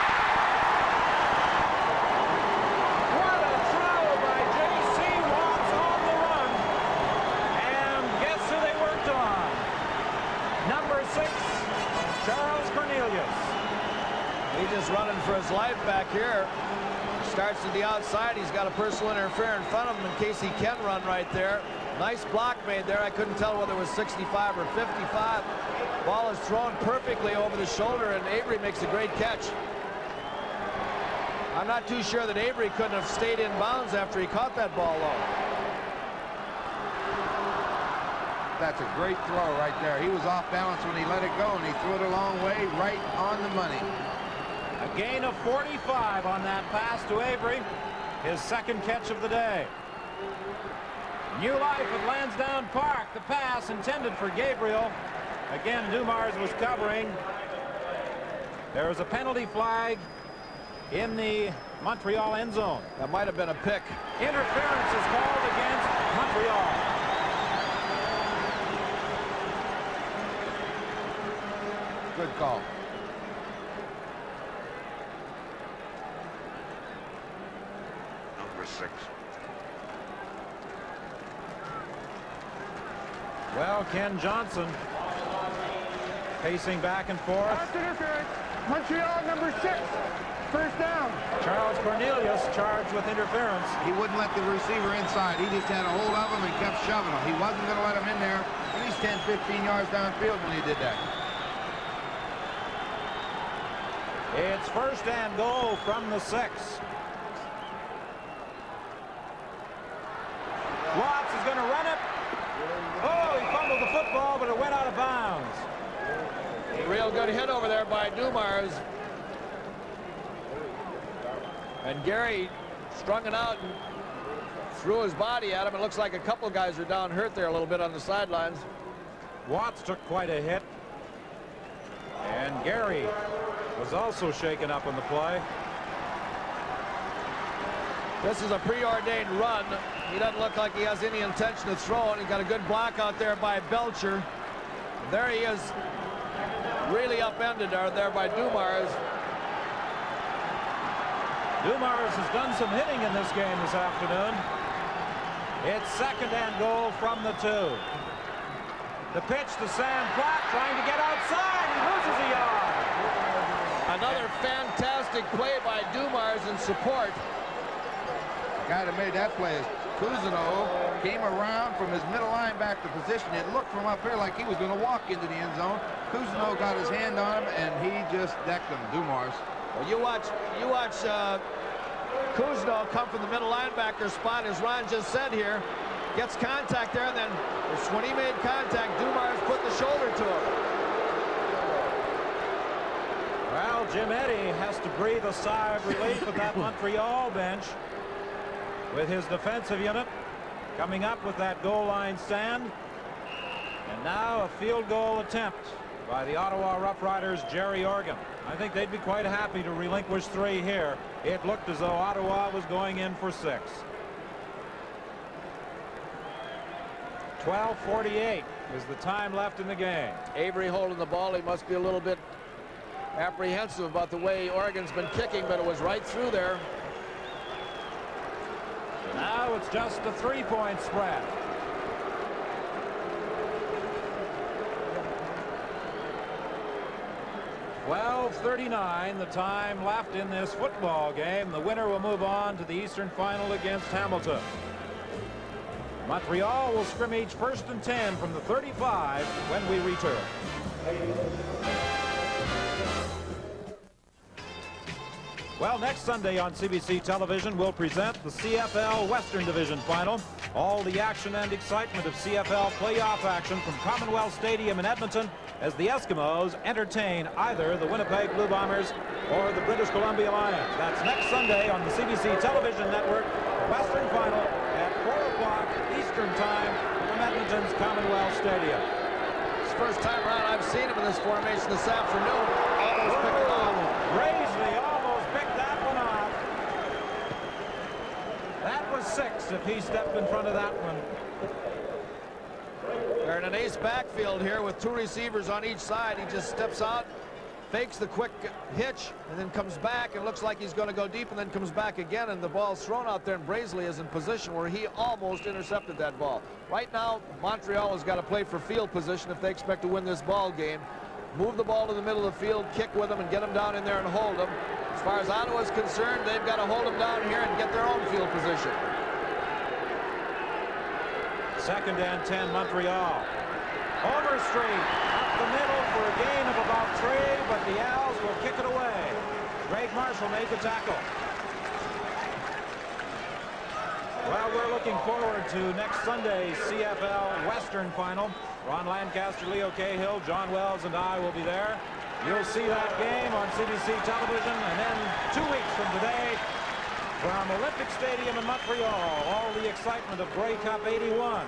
What a throw by J.C. Watts on the run. And guess who they worked on? Number 6, Charles Cornelius. He's just running for his life back here. Starts to the outside. He's got a personal interference in front of him in case he can run right there. Nice block made there. I couldn't tell whether it was 65 or 55. Ball is thrown perfectly over the shoulder, and Avery makes a great catch. I'm not too sure that Avery couldn't have stayed in bounds after he caught that ball low. That's a great throw right there. He was off balance when he let it go, and he threw it a long way, right on the money. A gain of 45 on that pass to Avery. His second catch of the day. New life at Lansdowne Park. The pass intended for Gabriel. Again, Dumars was covering. There was a penalty flag in the Montreal end zone. That might have been a pick. Interference is called against Montreal. Good call. Number 6. Well, Ken Johnson pacing back and forth. Pass interference. Montreal, number 6. First down. Charles Cornelius charged with interference. He wouldn't let the receiver inside. He just had a hold of him and kept shoving him. He wasn't going to let him in there at least 10, 15 yards downfield when he did that. It's first and goal from the 6. but it went out of bounds. A real good hit over there by Dumars. And Gary strung it out and threw his body at him. It looks like a couple guys are down hurt there a little bit on the sidelines. Watts took quite a hit. And Gary was also shaken up in the play. This is a preordained run. He doesn't look like he has any intention of throwing. He's got a good block out there by Belcher. There he is, really upended there by Dumars. Dumars has done some hitting in this game this afternoon. It's 2nd and goal from the 2. The pitch to Sam Platt, trying to get outside. He loses a yard. Another fantastic play by Dumars in support. The guy that made that play is Cousineau. Came around from his middle linebacker position. It looked from up here like he was going to walk into the end zone. Cousineau got his hand on him, and he just decked him, Dumars. Well, you watch Cousineau come from the middle linebacker spot, as Ron just said here. Gets contact there, and then when he made contact, Dumars put the shoulder to him. Well, Jim Eddy has to breathe a sigh of relief at that Montreal bench with his defensive unit coming up with that goal line stand. And now a field goal attempt by the Ottawa Rough Riders' Jerry Organ. I think they'd be quite happy to relinquish 3 here. It looked as though Ottawa was going in for 6. 12:48 is the time left in the game. Avery holding the ball. He must be a little bit apprehensive about the way Oregon's been kicking, but it was right through there. Now it's just a 3-point spread. .39 the time left in this football game. The winner will move on to the Eastern Final against Hamilton. Montreal will scrimmage 1st and 10 from the 35 when we return. Well, next Sunday on CBC television, we'll present the CFL Western Division Final. All the action and excitement of CFL playoff action from Commonwealth Stadium in Edmonton as the Eskimos entertain either the Winnipeg Blue Bombers or the British Columbia Lions. That's next Sunday on the CBC television network. Western Final at 4 o'clock Eastern Time from Edmonton's Commonwealth Stadium. It's the first time around I've seen him in this formation this afternoon. Almost picked it off. Graisley almost picked that one off. That was 6 if he stepped in front of that one. They're in an ace backfield here with 2 receivers on each side. He just steps out, fakes the quick hitch, and then comes back and looks like he's going to go deep and then comes back again, and the ball's thrown out there, and Graisley is in position where he almost intercepted that ball. Right now, Montreal has got to play for field position if they expect to win this ball game. Move the ball to the middle of the field, kick with them, and get them down in there and hold them. As far as Ottawa is concerned, they've got to hold them down here and get their own field position. 2nd and 10 Montreal. Overstreet up the middle for a gain of about 3, but the Owls will kick it away. Greg Marshall made the tackle. Well, we're looking forward to next Sunday's CFL Western Final. Ron Lancaster, Leo Cahill, John Wells, and I will be there. You'll see that game on CBC television, and then 2 weeks from today, from Olympic Stadium in Montreal, all the excitement of Grey Cup 81.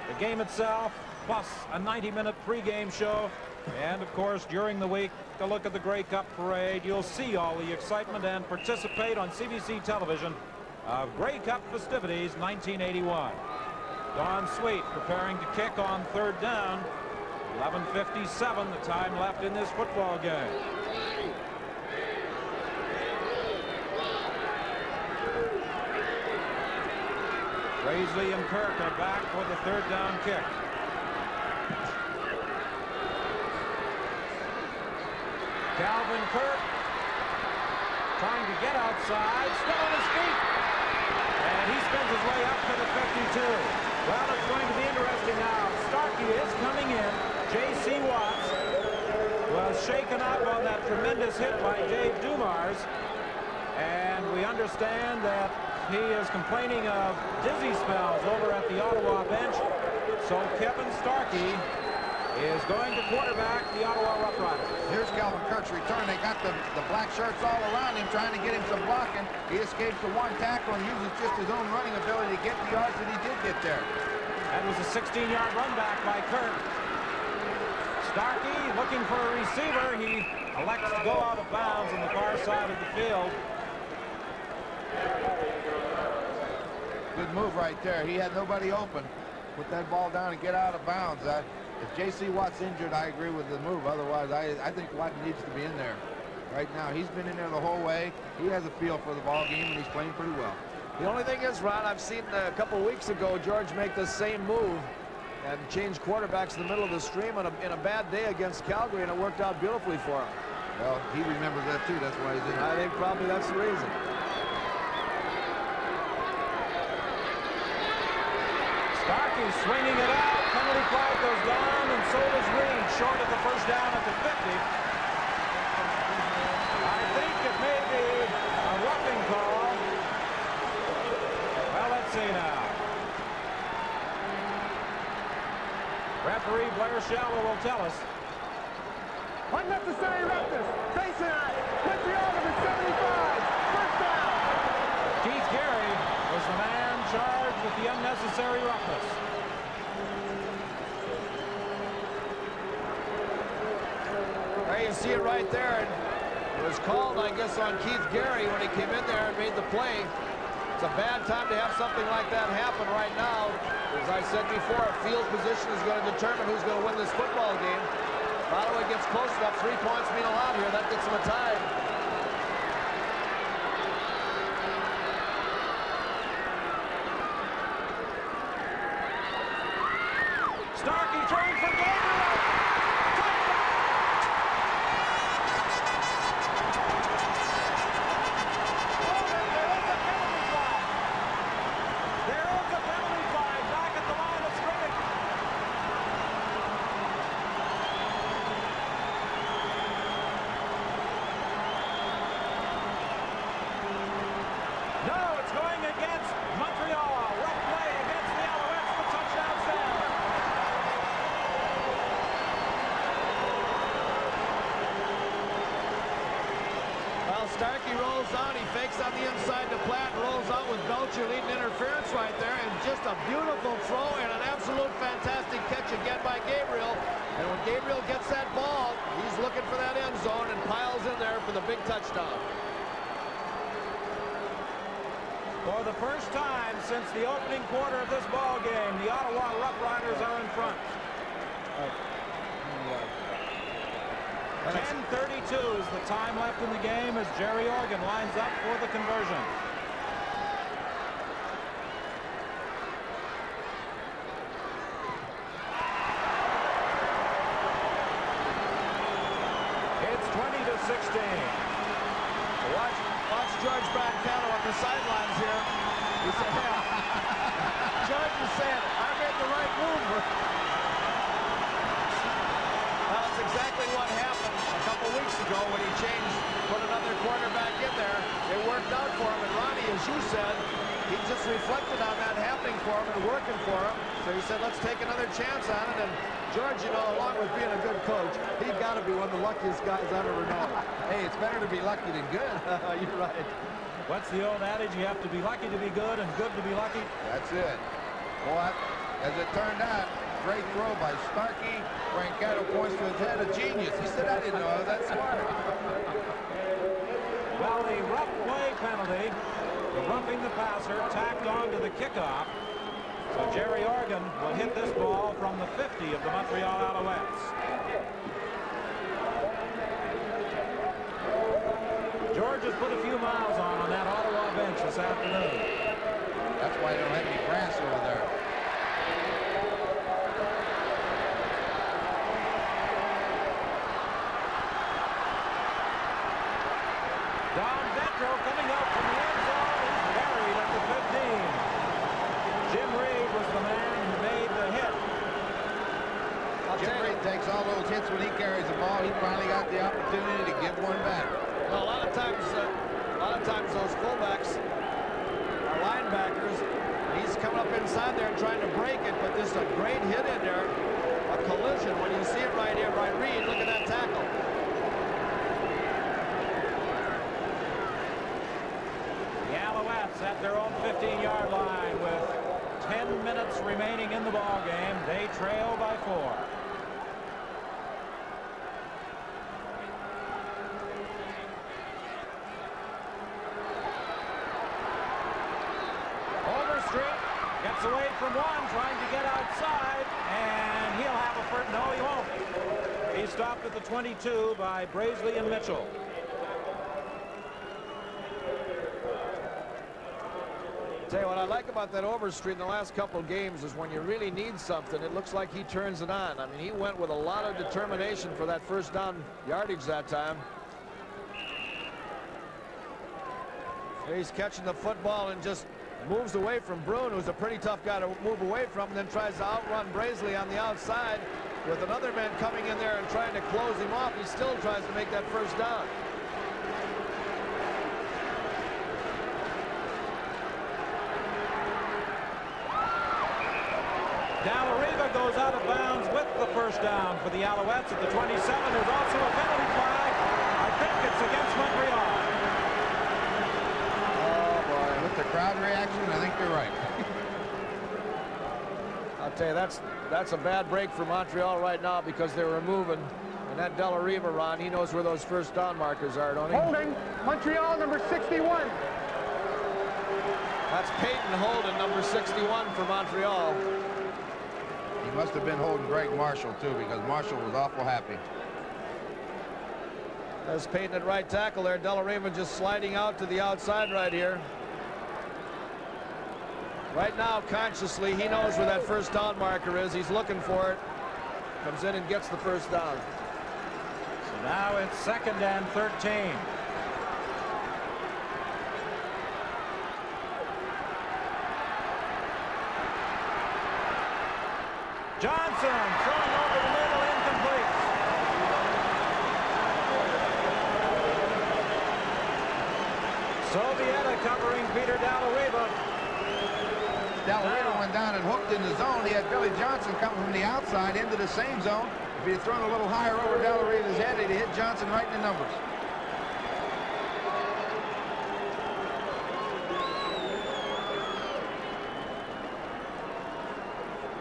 The game itself, plus a 90-minute pregame show. And, of course, during the week, a look at the Grey Cup parade. You'll see all the excitement and participate on CBC television of Grey Cup festivities 1981. Don Sweet preparing to kick on 3rd down. 11:57, the time left in this football game. Graisley and Kirk are back for the 3rd down kick. Calvin Kirk trying to get outside, still on his feet. And he spins his way up to the 52. Well, it's going to be interesting now. Starkey is coming in. J.C. Watts was shaken up on that tremendous hit by Dave Dumars. And we understand that he is complaining of dizzy spells over at the Ottawa bench. So Kevin Starkey is going to quarterback the Ottawa Rough Riders. Here's Calvin Kirk's return. They got the black shirts all around him trying to get him some blocking. He escapes the one tackle and uses just his own running ability to get the yards that he did get there. That was a 16-yard run back by Kirk. Starkey looking for a receiver. He elects to go out of bounds on the far side of the field. Good move right there. He had nobody open. Put that ball down and get out of bounds. If J.C. Watt's injured, I agree with the move. Otherwise, I think Watt needs to be in there right now. He's been in there the whole way. He has a feel for the ball game, and he's playing pretty well. The only thing is, Ron, I've seen a couple weeks ago George make the same move and change quarterbacks in the middle of the stream in a bad day against Calgary, and it worked out beautifully for him. Well, he remembers that, too. That's why he's in there. I think probably that's the reason. Starkey swinging it out. Penalty flag goes down, and so does Reed, short of the first down at the 50. I think it may be a roughing call. Well, let's see now. Referee Blair Shallow will tell us. Unnecessary roughness. Facing it. Montreal number 75. First down. Keith Gary was the man charged with the unnecessary roughness. There you see it right there. It was called, I guess, on Keith Gary when he came in there and made the play. It's a bad time to have something like that happen right now. As I said before, field position is going to determine who's going to win this football game. If Ottawa gets close enough, 3 points mean a lot here. That gets them a tie. Starkey throwing for Gabriel. There is a penalty flag back at the line of scrimmage. No, it's going against Montreal. Rough play against the Alouettes. The touchdown stand. Well, Starkey rolls out. He fakes on the inside to Platt, rolls out with Belcher leading interference right there, and just a beautiful throw and an absolute fantastic catch again by Gabriel. And when Gabriel gets that ball, he's looking for that end zone and piles in there for the big touchdown. For the first time since the opening quarter of this ball game, the Ottawa Rough Riders are in front. 10:32 is the time left in the game as Jerry Organ lines up for the conversion. It's 20-16. Watch George Brancano on the sidelines here. He said, yeah. George is saying, I made the right move. Well, that's exactly what happened a couple weeks ago when he put another quarterback in there. It worked out for him. And Ronnie, as you said, he just reflected on that happening for him and working for him. So he said, let's take another chance on it. And George, you know, along with being a good coach, he's got to be one of the luckiest guys I've ever known. Hey, it's better to be lucky than good. You're right. What's the old adage? You have to be lucky to be good and good to be lucky. That's it. Well, as it turned out, great throw by Starkey. Brancano points to his head. A genius. He said, I didn't know I was that smart. Well, the rough play penalty, the roughing the passer, tacked on to the kickoff. So Jerry Organ will hit this ball from the 50 of the Montreal Alouettes. George has put a few miles on that Ottawa bench this afternoon. That's why they don't have any grass over there. Don Vetro coming up from the end zone. He's buried at the 15. Jim Reed was the man who made the hit. Jim Reed takes all those hits when he carries the ball. He finally got the opportunity to give one back. Well, a lot of times those fullbacks are linebackers. He's coming up inside there and trying to break it, but this is a great hit in there by a collision when you see it right here by Reed. Look at that tackle. The Alouettes at their own 15-yard line with 10 minutes remaining in the ball game. They trail by 4. Overstreet gets away from one, trying to get outside, and he'll have a first. No, he won't. He stopped at the 22 by Brazeley and Mitchell. Tell you what I like about that Overstreet in the last couple of games is when you really need something, it looks like he turns it on. I mean, he went with a lot of determination for that first down yardage that time. He's catching the football and just moves away from Brune, who's a pretty tough guy to move away from, then tries to outrun Brazeley on the outside with another man coming in there and trying to close him off. He still tries to make that first down. Dalariva goes out of bounds with the first down for the Alouettes at the 27. There's also a penalty flag. I think it's against Montreal. Oh, boy. With the crowd reaction, I think you're right. I'll tell you, that's a bad break for Montreal right now because they were moving. And that Dalariva, Ron, he knows where those first down markers are, don't he? Holding, Montreal, number 61. That's Peyton Holden, number 61 for Montreal. He must have been holding Greg Marshall, too, because Marshall was awful happy. There's Peyton at right tackle there. Dalariva just sliding out to the outside right here. Right now, consciously, he knows where that first down marker is. He's looking for it. Comes in and gets the first down. So now it's 2nd and 13. Johnson throwing over the middle, incomplete. Sovieta covering Peter Dalariva. Dalariva went down and hooked in the zone. He had Billy Johnson coming from the outside into the same zone. If he had thrown a little higher over Dalariva's head, he'd hit Johnson right in the numbers.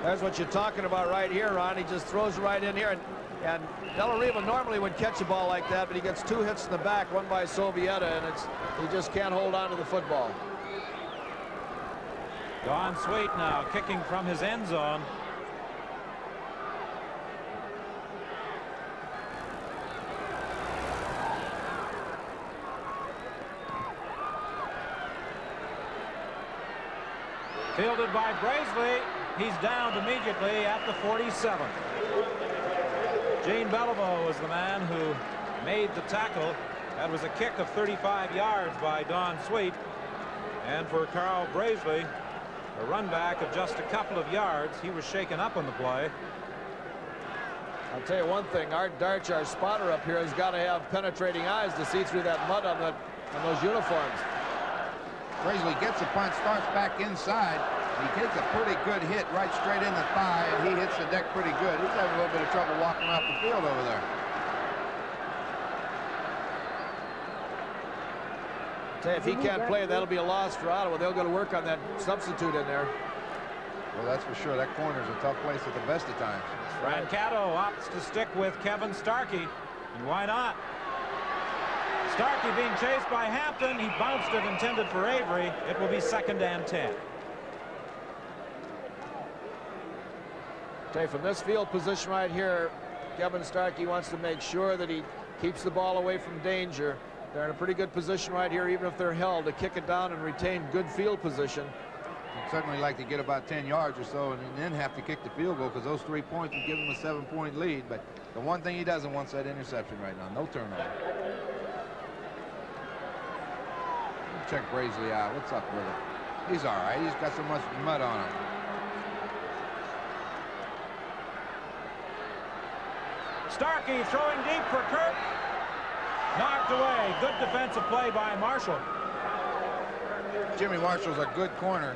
There's what you're talking about right here, Ron. He just throws right in here. And Dalariva normally would catch a ball like that, but he gets 2 hits in the back, one by Sovieta, and he just can't hold on to the football. Don Sweet now kicking from his end zone. Fielded by Brazeley. He's downed immediately at the 47. Gene Beliveau was the man who made the tackle. That was a kick of 35 yards by Don Sweet. And for Carl Brazeley, a run back of just a couple of yards. He was shaken up on the play. I'll tell you one thing, Art Darch, our spotter up here, has got to have penetrating eyes to see through that mud on those uniforms. Brazeley gets the punt, starts back inside. He takes a pretty good hit right straight in the thigh, and he hits the deck pretty good. He's having a little bit of trouble walking off the field over there. If he can't play, that'll be a loss for Ottawa. They'll go to work on that substitute in there. Well, that's for sure. That corner's a tough place at the best of times. Brancato opts to stick with Kevin Starkey, and why not? Starkey being chased by Hampton. He bounced it, intended for Avery. It will be 2nd and 10. Okay, from this field position right here, Kevin Starkey wants to make sure that he keeps the ball away from danger. They're in a pretty good position right here, even if they're held, to kick it down and retain good field position. He'd certainly like to get about 10 yards or so and then have to kick the field goal, because those 3 points would give him a 7-point lead. But the one thing he doesn't want is that interception right now. No turnover. Check Brazeley out. What's up with him? He's all right. He's got so much mud on him. Starkey throwing deep for Kirk. Knocked away. Good defensive play by Marshall. Jimmy Marshall's a good corner.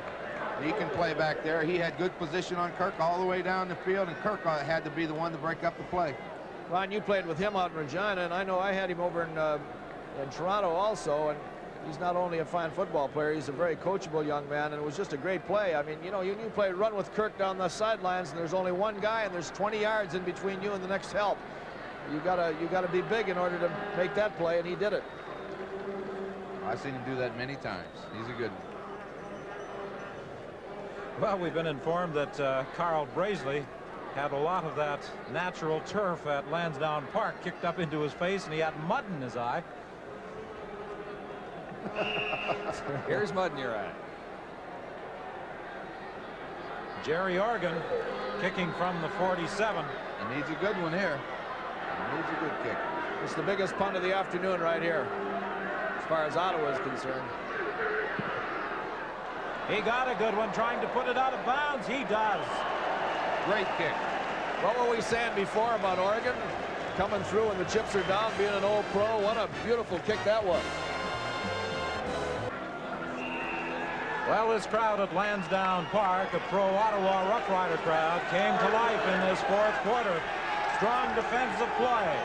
He can play back there. He had good position on Kirk all the way down the field, and Kirk had to be the one to break up the play. Ron, you played with him out in Regina, and I know I had him over in Toronto also, and he's not only a fine football player, he's a very coachable young man, and it was just a great play. I mean, you know, you play run with Kirk down the sidelines, and there's only one guy, and there's 20 yards in between you and the next help. You gotta be big in order to make that play, and he did it. I've seen him do that many times. He's a good one. Well, we've been informed that Carl Brazeley had a lot of that natural turf at Lansdowne Park kicked up into his face, and he had mud in his eye. Here's mud in your eye. Jerry Organ kicking from the 47. He needs a good one here. He needs a good kick. It's the biggest punt of the afternoon right here, as far as Ottawa is concerned. He got a good one, trying to put it out of bounds. He does. Great kick. What were we saying before about Oregon coming through when the chips are down, being an old pro? What a beautiful kick that was. Well, this crowd at Lansdowne Park, a pro-Ottawa Rough Rider crowd, came to life in this fourth quarter. Strong defensive play.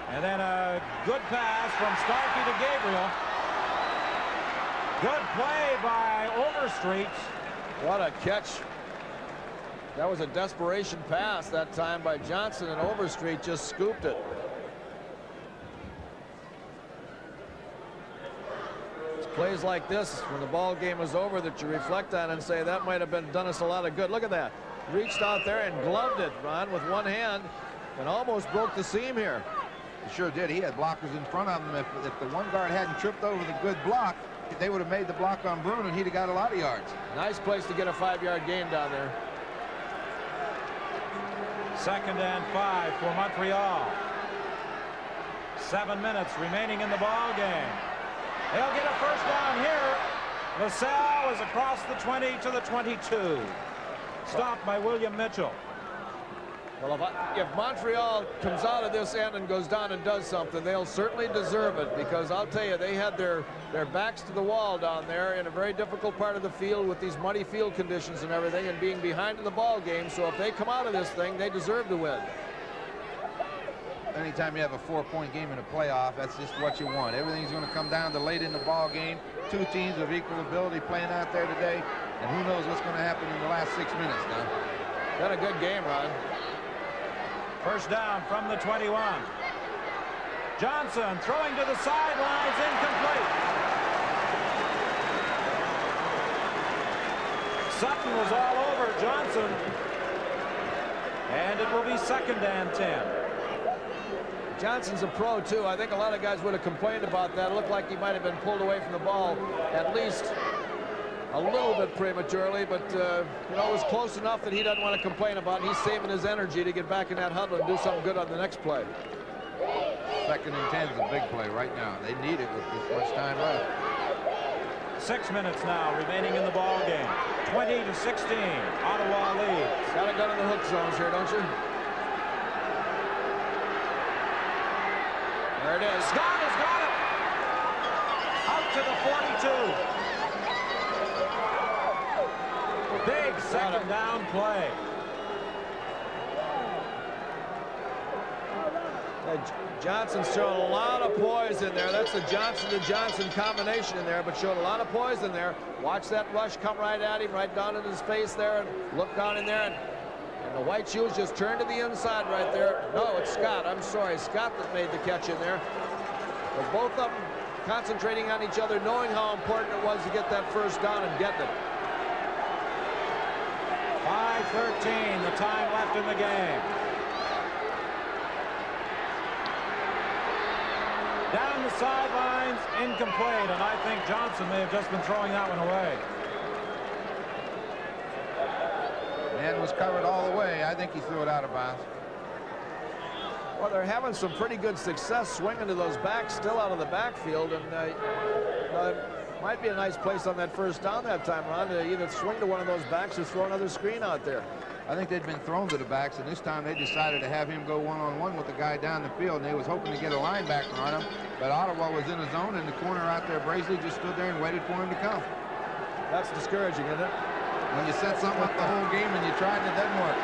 And then a good pass from Starkey to Gabriel. Good play by Overstreet. What a catch. That was a desperation pass that time by Johnson, and Overstreet just scooped it. It's plays like this when the ball game is over that you reflect on and say that might have done us a lot of good. Look at that. Reached out there and gloved it, Ron, with one hand and almost broke the seam here. He sure did. He had blockers in front of him. If the one guard hadn't tripped over the good block, they would have made the block on Bruin, and he'd have got a lot of yards. Nice place to get a 5-yard gain down there. 2nd and 5 for Montreal. 7 minutes remaining in the ball game. They'll get a first down here. LaSalle is across the 20 to the 22. Stopped by William Mitchell. Well, if Montreal comes out of this end and goes down and does something, they'll certainly deserve it, because I'll tell you, they had their backs to the wall down there in a very difficult part of the field with these muddy field conditions and everything, and being behind in the ball game. So if they come out of this thing, they deserve to win. Anytime you have a 4-point game in a playoff, that's just what you want. Everything's going to come down to late in the ball game. Two teams of equal ability playing out there today, and who knows what's going to happen in the last 6 minutes now. Been a good game, Ron. First down from the 21. Johnson throwing to the sidelines, incomplete. Sutton was all over Johnson. And it will be 2nd and 10. Johnson's a pro, too. I think a lot of guys would have complained about that. It looked like he might have been pulled away from the ball at least a little bit prematurely, but you know, it was close enough that he doesn't want to complain about it. He's saving his energy to get back in that huddle and do something good on the next play. 2nd and 10 is a big play right now. They need it with this much time left. 6 minutes now remaining in the ball game. 20 to 16. Ottawa leads. Got a gun in the hook zones here, don't you? There it is. Scott has got it. Out to the 42. Big 2nd down play. Johnson's showing a lot of poise in there. That's the Johnson to Johnson combination in there, but showed a lot of poise in there. Watch that rush come right at him, right down in his face there, and look down in there, and the white shoes just turned to the inside right there. No, it's Scott. I'm sorry, Scott that made the catch in there. But both of them concentrating on each other, knowing how important it was to get that first down and getting it. 5:13, the time left in the game. Down the sidelines, incomplete, and I think Johnson may have just been throwing that one away. Man was covered all the way. I think he threw it out of bounds. Well, they're having some pretty good success swinging to those backs still out of the backfield, and might be a nice place on that first down that time, Ron, to either swing to one of those backs or throw another screen out there. I think they'd been thrown to the backs, and this time they decided to have him go one-on-one with the guy down the field, and they was hoping to get a linebacker on him, but Ottawa was in a zone, and the corner out there, Brazeley, just stood there and waited for him to come. That's discouraging, isn't it? When you set something up the whole game and you try it, it doesn't work.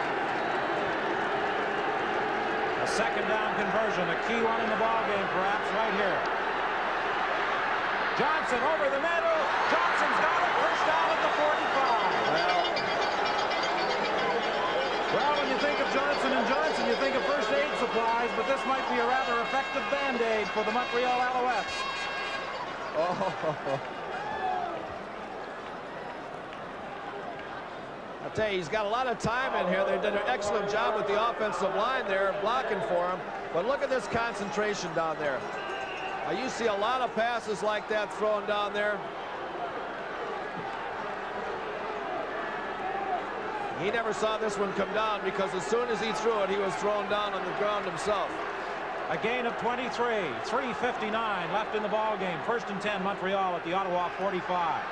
A second down conversion, a key one in the ball game, perhaps right here. Johnson over the middle. Johnson's got it. First down at the 45. Well, when you think of Johnson & Johnson, you think of first aid supplies, but this might be a rather effective Band-Aid for the Montreal Alouettes. Oh. I'll tell you, he's got a lot of time in here. They did an excellent job with the offensive line there, blocking for him. But look at this concentration down there. You see a lot of passes like that thrown down there. He never saw this one come down because as soon as he threw it, he was thrown down on the ground himself. A gain of 23, 3:59 left in the ball game. First and 10, Montreal at the Ottawa 45.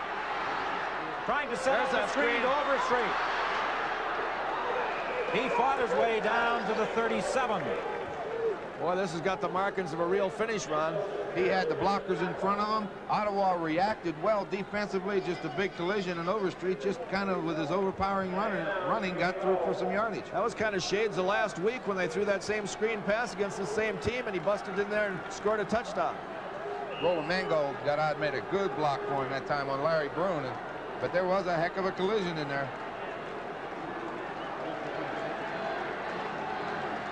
Trying to set up that screen to Overstreet. He fought his way down to the 37. Boy, this has got the markings of a real finish, Ron. He had the blockers in front of him. Ottawa reacted well defensively, just a big collision, and Overstreet just kind of with his overpowering running got through for some yardage. That was kind of shades of last week when they threw that same screen pass against the same team, and he busted in there and scored a touchdown. Roland Mangold got out and made a good block for him that time on Larry Brune, but there was a heck of a collision in there.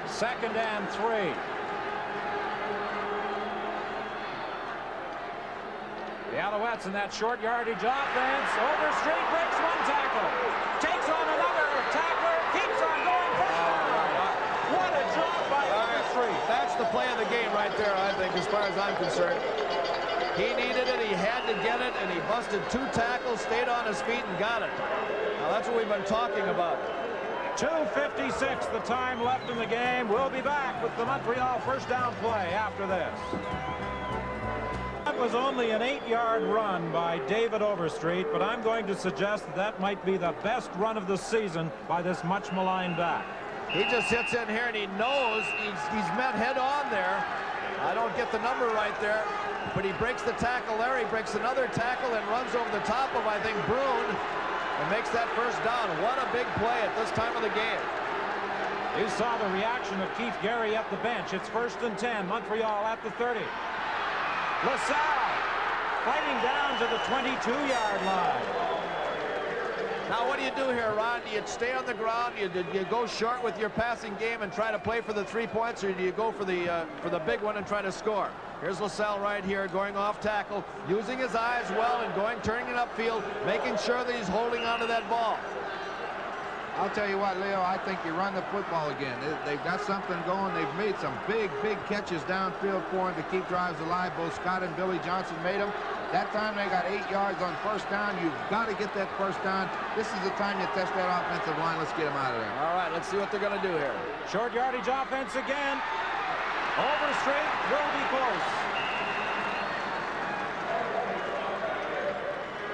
Second and 3. The Alouettes in that short yardage offense. Overstreet breaks one tackle. Takes on another tackler. Keeps on going. What a job by Overstreet. That's the play of the game right there, I think, as far as I'm concerned. He needed it. He had to get it, and he busted 2 tackles, stayed on his feet, and got it. Now, that's what we've been talking about. 2:56 the time left in the game. We'll be back with the Montreal first down play after this. That was only an 8-yard run by David Overstreet, but I'm going to suggest that might be the best run of the season by this much maligned back. He just hits in here and he knows he's met head on there. I don't get the number right there, but he breaks the tackle there. He breaks another tackle and runs over the top of, I think, Brune, and makes that first down. What a big play at this time of the game. You saw the reaction of Keith Gary at the bench. It's first and 10, Montreal at the 30. LaSalle fighting down to the 22-yard line. Now what do you do here, Ron? Do you stay on the ground? Do you go short with your passing game and try to play for the 3 points, or do you go for the big one and try to score? Here's LaSalle right here going off tackle, using his eyes well and turning it upfield, making sure that he's holding onto that ball. I'll tell you what, Leo, I think you run the football again. They've got something going. They've made some big catches downfield for him to keep drives alive. Both Scott and Billy Johnson made them. That time they got 8 yards on first down. You've got to get that first down. This is the time you test that offensive line. Let's get them out of there. All right, let's see what they're going to do here. Short yardage offense again. Overstreet will be close.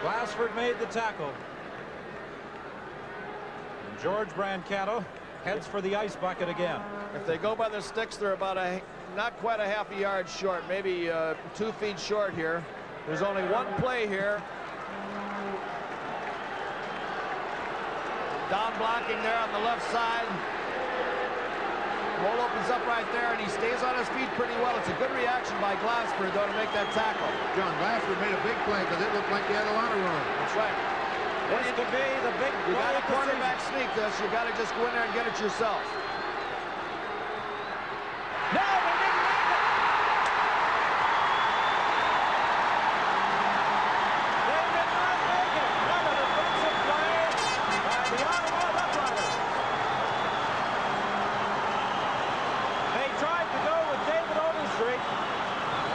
Glassford made the tackle. George Brancato heads for the ice bucket again. If they go by the sticks, they're about not quite a half a yard short, maybe 2 feet short here. There's only one play here. Down blocking there on the left side. Hole opens up right there, and he stays on his feet pretty well. It's a good reaction by Glassford, though, to make that tackle. John Glassford made a big play because it looked like he had a lot of room. That's right. This could be the big You got play a quarterback sneak this. You got to just go in there and get it yourself. No, they didn't make it. They did not make it. What an offensive play by the Ottawa Roughriders. They tried to go with David Overstreet.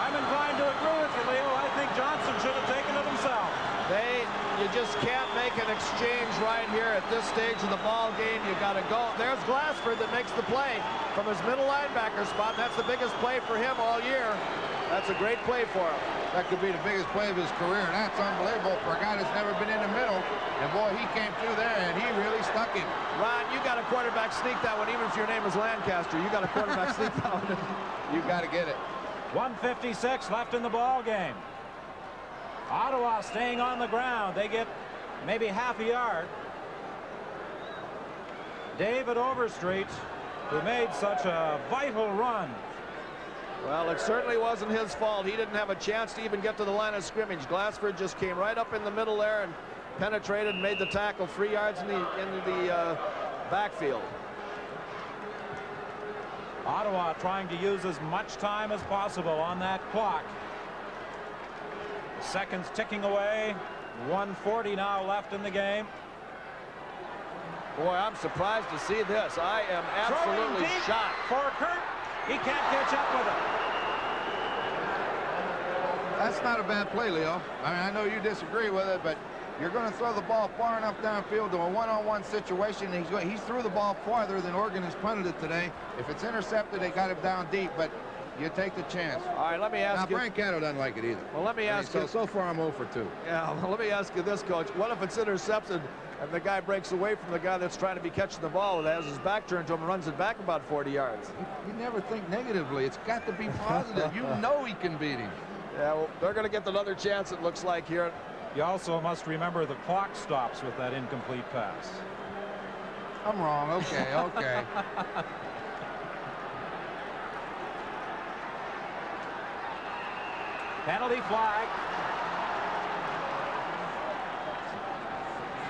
I'm inclined to agree with you, Leo. I think Johnson should have taken it himself. You just can't make an exchange right here at this stage of the ball game. You got to go. There's Glassford that makes the play from his middle linebacker spot. That's the biggest play for him all year. That's a great play for him. That could be the biggest play of his career, and that's unbelievable for a guy that's never been in the middle. And boy, he came through there, and he really stuck him. Ron, you got a quarterback sneak that one, even if your name is Lancaster. You got a quarterback sneak that one. You got to get it. 1:56 left in the ball game. Ottawa staying on the ground. They get maybe half a yard. David Overstreet, who made such a vital run. Well, it certainly wasn't his fault. He didn't have a chance to even get to the line of scrimmage. Glassford just came right up in the middle there and penetrated and made the tackle 3 yards into the backfield. Ottawa trying to use as much time as possible on that clock. Seconds ticking away. 1:40 now left in the game. Boy, I'm surprised to see this. I am absolutely shocked. For Kurt, he can't catch up with it. That's not a bad play, Leo. I mean, I know you disagree with it, but you're going to throw the ball far enough downfield to a one-on-one situation. He's threw the ball farther than Oregon has punted it today. If it's intercepted, they got him down deep, but you take the chance. All right, let me ask you. Now, Brancato doesn't like it either. Well, let me ask you. So far, I'm 0 for 2. Yeah, well, let me ask you this, Coach. What if it's intercepted and the guy breaks away from the guy that's trying to be catching the ball and has his back turned to him and runs it back about 40 yards? You never think negatively. It's got to be positive. You know he can beat him. Yeah, well, they're going to get another chance, it looks like, here. You also must remember the clock stops with that incomplete pass. I'm wrong. Okay, okay. Penalty flag.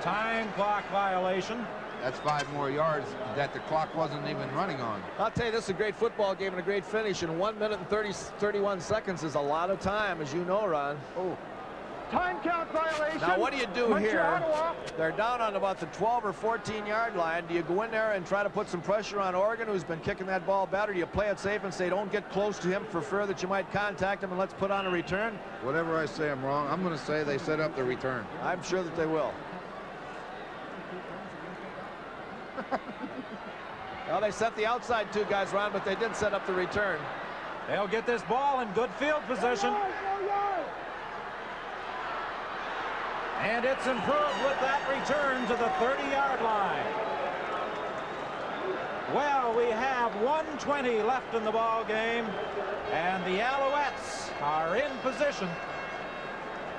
Time clock violation. That's 5 more yards that the clock wasn't even running on. I'll tell you, this is a great football game and a great finish. And 1 minute and 31 seconds is a lot of time, as you know, Ron. Oh. Time count violation. Now, what do you do Montreal, here? Ottawa. They're down on about the 12 or 14-yard line. Do you go in there and try to put some pressure on Oregon, who's been kicking that ball better? Do you play it safe and say, don't get close to him for fear that you might contact him, and let's put on a return? Whatever I say, I'm wrong. I'm going to say they set up the return. I'm sure that they will. Well, they set the outside 2 guys, Ron, but they did set up the return. They'll get this ball in good field position. And it's improved with that return to the 30-yard line. Well, we have 1:20 left in the ball game, and the Alouettes are in position.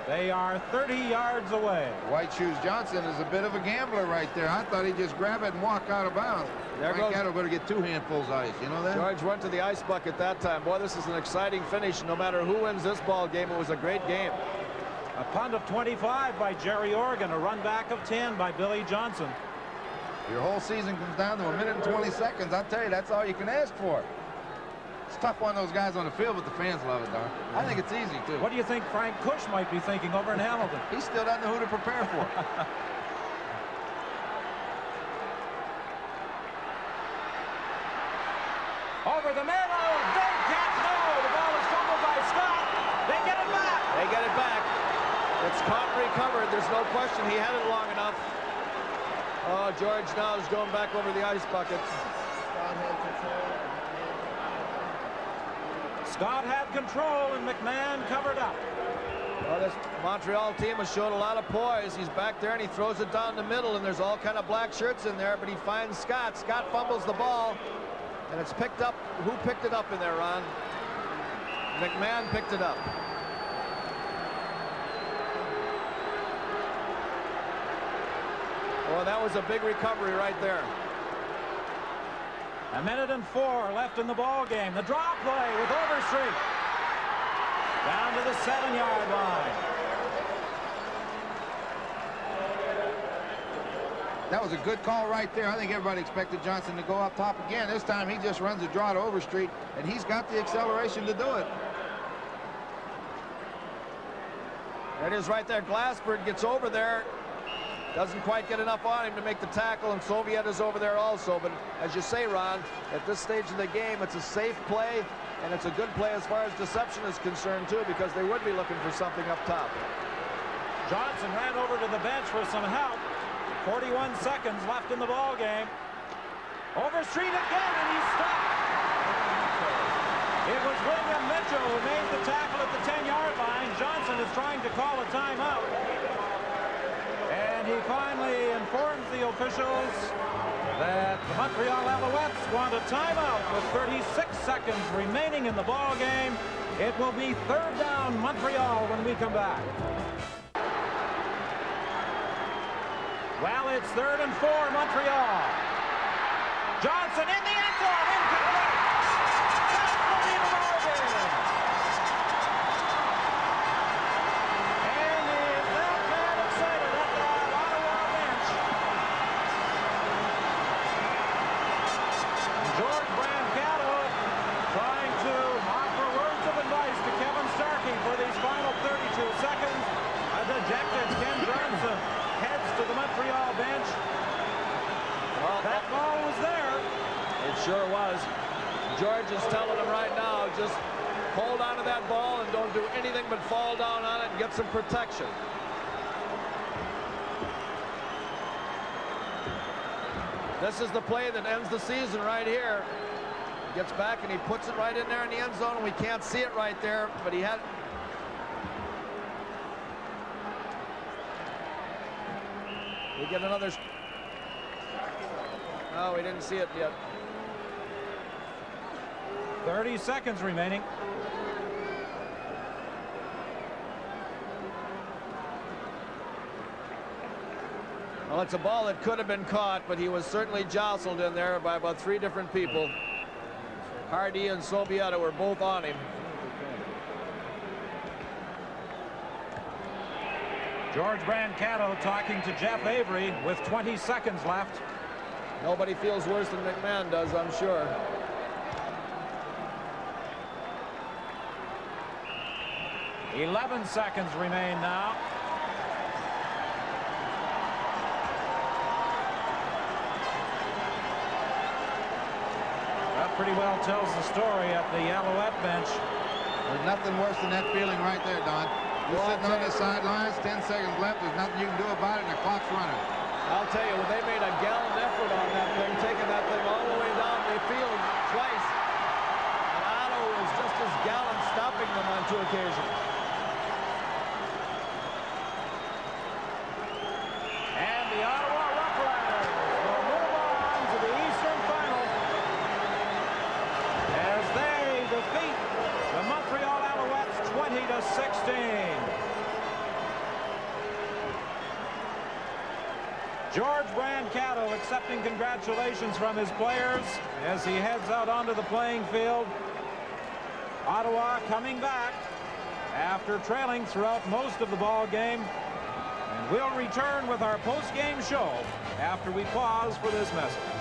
They are 30 yards away. White Shoes Johnson is a bit of a gambler right there. I thought he'd just grab it and walk out of bounds. Brancato better get 2 handfuls of ice. You know that? George went to the ice bucket that time. Boy, this is an exciting finish. No matter who wins this ball game, it was a great game. A punt of 25 by Jerry Organ, a run back of 10 by Billy Johnson. Your whole season comes down to 1 minute and 20 seconds. I'll tell you, that's all you can ask for. It's tough on those guys on the field, but the fans love it, Don. I think it's easy, too. What do you think Frank Cush might be thinking over in Hamilton? He still doesn't know who to prepare for. Over the middle, big catch, no! The ball is fumbled by Scott. They get it back. They get it back. It's caught and recovered. There's no question he had it long enough. Oh, George now is going back over the ice bucket. Scott had control, and McMahon covered up. Well, this Montreal team has shown a lot of poise. He's back there, and he throws it down the middle, and there's all kind of black shirts in there, but he finds Scott. Scott fumbles the ball, and it's picked up. Who picked it up in there, Ron? McMahon picked it up. Well, that was a big recovery right there. 1 minute and 4 left in the ball game. The draw play with Overstreet. Down to the 7-yard line. That was a good call right there. I think everybody expected Johnson to go up top again. This time he just runs a draw to Overstreet, and he's got the acceleration to do it. There it is right there. Glassford gets over there. Doesn't quite get enough on him to make the tackle, and Soviet is over there also. But as you say, Ron, at this stage of the game, it's a safe play, and it's a good play as far as deception is concerned, too, because they would be looking for something up top. Johnson ran over to the bench for some help. 41 seconds left in the ball game. Overstreet again, and he's stopped. It was William Mitchell who made the tackle at the 10-yard line. Johnson is trying to call a timeout. And he finally informs the officials that the Montreal Alouettes want a timeout with 36 seconds remaining in the ball game. It will be 3rd down Montreal when we come back. Well, it's 3rd and 4 Montreal. Johnson in the end zone. Incomplete. That's William Morgan. And is that man excited at the Ottawa bench? George Brancato trying to offer words of advice to Kevin Starkey for these final 32 seconds. A dejected Ken Johnson heads to the Montreal bench. Well, that ball was there. It sure was. George is telling him right now, just hold on to that ball and don't do anything but fall down on it and get some protection. This is the play that ends the season right here. He gets back and he puts it right in there in the end zone, and we can't see it right there, but he had... We get another... No, we didn't see it yet. 30 seconds remaining. Well, it's a ball that could have been caught, but he was certainly jostled in there by about 3 different people. Hardy and Sobieta were both on him. George Brancato talking to Jeff Avery with 20 seconds left. Nobody feels worse than McMahon does, I'm sure. "11 seconds remain now. That pretty well tells the story at the Alouette bench. There's nothing worse than that feeling right there, Don. You're sitting on the sidelines, 10 seconds left. There's nothing you can do about it, and the clock's running. I'll tell you, when they made a gallant effort on that thing, taking that thing all the way down the field twice, and Otto was just as gallant stopping them on 2 occasions. And the Ottawa Rough will move on to the Eastern Final as they defeat the Montreal Alouettes 20-16. George Brancato accepting congratulations from his players as he heads out onto the playing field. Ottawa coming back after trailing throughout most of the ball game. And we'll return with our post-game show after we pause for this message.